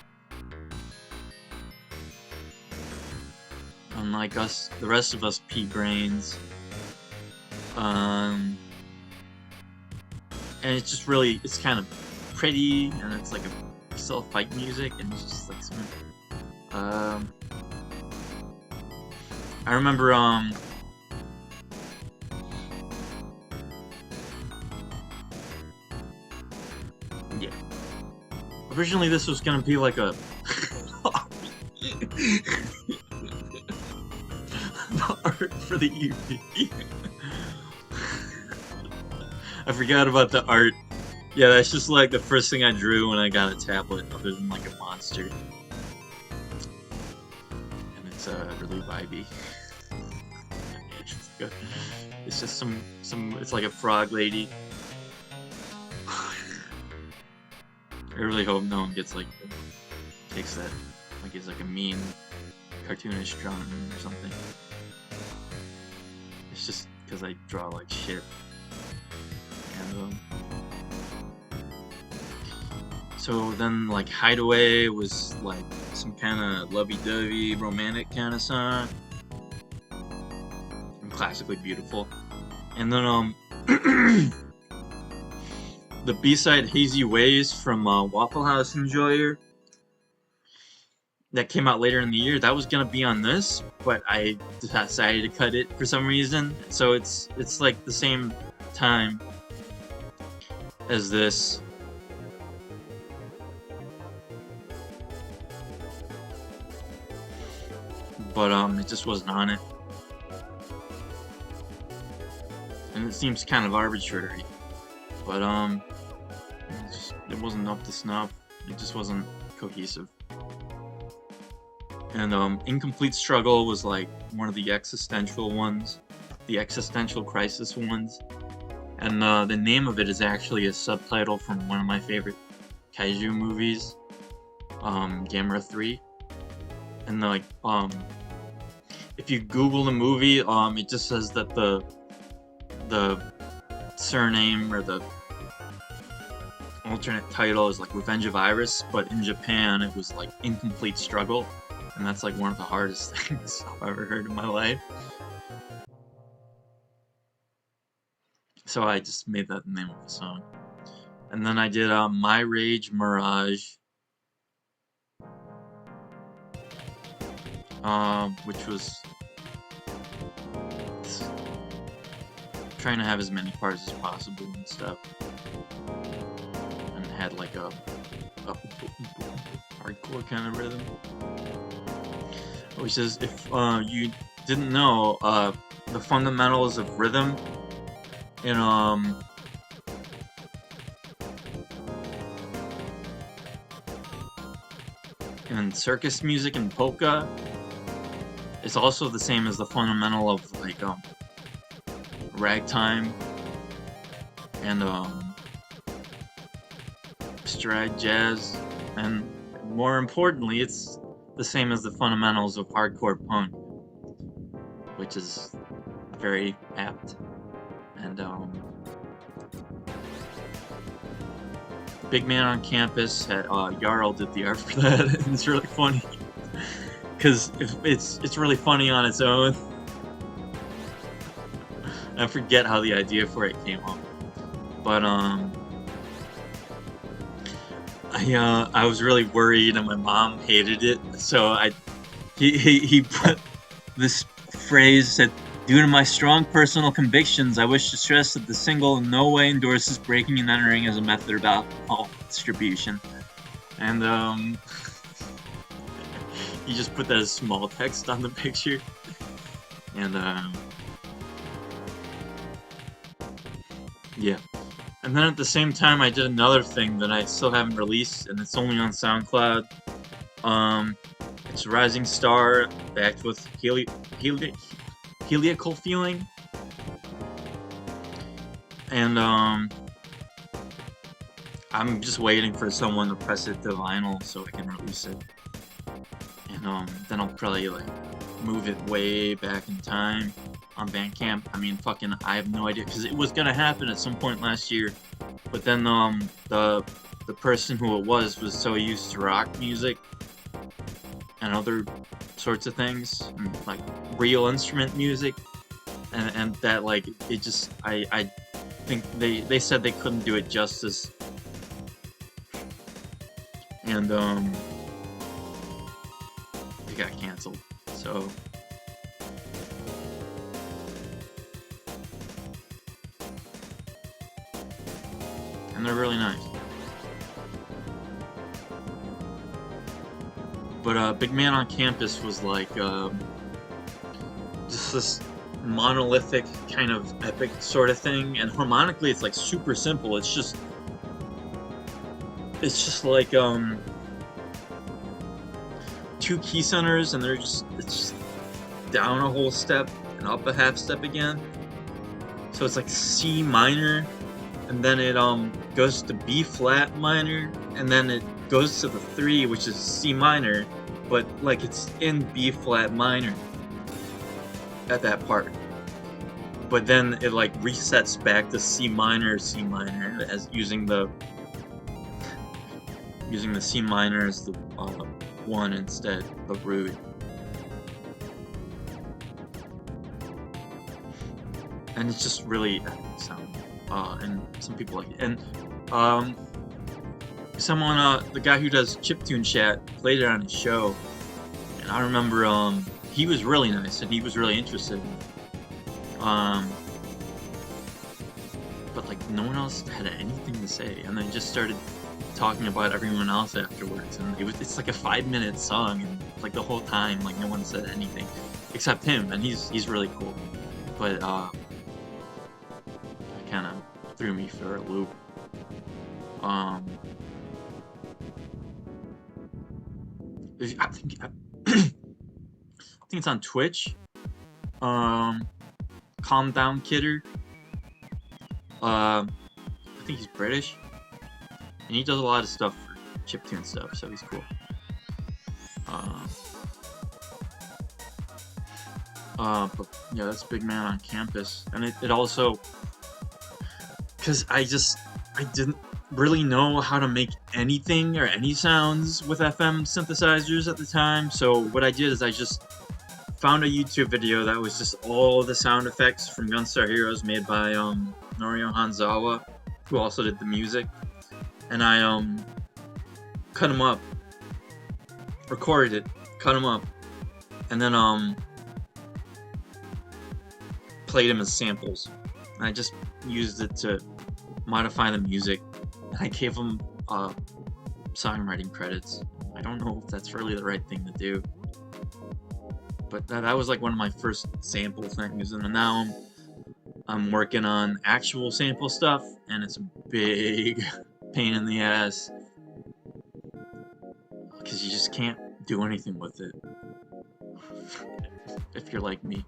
Unlike us, the rest of us pea brains. And it's just really, it's kind of pretty, and it's like a still fight music, and it's just like some. I remember yeah. Originally, this was gonna be like a. The art for the EP. I forgot about the art. Yeah, that's just like the first thing I drew when I got a tablet, other than like a monster. And it's really vibey. It's good. It's just some. It's like a frog lady. I really hope no one gets like takes that like it's like a mean cartoonish drawing or something. It's just because I draw like shit. And so then like Hideaway was like some kind of lovey-dovey romantic kind of song. And classically beautiful. And then the B-side Hazy Ways from Waffle House Enjoyer that came out later in the year, that was gonna be on this, but I decided to cut it for some reason. So it's like the same time as this. But it just wasn't on it. And it seems kind of arbitrary. But it wasn't up to snuff. It just wasn't cohesive. And Incomplete Struggle was like one of the existential ones, the existential crisis ones. And the name of it is actually a subtitle from one of my favorite kaiju movies, Gamera 3. And like if you Google the movie, it just says that the surname or the alternate title is like Revenge of Iris, but in Japan it was like Incomplete Struggle, and that's like one of the hardest things I've ever heard in my life. So I just made that the name of the song. And then I did My Rage Mirage, which was trying to have as many parts as possible and stuff. And it had like a hardcore kind of rhythm. Which is, if you didn't know, the fundamentals of rhythm in circus music and polka is also the same as the fundamental of like ragtime and stride jazz, and more importantly, it's the same as the fundamentals of hardcore punk, which is very apt. And Big Man on Campus had Jarl did the art for that, and it's really funny because it's really funny on its own. I forget how the idea for it came up, but I was really worried, and my mom hated it, so he put this phrase that, due to my strong personal convictions, I wish to stress that the single in no way endorses breaking and entering as a method of alcohol distribution. And he just put that as small text on the picture. And yeah. And then at the same time, I did another thing that I still haven't released, and it's only on SoundCloud. It's Rising Star, backed with heliacal feeling, and I'm just waiting for someone to press it to vinyl so I can release it, and then I'll probably like move it way back in time, on Bandcamp. I mean, fucking, I have no idea, because it was gonna happen at some point last year, but then the person who it was so used to rock music and other sorts of things, and like real instrument music, and that, like, it just, I think they said they couldn't do it justice, and it got canceled. So and they're really nice. But Big Man on Campus was like just this monolithic kind of epic sort of thing, and harmonically it's like super simple. It's just like two key centers, and it's just down a whole step and up a half step again. So it's like C minor, and then it goes to B flat minor, and then it goes to the 3, which is C minor, but like it's in B flat minor at that part. But then it like resets back to C minor, as using the C minor as the 1 instead, the root. And it's just really epic sound. And some people like it. And someone, the guy who does Chiptune Chat, played it on his show, and I remember he was really nice and he was really interested. But like no one else had anything to say, and they just started talking about everyone else afterwards, and it's like a 5-minute song, and like the whole time like no one said anything except him, and he's really cool. But it kind of threw me for a loop. I think it's on Twitch. Calm Down Kidder. I think he's British, and he does a lot of stuff for chiptune stuff, so he's cool. But yeah, that's Big Man on Campus, and it also, because I didn't really know how to make anything or any sounds with FM synthesizers at the time, so what I did is I just found a YouTube video that was just all the sound effects from Gunstar Heroes made by Norio Hanzawa, who also did the music, and I cut them up, recorded it, cut them up, and then played them as samples. And I just used it to modify the music, and I gave them songwriting credits. I don't know if that's really the right thing to do, but that was like one of my first sample things, and now I'm working on actual sample stuff, and it's a big pain in the ass because you just can't do anything with it if you're like me.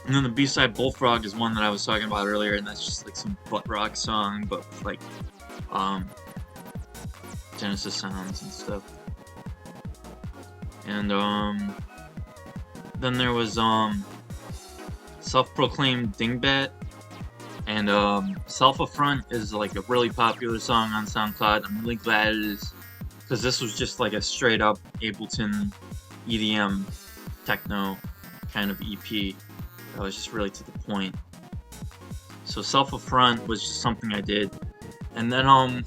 And then the B-side Bullfrog is one that I was talking about earlier, and that's just like some butt rock song, but with like Genesis sounds and stuff. And then there was Self-Proclaimed Dingbat, and Self-Affront is like a really popular song on SoundCloud. I'm really glad it is, because this was just like a straight up Ableton EDM techno kind of EP. That was just really to the point. So Self-Affront was just something I did, and then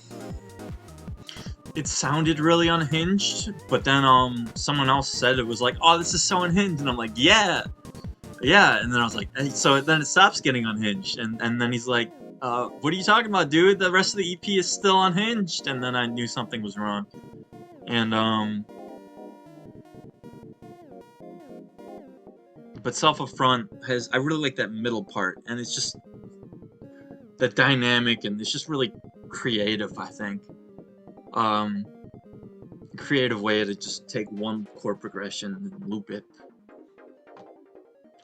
it sounded really unhinged, but then someone else said it was like, oh, this is so unhinged, and I'm like, yeah, and then I was like, so then it stops getting unhinged, and then he's like, what are you talking about, dude? The rest of the EP is still unhinged, and then I knew something was wrong, and but Self-Affront I really like that middle part, and it's just the dynamic, and it's just really creative, I think. Creative way to just take one chord progression and loop it.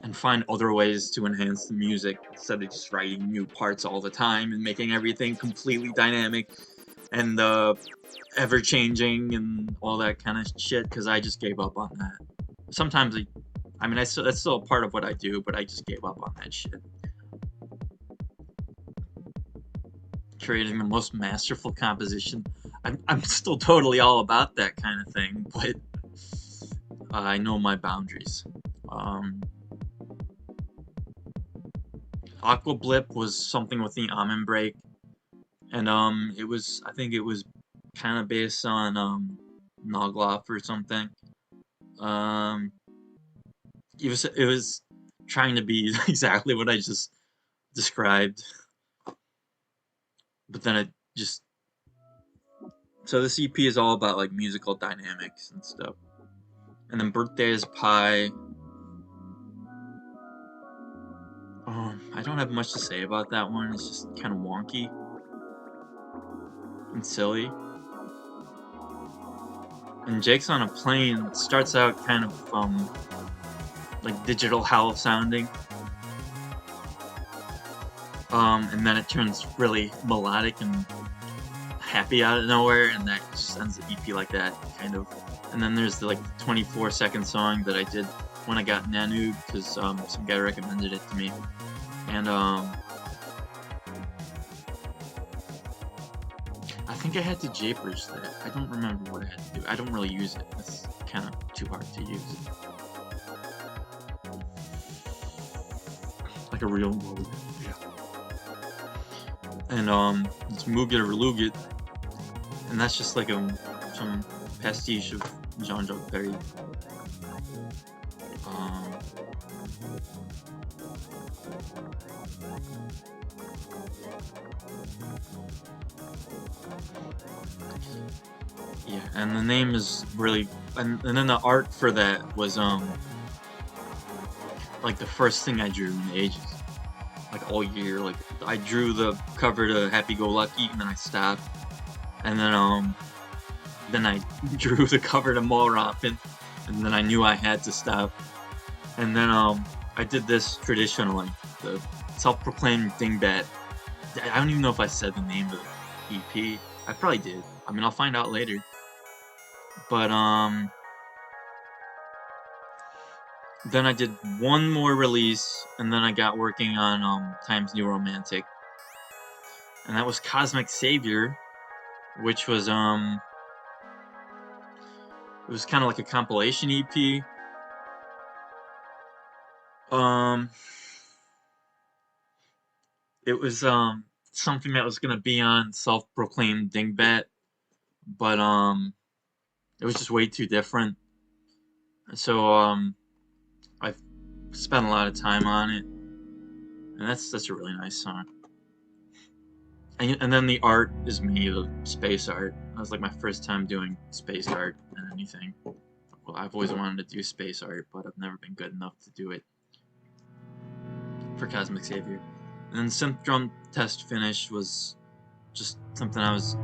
and find other ways to enhance the music instead of just writing new parts all the time and making everything completely dynamic and ever changing and all that kind of shit, because I just gave up on that. Sometimes I mean, that's still a part of what I do, but I just gave up on that shit. Creating the most masterful composition. I'm still totally all about that kind of thing, but I know my boundaries. Aqua Blip was something with the almond break, and I think it was kind of based on Nogloff or something. It was trying to be exactly what I just described, but then it just, so this EP is all about like musical dynamics and stuff. And then Birthday is Pie. I don't have much to say about that one. It's just kind of wonky and silly. And Jake's on a Plane starts out kind of like digital howl sounding. And then it turns really melodic and happy out of nowhere, and that just ends the EP like that, kind of. And then there's the like 24-second song that I did when I got Nanook, because some guy recommended it to me. And I think I had to Japers that. I don't remember what I had to do. I don't really use it. It's kind of too hard to use. Like a real load. Yeah. And it's Muget or Luget. And that's just like some pastiche of Jean-Jacques Perry. Yeah, and the name is really, and then the art for that was like the first thing I drew in ages, like all year. Like I drew the cover to Happy Go Lucky, and then I stopped, and then I drew the cover to Mall Rompin', and then I knew I had to stop, and then I did this traditionally, the self-proclaimed dingbat. I don't even know if I said the name of the EP. I probably did. I mean, I'll find out later. But then I did one more release, and then I got working on Times New Romantic, and that was Cosmic Savior, which was it was kind of like a compilation EP. It was something that was gonna be on Self-Proclaimed Dingbat, but it was just way too different. So I spent a lot of time on it, and that's a really nice song. And then the art is me, the space art. That was like my first time doing space art and anything. Well, I've always wanted to do space art, but I've never been good enough to do it for Cosmic Savior. And then Synth Drum Test Finish was just something I was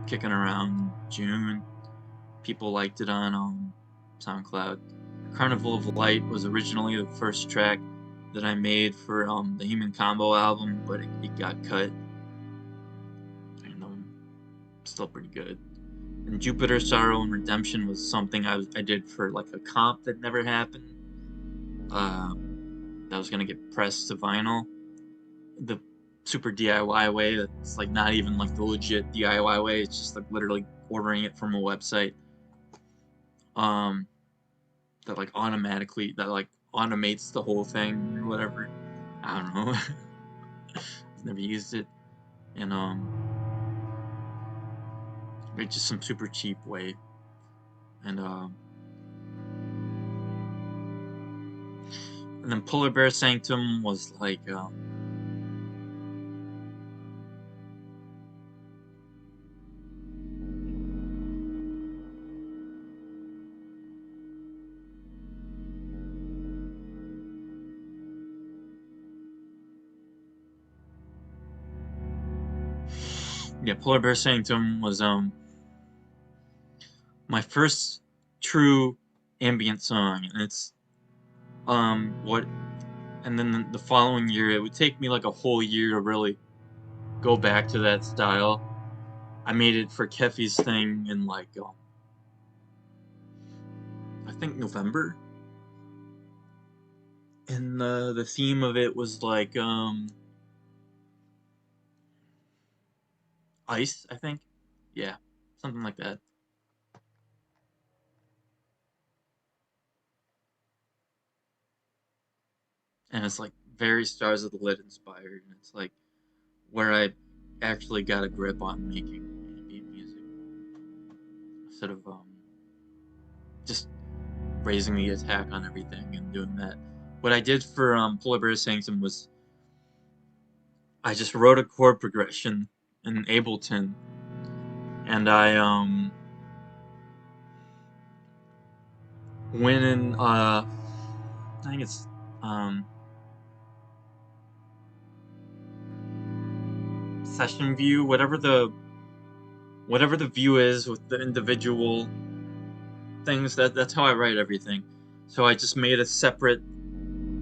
kicking around in June. People liked it on SoundCloud. Carnival of Light was originally the first track that I made for the Human Combo album, but it got cut. And still pretty good. And Jupiter, Sorrow, and Redemption was something I did for like a comp that never happened. That was gonna get pressed to vinyl, the super DIY way. That's like not even like the legit DIY way. It's just like literally ordering it from a website. That like automates the whole thing or whatever. I don't know. I've never used it, and it's just some super cheap way. And then Polar Bear Sanctum was like yeah, Polar Bear Sanctum was my first true ambient song, and it's what and then the following year, it would take me like a whole year to really go back to that style. I made it for Keffy's thing in like I think November, and the theme of it was like ice, I think. Yeah, something like that. And it's like very Stars of the Lid inspired, and it's like where I actually got a grip on making ambient music instead of just raising the attack on everything and doing that. What I did for Polar Bear Sanctum was I just wrote a chord progression in Ableton, and I went in I think it's um session view, whatever the view is with the individual things. That's how I write everything. So I just made a separate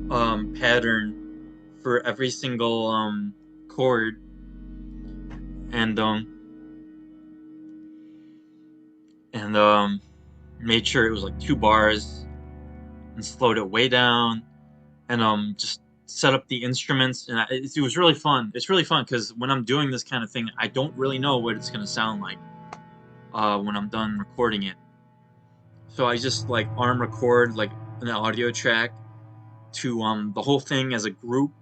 pattern for every single chord, and and made sure it was like 2 bars, and slowed it way down, and just set up the instruments, and it was really fun. It's really fun because when I'm doing this kind of thing, I don't really know what it's gonna sound like when I'm done recording it. So I just like arm record like an audio track to the whole thing as a group,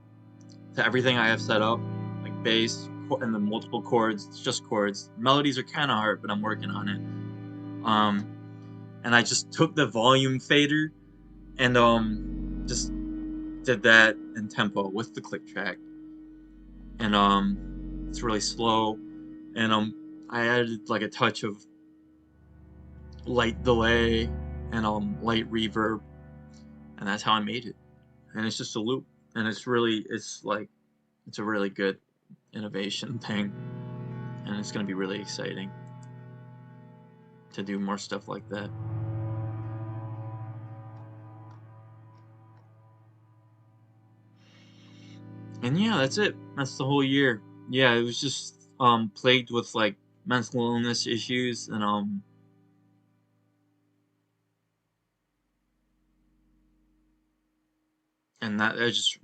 to everything I have set up, like bass and the multiple chords. It's just chords. Melodies are kind of hard, but I'm working on it. And I just took the volume fader and just did that in tempo with the click track, and it's really slow, and I added like a touch of light delay and light reverb, and that's how I made it. And it's just a loop, and it's like it's a really good innovation thing, and it's gonna be really exciting to do more stuff like that. And yeah, that's it. That's the whole year. Yeah, it was just plagued with like mental illness issues, and that just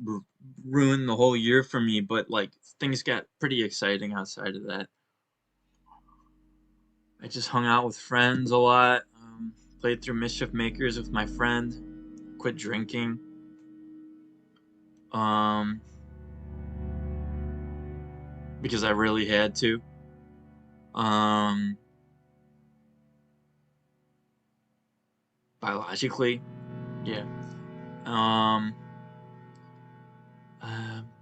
ruined the whole year for me. But like things got pretty exciting outside of that. I just hung out with friends a lot, played through Mischief Makers with my friend, quit drinking, um, because I really had to. Um, Biologically, yeah. Um,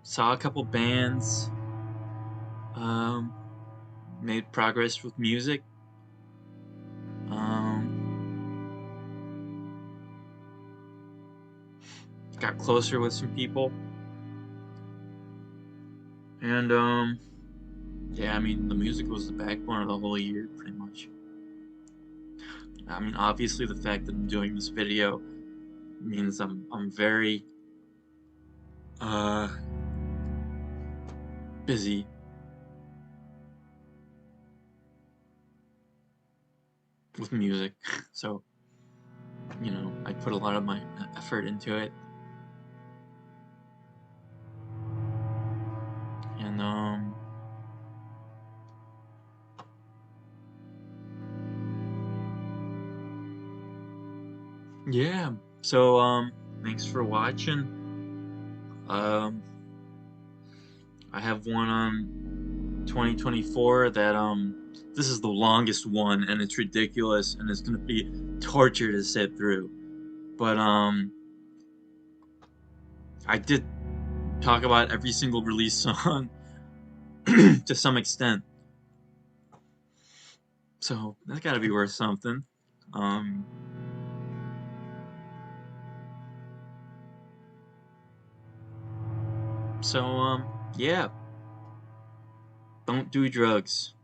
saw a couple bands. Um, Made progress with music. Um, got closer with some people, and yeah. I mean, the music was the backbone of the whole year, pretty much. I mean, obviously, the fact that I'm doing this video means I'm very uh busy, with music, so I put a lot of my effort into it, and yeah. So thanks for watching. Um, I have one on 2024 that this is the longest one, and it's ridiculous, and it's gonna be torture to sit through. But I did talk about every single release song to some extent, so that's got to be worth something. Um, so yeah, don't do drugs.